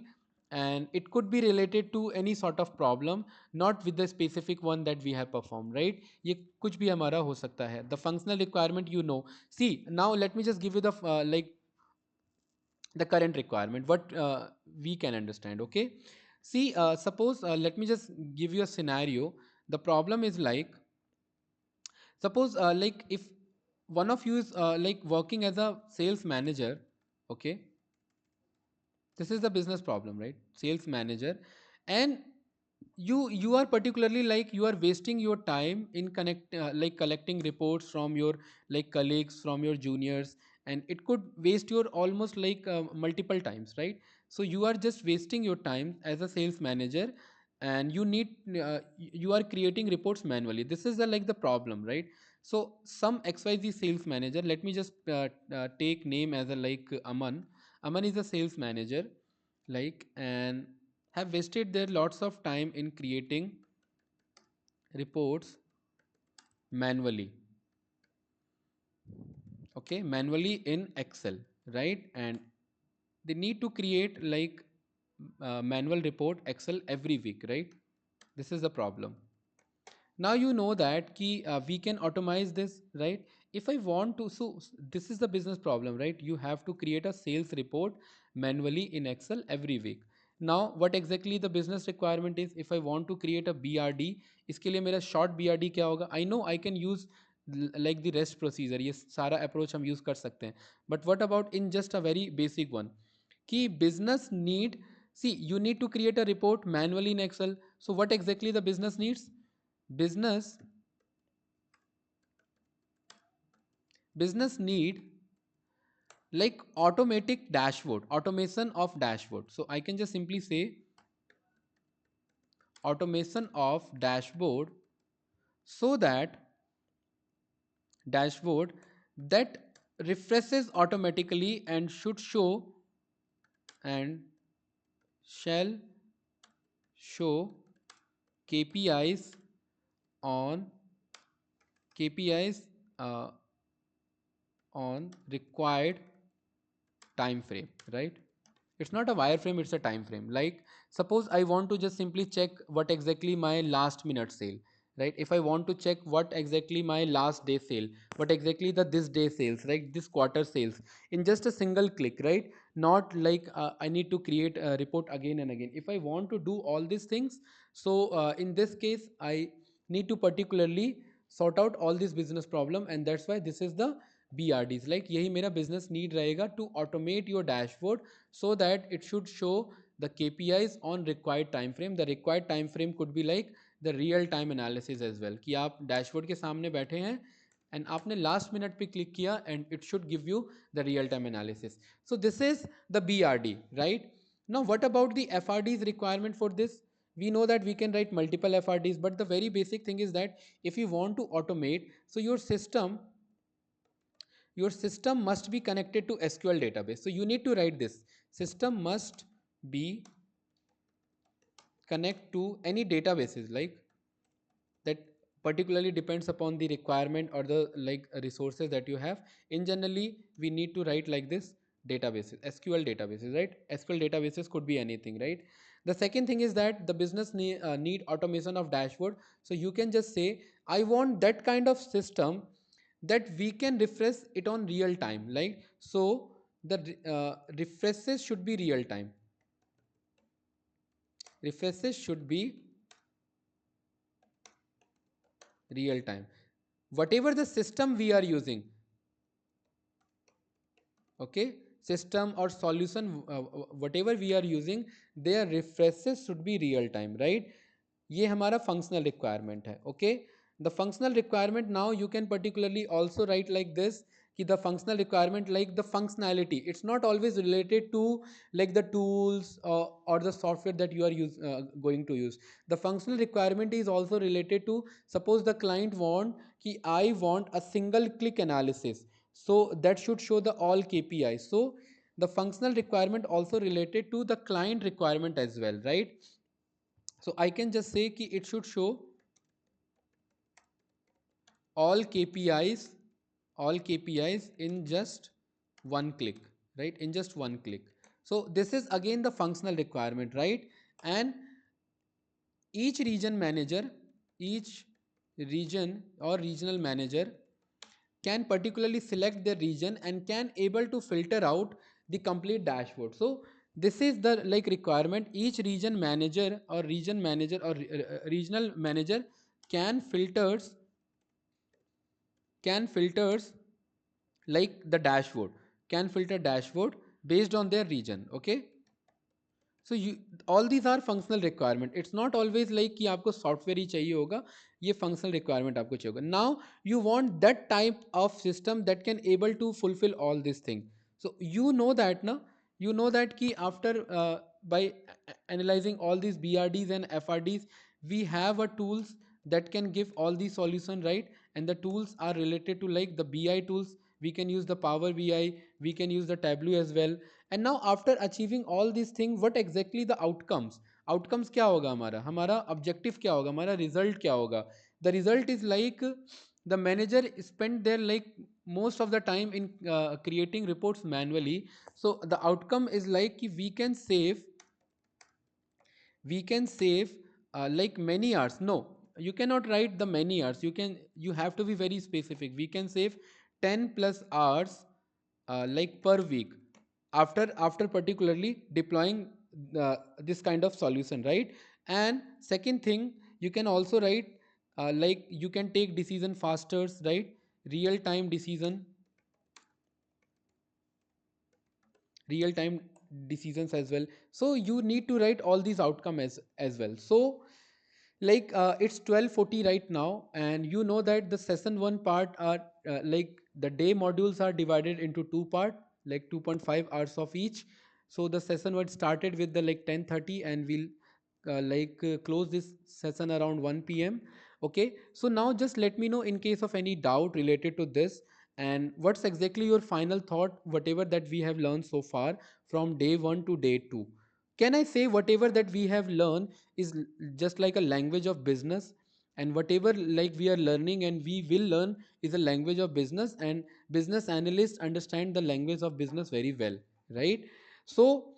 And it could be related to any sort of problem, not with the specific one that we have performed, right. ये कुछ भी हमारा हो सकता है. The functional requirement, you know. See, now let me just give you the like the current requirement, what we can understand, okay. See, suppose let me just give you a scenario. The problem is like, suppose like if one of you is like working as a sales manager. Okay, this is the business problem, right? Sales manager, and you are particularly like you are wasting your time in like collecting reports from your like colleagues, from your juniors, and it could waste your almost like multiple times, right? So you are just wasting your time as a sales manager, and you need you are creating reports manually. This is the like the problem, right? So some XYZ sales manager, let me just take name as a like Aman is a sales manager, like, and have wasted their lots of time in creating reports manually. Okay, manually in Excel, right? And they need to create like manual report Excel every week, right? This is the problem. Now you know that key we can automate this, right? If I want to, so this is the business problem, right? You have to create a sales report manually in Excel every week. Now what exactly the business requirement is? If I want to create a BRD, इसके लिए मेरा short BRD क्या होगा? I know I can use like the rest procedure, ये सारा approach हम use कर सकते हैं, but what about in just a very basic one कि business need, see you need to create a report manually in Excel. So what exactly the business needs? business business need like automatic dashboard, automation of dashboard. So I can just simply say automation of dashboard, so that dashboard that refreshes automatically and should show and shall show KPIs on KPIs on required time frame, right? It's not a wireframe, it's a time frame. Like suppose I want to just simply check what exactly my last minute sale, right? If I want to check what exactly my last day sale, what exactly the this day sales, right, this quarter sales, in just a single click, right? Not like I need to create a report again and again. If I want to do all these things, so in this case I need to particularly sort out all this business problem, and that's why this is the BRDs. Like यही मेरा business need रहेगा to automate your dashboard so that it should show the KPIs on required time frame. The required time frame could be like the real time analysis as well, कि आप dashboard के सामने बैठे हैं and आपने last minute पे click किया and it should give you the real time analysis. So this is the BRD, right? Now what about the FRD's requirement for this? We know that we can write multiple FRDs, but the very basic thing is that if you want to automate, so your system must be connected to SQL database. So you need to write this: system must be connect to any databases, like that particularly depends upon the requirement or the like resources that you have. In generally we need to write like this: databases, SQL databases, right? SQL databases could be anything, right? The second thing is that the business need automation of dashboard. So you can just say I want that kind of system that we can refresh it on real time, like so the refreshes should be real time, refreshes should be real time, whatever the system we are using. Okay, system or solution whatever we are using, their refreshes should be real time, right? ये हमारा functional requirement है. Okay, the functional requirement, now you can particularly also write like this कि the functional requirement, like the functionality, it's not always related to like the tools or the software that you are going to use. The functional requirement is also related to, suppose the client want कि I want a single click analysis, so that should show the all KPIs. So the functional requirement also related to the client requirement as well, right? So I can just say कि it should show all KPIs, all KPIs in just one click, right? In just one click. So this is again the functional requirement, right? And each region manager, each region or regional manager can particularly select their region and can able to filter out the complete dashboard. So this is the like requirement: each region manager or regional manager can filters like the dashboard, can filter dashboard based on their region. Okay, so you, all these are functional requirement. It's not always like कि आपको software ही चाहिए होगा, ये functional requirement आपको चाहिए होगा. Now you want that type of system that can able to fulfill all this thing. So you know that ना, you know that कि after by analyzing all these BRDs and FRDs, we have a tools that can give all these solution, right? And the tools are related to like the BI tools. We can use the Power BI, we can use the Tableau as well. And now after achieving all these things, what exactly the outcomes क्या होगा, हमारा objective क्या होगा, हमारा result क्या होगा? The result is like the manager spent their like most of the time in creating reports manually. So the outcome is like we can save like many hours. No, you cannot write the many hours, you have to be very specific. We can save 10 plus hours like per week after particularly deploying this kind of solution, right? And second thing, you can also write like you can take decision faster, right? Real time decision, real time decisions as well. So you need to write all these outcome as well. So like it's 12:40 right now, and you know that the session 1 part are like the day modules are divided into two part, like 2.5 hours of each. So the session 1 started with the like 10:30, and we'll close this session around 1 p.m. Okay, so now just let me know in case of any doubt related to this, and what's exactly your final thought, whatever that we have learned so far from day 1 to day 2. Can I say whatever that we have learned is just like a language of business, and whatever like we are learning and we will learn is a language of business, and business analysts understand the language of business very well, right? So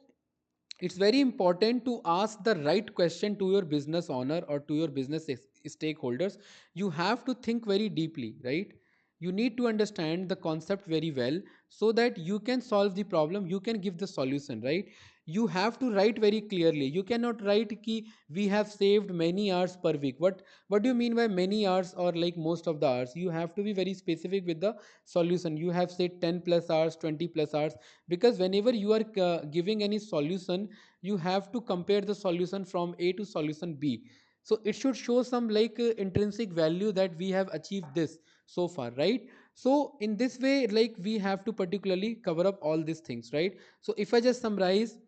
it's very important to ask the right question to your business owner or to your business stakeholders. You have to think very deeply, right? You need to understand the concept very well, so that you can solve the problem, you can give the solution, right? You have to write very clearly. You cannot write ki we have saved many hours per week. What do you mean by many hours or like most of the hours? You have to be very specific with the solution. You have said 10 plus hours, 20 plus hours, because whenever you are giving any solution, you have to compare the solution from A to solution B. So it should show some like intrinsic value that we have achieved this so far, right? So in this way, like we have to particularly cover up all these things, right? So if I just summarize,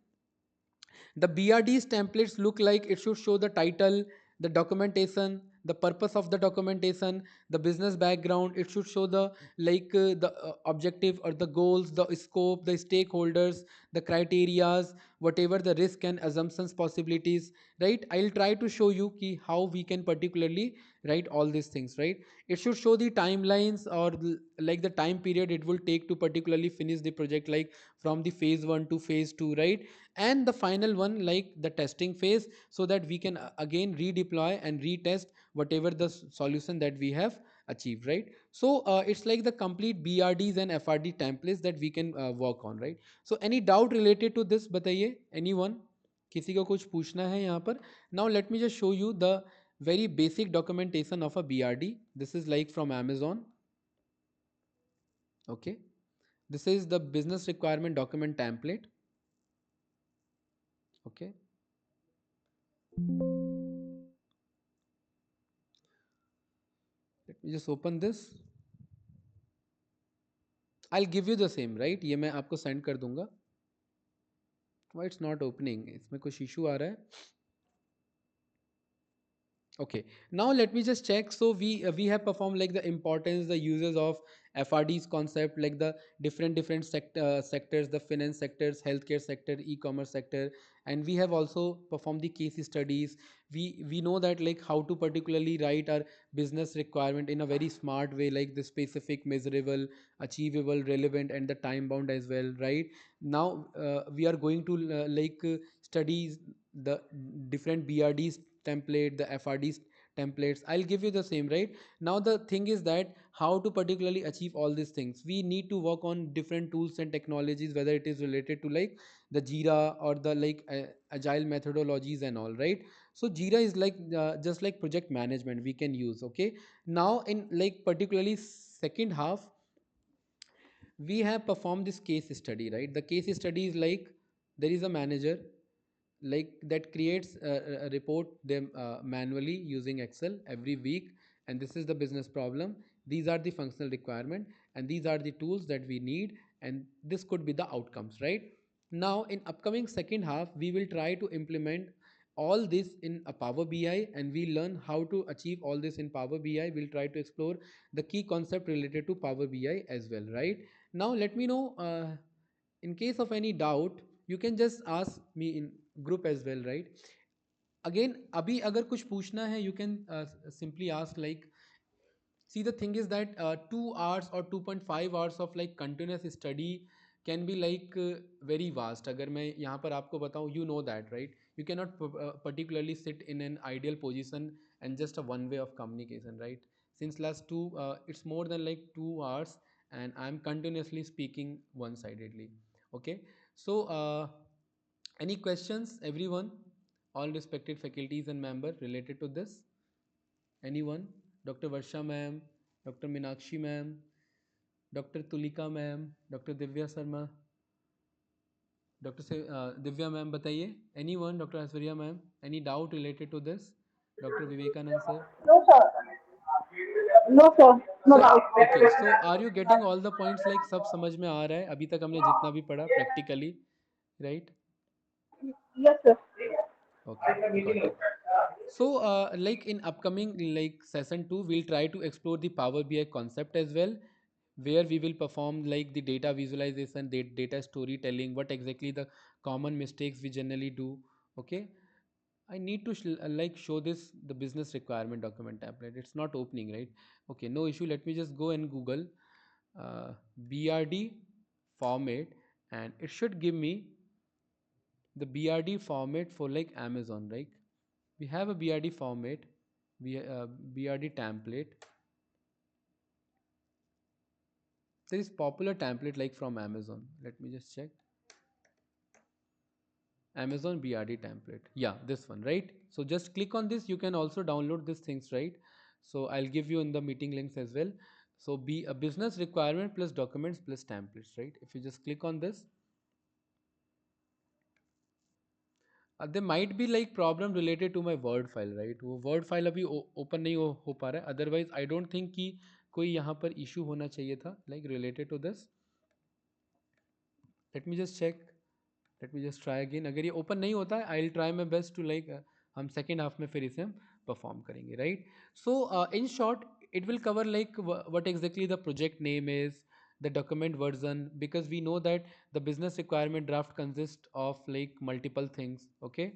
the BRD's templates look like it should show the title, the documentation, the purpose of the documentation, the business background. It should show the the objective or the goals, the scope, the stakeholders, the criterias, whatever the risk and assumptions possibilities, right? I'll try to show you ki how we can particularly write all these things, right? It should show the timelines or like the time period it will take to particularly finish the project, like from the phase 1 to phase 2, right? And the final one like the testing phase, so that we can again redeploy and retest whatever the solution that we have achieved, right? So it's like the complete BRDs and FRD templates that we can work on, right? So any doubt related to this, बताइए anyone, किसी को कुछ पूछना है यहाँ पर? Now let me just show you the very basic documentation of a BRD. This is like from Amazon. Okay, this is the business requirement document template. Okay, let me just open this. I'll give you the same, right? ये मैं आपको send कर दूंगा. Why it's not opening? इसमें कुछ issue आ रहा है. Okay, now let me just check. So we have performed like the importance, the uses of FRD's concept, like the different sectors, the finance sectors, healthcare sector, e-commerce sector, and we have also performed the case studies. We know that like how to particularly write our business requirement in a very smart way, like the specific, measurable, achievable, relevant, and the time bound as well, right? Now we are going to study the different BRDs template, the FRDs templates. I'll give you the same, right? Now the thing is that how to particularly achieve all these things, we need to work on different tools and technologies, whether it is related to like the Jira or the agile methodologies and all, right? So Jira is like just like project management we can use. Okay, now in like particularly second half, we have performed this case study, right? The case study is like there is a manager like that creates a report them manually using Excel every week, and this is the business problem. These are the functional requirement, and these are the tools that we need, and this could be the outcomes, right? Now, in upcoming second half, we will try to implement all this in a Power BI, and we learn how to achieve all this in Power BI. We'll try to explore the key concept related to Power BI as well, right? Now, let me know in case of any doubt, you can just ask me in group as well, right? Again, abhi agar kuch पूछना है, you can simply ask like, see, the thing is that 2 hours or 2.5 hours of like continuous study can be like very vast. अगर मैं यहाँ पर आपको बताऊँ, you know that, right? You cannot particularly sit in an ideal position and just a one way of communication, right? Since last it's more than like 2 hours, and I'm continuously speaking one-sidedly. Okay, so any questions, everyone, all respected faculties and member related to this? Anyone? Dr. Varsha ma'am, Dr. Minakshi ma'am, Dr. Tulika ma'am, Dr. Divya Sharma, Dr. Divya ma'am बताइए. Anyone? Dr. Aswarya ma'am, any doubt related to this? Dr. Vivekanand sir. No, sir. No, sir. No So doubt. okay, so are you getting all the points? Like सब समझ में आ रहा है अभी तक हमने जितना भी पढ़ा practically, right? Yes, sir. Okay, got it. So, like in upcoming like session 2, we'll try to explore the Power BI concept as well, where we will perform like the data visualization, data storytelling, what exactly the common mistakes we generally do. Okay, I need to like show this the business requirement document template. It's not opening, right? Okay, no issue. Let me just go and Google BRD format, and it should give me the BRD format for like Amazon, right? We have a BRD format, BRD template. There is popular template like from Amazon. Let me just check. Amazon BRD template. Yeah, this one, right? So just click on this. You can also download these things, right? So I'll give you in the meeting links as well. So be a business requirement plus documents plus templates, right? If you just click on this, there might be like problem related to my word file, right? वो word file अभी open नहीं हो पा रहा है. Otherwise I don't think कि कोई यहाँ पर issue होना चाहिए था like related to this. Let me just check. Let me just try again. अगर ये open नहीं होता है, I'll try my best to like हम second half में फिर इसे हम perform करेंगे, right? So in short, it will cover like what exactly the project name is, the document version, because we know that the business requirement draft consists of like multiple things. Okay,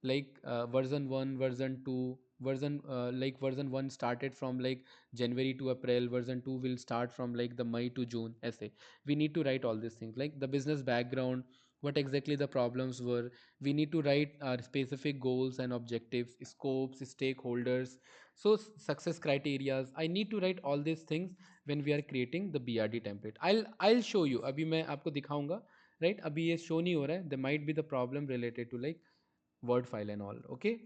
like version 1, version 2, version like version 1 started from like January to April, version 2 will start from like the May to June essay. We need to write all these things like the business background, what exactly the problems were. We need to write specific goals and objectives, scopes, stakeholders, so success criterias. I need to write all these things when we are creating the BRD template. I'll show you. अभी मैं आपको दिखाऊंगा, right? अभी ये show नहीं हो रहा है. There might be the problem related to like word file and all. Okay,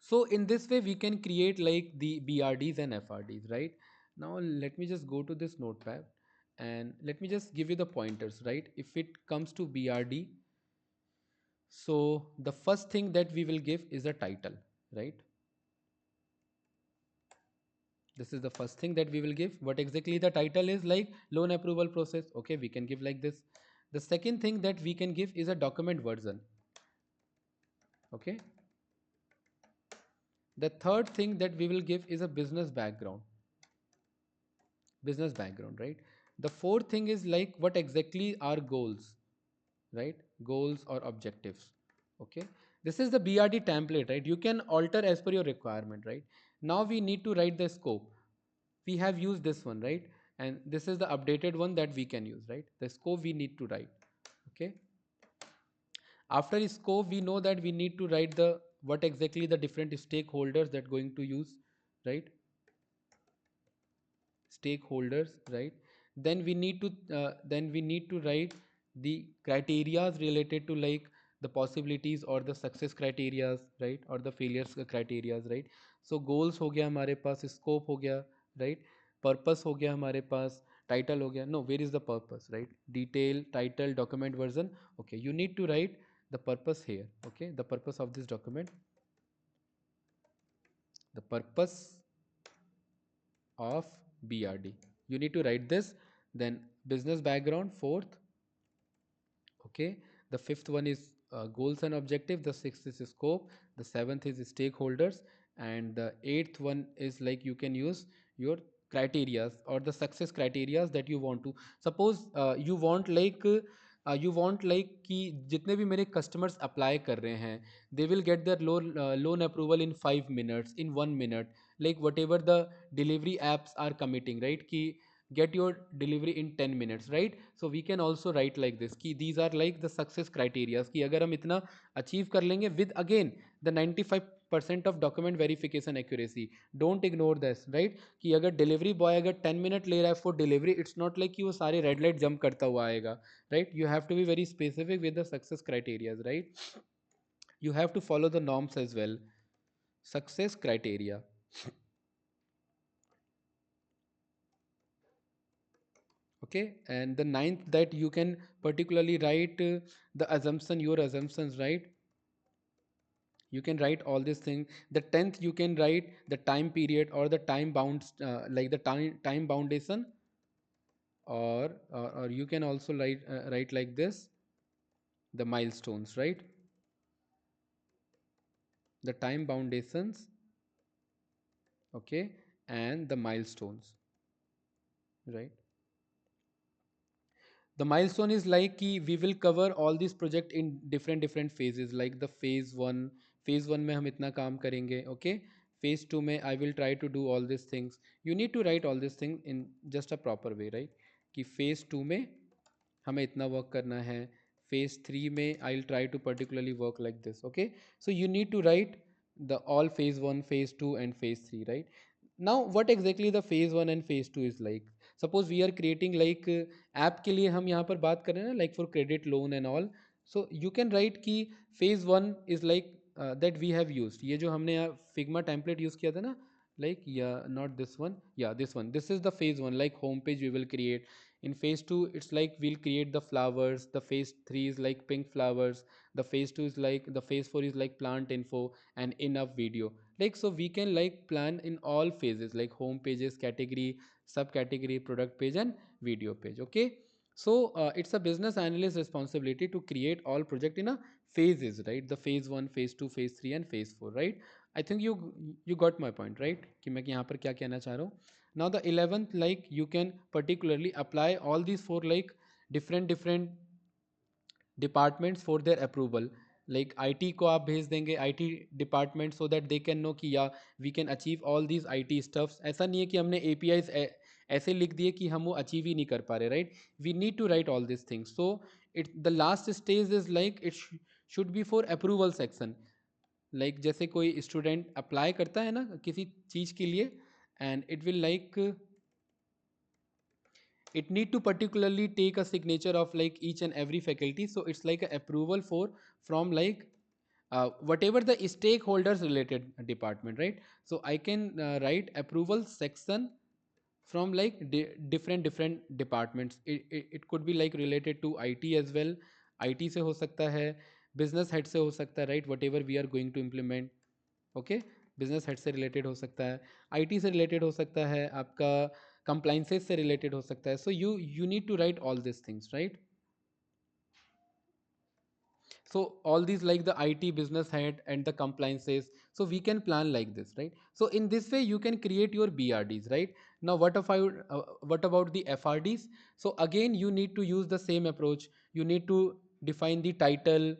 so in this way we can create like the BRDs and FRDs, right? Now let me just go to this notepad and let me just give you the pointers, right? If it comes to BRD, so the first thing that we will give is a title, right? This is the first thing that we will give. What exactly the title is, like loan approval process. Okay, we can give like this. The second thing that we can give is a document version. Okay, the third thing that we will give is a business background, right? The fourth thing is like what exactly are goals, right? Goals or objectives. Okay, this is the BRD template, right? You can alter as per your requirement, right? Now we need to write the scope. We have used this one, right? And this is the updated one that we can use, right? The scope we need to write. Okay, after scope we know that we need to write the what exactly the different stakeholders that going to use, right? Stakeholders, right? Then we need to write the criterias related to like the possibilities or the success criterias, right? Or the failures criterias, right? So goals हो गया हमारे पास, scope हो गया, right? Purpose हो गया हमारे पास, title हो गया, no, where is the purpose, right? Detail, title, document version. Okay, you need to write the purpose here. Okay, the purpose of this document, the purpose of BRD, you need to write this. Then business background, fourth. Okay, the fifth one is goals and objective, the sixth is scope, the seventh is stakeholders, and the eighth one is like you can use your criterias or the success criterias that you want to. Suppose you want like कि जितने भी मेरे customers apply कर रहे हैं, they will get their loan approval in 5 minutes, in 1 minute, like whatever the delivery apps are committing, right? कि get your delivery in 10 minutes, right? So we can also write like this कि these are like the success criteria कि अगर हम इतना achieve कर लेंगे with again the 95% of document verification accuracy, don't ignore this, right? कि अगर delivery boy अगर 10 minute ले रहा है for delivery, it's not like कि वो सारे red light jump करता हुआ आएगा, right? You have to be very specific with the success criteria, right? You have to follow the norms as well. Success criteria. Okay, and the ninth that you can particularly write the assumption, your assumptions, right? You can write all these things. The 10th you can write the time period or the time bounds, like the time boundation, or you can also write like this, the milestones, right? The time boundations, okay, and the milestones, right? The milestone is like कि we will cover all these project in different phases, like the phase 1 में हम इतना काम करेंगे, okay? phase 2 में I will try to do all these things. You need to write all these things in just a proper way, right? कि phase 2 में हमें इतना वर्क करना है, phase 3 में I'll try to particularly work like this, okay? So you need to write the all phase 1, phase 2 and phase 3, right? Now what exactly the phase 1 and phase 2 is like? Suppose we are creating like app के लिए हम यहाँ पर बात कर रहे हैं ना, like for credit loan and all. So you can write कि phase 1 is like that we have used, ये जो हमने यहाँ Figma template use किया था ना, like yeah, not this one, yeah, this one, this is the phase 1, like home page we will create. In phase 2 it's like we'll create the flowers, the phase 3 is like pink flowers, the phase 2 is like, the phase 4 is like plant info and enough video, like so we can like plan in all phases, like home pages, category, subcategory, product page and video page, okay? So it's a business analyst responsibility to create all project in a phases, right? The phase 1, phase 2, phase 3 and phase 4, right? I think you got my point, right? कि मैं यहाँ पर क्या कहना चाह रहा हूँ. Now the 11th, like you can particularly apply all these four like different departments for their approval. Like IT को आप भेज देंगे IT department so that they can know कि या we can achieve all these IT stuffs. ऐसा नहीं है कि हमने APIs ऐसे लिख दिए कि हम वो अचीव ही नहीं कर पा रहे, right? We need to write all these things. So it the last stage is like it should be for approval section. Like जैसे कोई स्टूडेंट अप्लाई करता है ना किसी चीज़ के लिए, and it will like it need to particularly take a signature of like each and every faculty, so it's like a approval for from like whatever the stakeholders related department, right? So I can write approval section from like different departments. It could be like related to IT as well. IT से हो सकता है, business head से हो सकता है, right? Whatever we are going to implement, okay? business head से related हो सकता है, IT से related हो सकता है, आपका compliances से related हो सकता है. So you need to write all these things, right? So all these like the IT business head and the compliances, so we can plan like this, right? So in this way you can create your BRDs, right? Now what about the FRDs? So again you need to use the same approach. You need to define the title,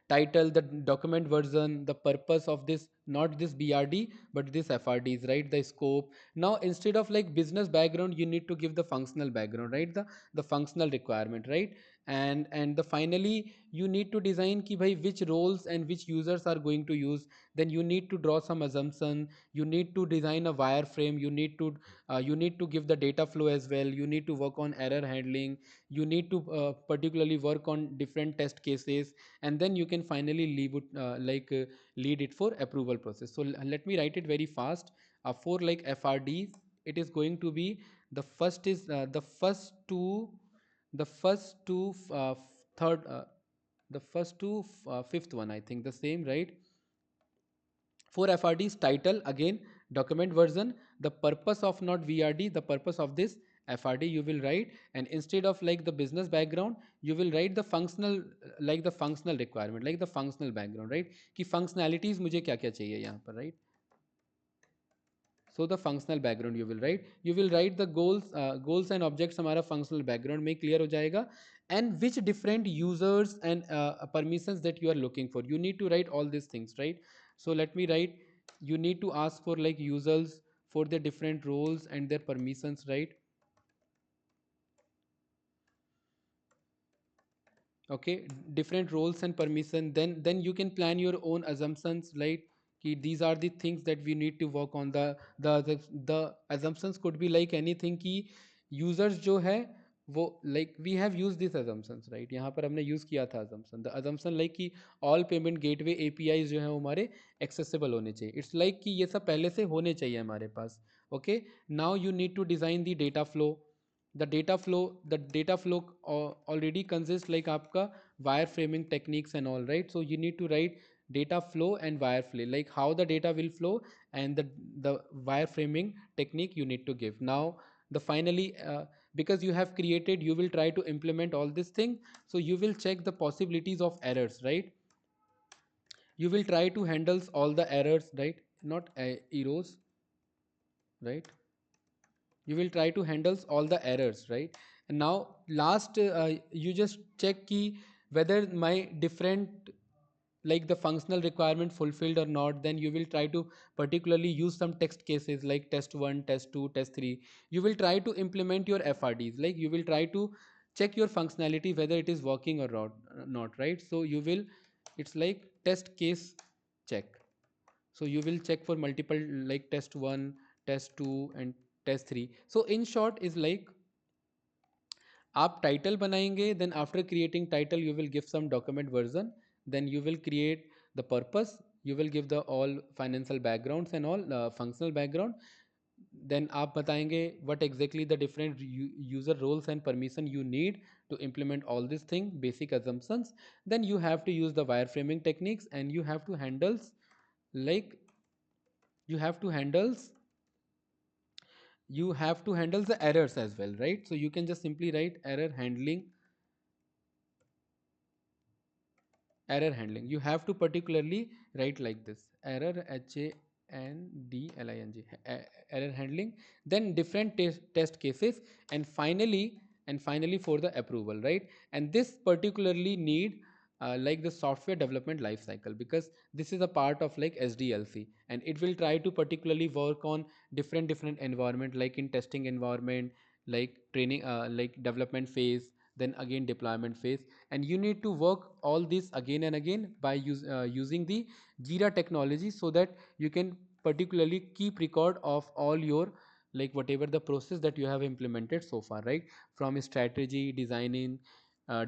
the document version, the purpose of this, not this BRD, but this FRDs, right? The scope. Now, instead of like business background, you need to give the functional background, right? The functional requirement, right? And the finally, you need to design ki bhai which roles and which users are going to use. Then you need to draw some assumption. You need to design a wireframe. You need to give the data flow as well. You need to work on error handling. You need to particularly work on different test cases, and then you can finally lead it for approval process. So let me write it very fast for like FRDs. it is going to be the first is the first two third the first to fifth one, I think the same, right? For FRD's title, again, document version, the purpose of not VRD, the purpose of this FRD you will write, and instead of like the business background, you will write the functional, like the functional requirement, like the functional background, right? कि functionalities मुझे क्या क्या चाहिए यहाँ पर, right? So the functional background you will write the goals and objects हमारा functional background में clear हो जाएगा, and which different users and permissions that you are looking for, you need to write all these things, right? So let me write, you need to ask for like users for their different roles and their permissions, right? Okay, different roles and permission, then you can plan your own assumptions, like कि these are the things that we need to work on. The assumptions could be like anything कि users जो है वो like we have used these assumptions, right? यहाँ पर हमने use किया था assumption, the assumption like कि all payment gateway APIs जो है वो हमारे accessible होने चाहिए, it's like कि ये सब पहले से होने चाहिए हमारे पास. Okay, now you need to design the data flow. The data flow already consists like आपका wireframing techniques and all, right? So you need to write data flow and wireframe, like how the data will flow, and the wireframing technique you need to give. Now the finally because you have created, you will try to implement all this thing, so you will check the possibilities of errors, right? You will try to handle all the errors, right? Not errors, right? You will try to handle all the errors, right? And now last you just check key whether my different, like the functional requirement fulfilled or not, then you will try to particularly use some text cases like test 1, test 2, test 3. You will try to implement your FRDs, like you will try to check your functionality whether it is working or not, right? So you will, it's like test case check. So you will check for multiple, like test 1, test 2 and test 3. So in short is like आप title बनाएंगे, then after creating title you will give some document version, then you will create the purpose, you will give the all financial backgrounds and all functional background, then आप बताएंगे what exactly the different user roles and permission you need to implement all these things, basic assumptions. Then you have to use the wireframing techniques, and you have to handle like you have to handle the errors as well, right? So you can just simply write error handling. You have to particularly write like this: error, handling, error handling, then different test cases, and finally for the approval, right? And this particularly need like the software development life cycle, because this is a part of like SDLC, and it will try to particularly work on different environment, like in testing environment, like training, like development phase, then again deployment phase. And you need to work all this again and again by using the Jira technology, so that you can particularly keep record of all your, like whatever the process that you have implemented so far, right? From strategy, designing,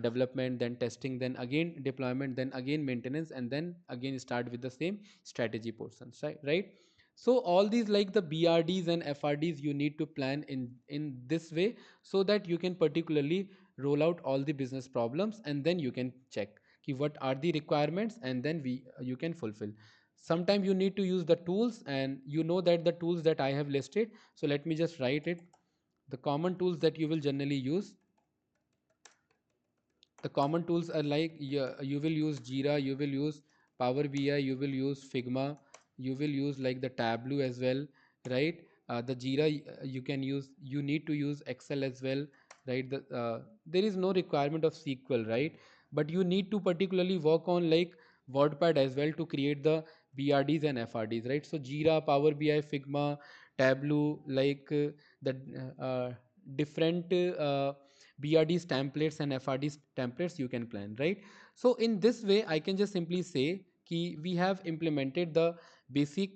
development, then testing, then again deployment, then again maintenance, and then again start with the same strategy portions, right? So all these, like the BRDs and FRDs, you need to plan in this way, so that you can particularly roll out all the business problems, and then you can check ki what are the requirements, and then you can fulfill. Sometimes you need to use the tools, and you know that the tools that I have listed, so let me just write it. The common tools that you will generally use, the common tools are like, you will use Jira, you will use Power BI, you will use Figma, you will use like the Tableau as well, right? The Jira, you can use, you need to use Excel as well, right? There is no requirement of SQL, right? But you need to particularly work on like WordPad as well to create the BRDs and FRDs, right? So Jira, Power BI, Figma, Tableau, like the different BRDs templates and FRDs templates you can plan, right? So in this way, I can just simply say कि we have implemented the basic,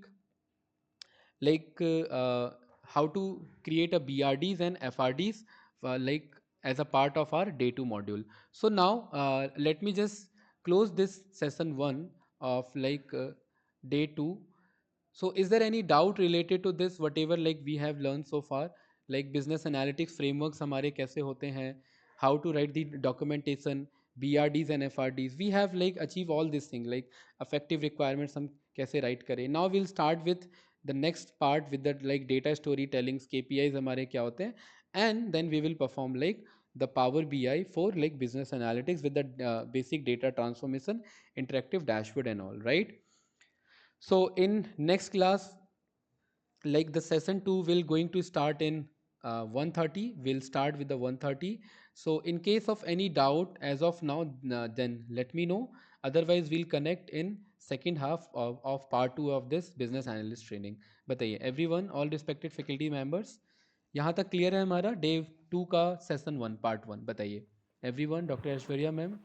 like how to create a BRDs and FRDs like as a part of our day 2 module. So now let me just close this session 1 of like day 2. So is there any doubt related to this, whatever like we have learned so far, like business analytics frameworks हमारे कैसे होते हैं, how to write the documentation, BRDs and FRDs, we have like achieve all these things like effective requirements हम कैसे write करें. Now we'll start with the next part with the like data storytelling, KPIs हमारे क्या होते हैं, and then we will perform like the Power BI for like business analytics with the basic data transformation, interactive dashboard and all, right? So in next class, like the session 2 will going to start in 1:30. We'll start with the 1:30. So in case of any doubt as of now, then let me know. Otherwise, we'll connect in second half of part 2 of this business analyst training. बताइए everyone, all respected faculty members, यहाँ तक clear है हमारा day 2 का session 1 part 1? बताइए everyone. Doctor Aishwarya ma'am,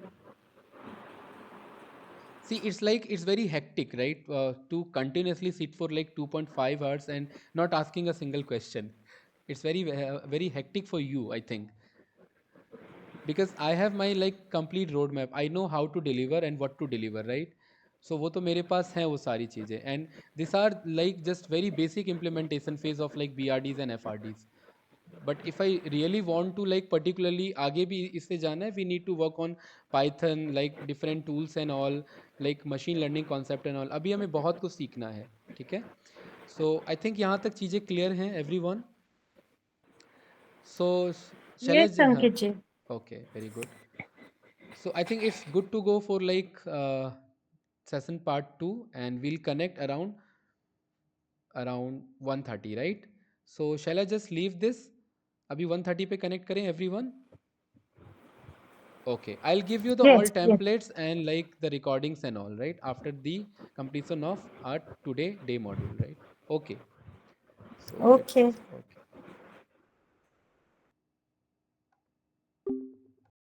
see it's like it's very hectic, right? To continuously sit for like 2.5 hours and not asking a single question, it's very hectic for you, I think, because I have my like complete roadmap. I know how to deliver and what to deliver, right? So वो तो मेरे पास हैं वो सारी चीज़ें, and these are like just very basic implementation phase of like BRDs and FRDs. But if I really want to like particularly आगे भी इससे जाना है, we need to work on Python, like different tools and all, like machine learning concept and all. अभी हमें बहुत कुछ सीखना है, ठीक है? So I think यहाँ तक चीज़ें clear हैं everyone. So shall I Yes, हाँ, Ankit ji. okay, very good. So I think it's good to go for like session part 2, and we'll connect around 1:30, right? So shall I just leave this? अभी 1:30 पे connect करें everyone? Okay, I'll give you the all Yes, yes. templates and like the recordings and all, right? After the completion of our today day module, right? Okay. So let's, Okay. okay.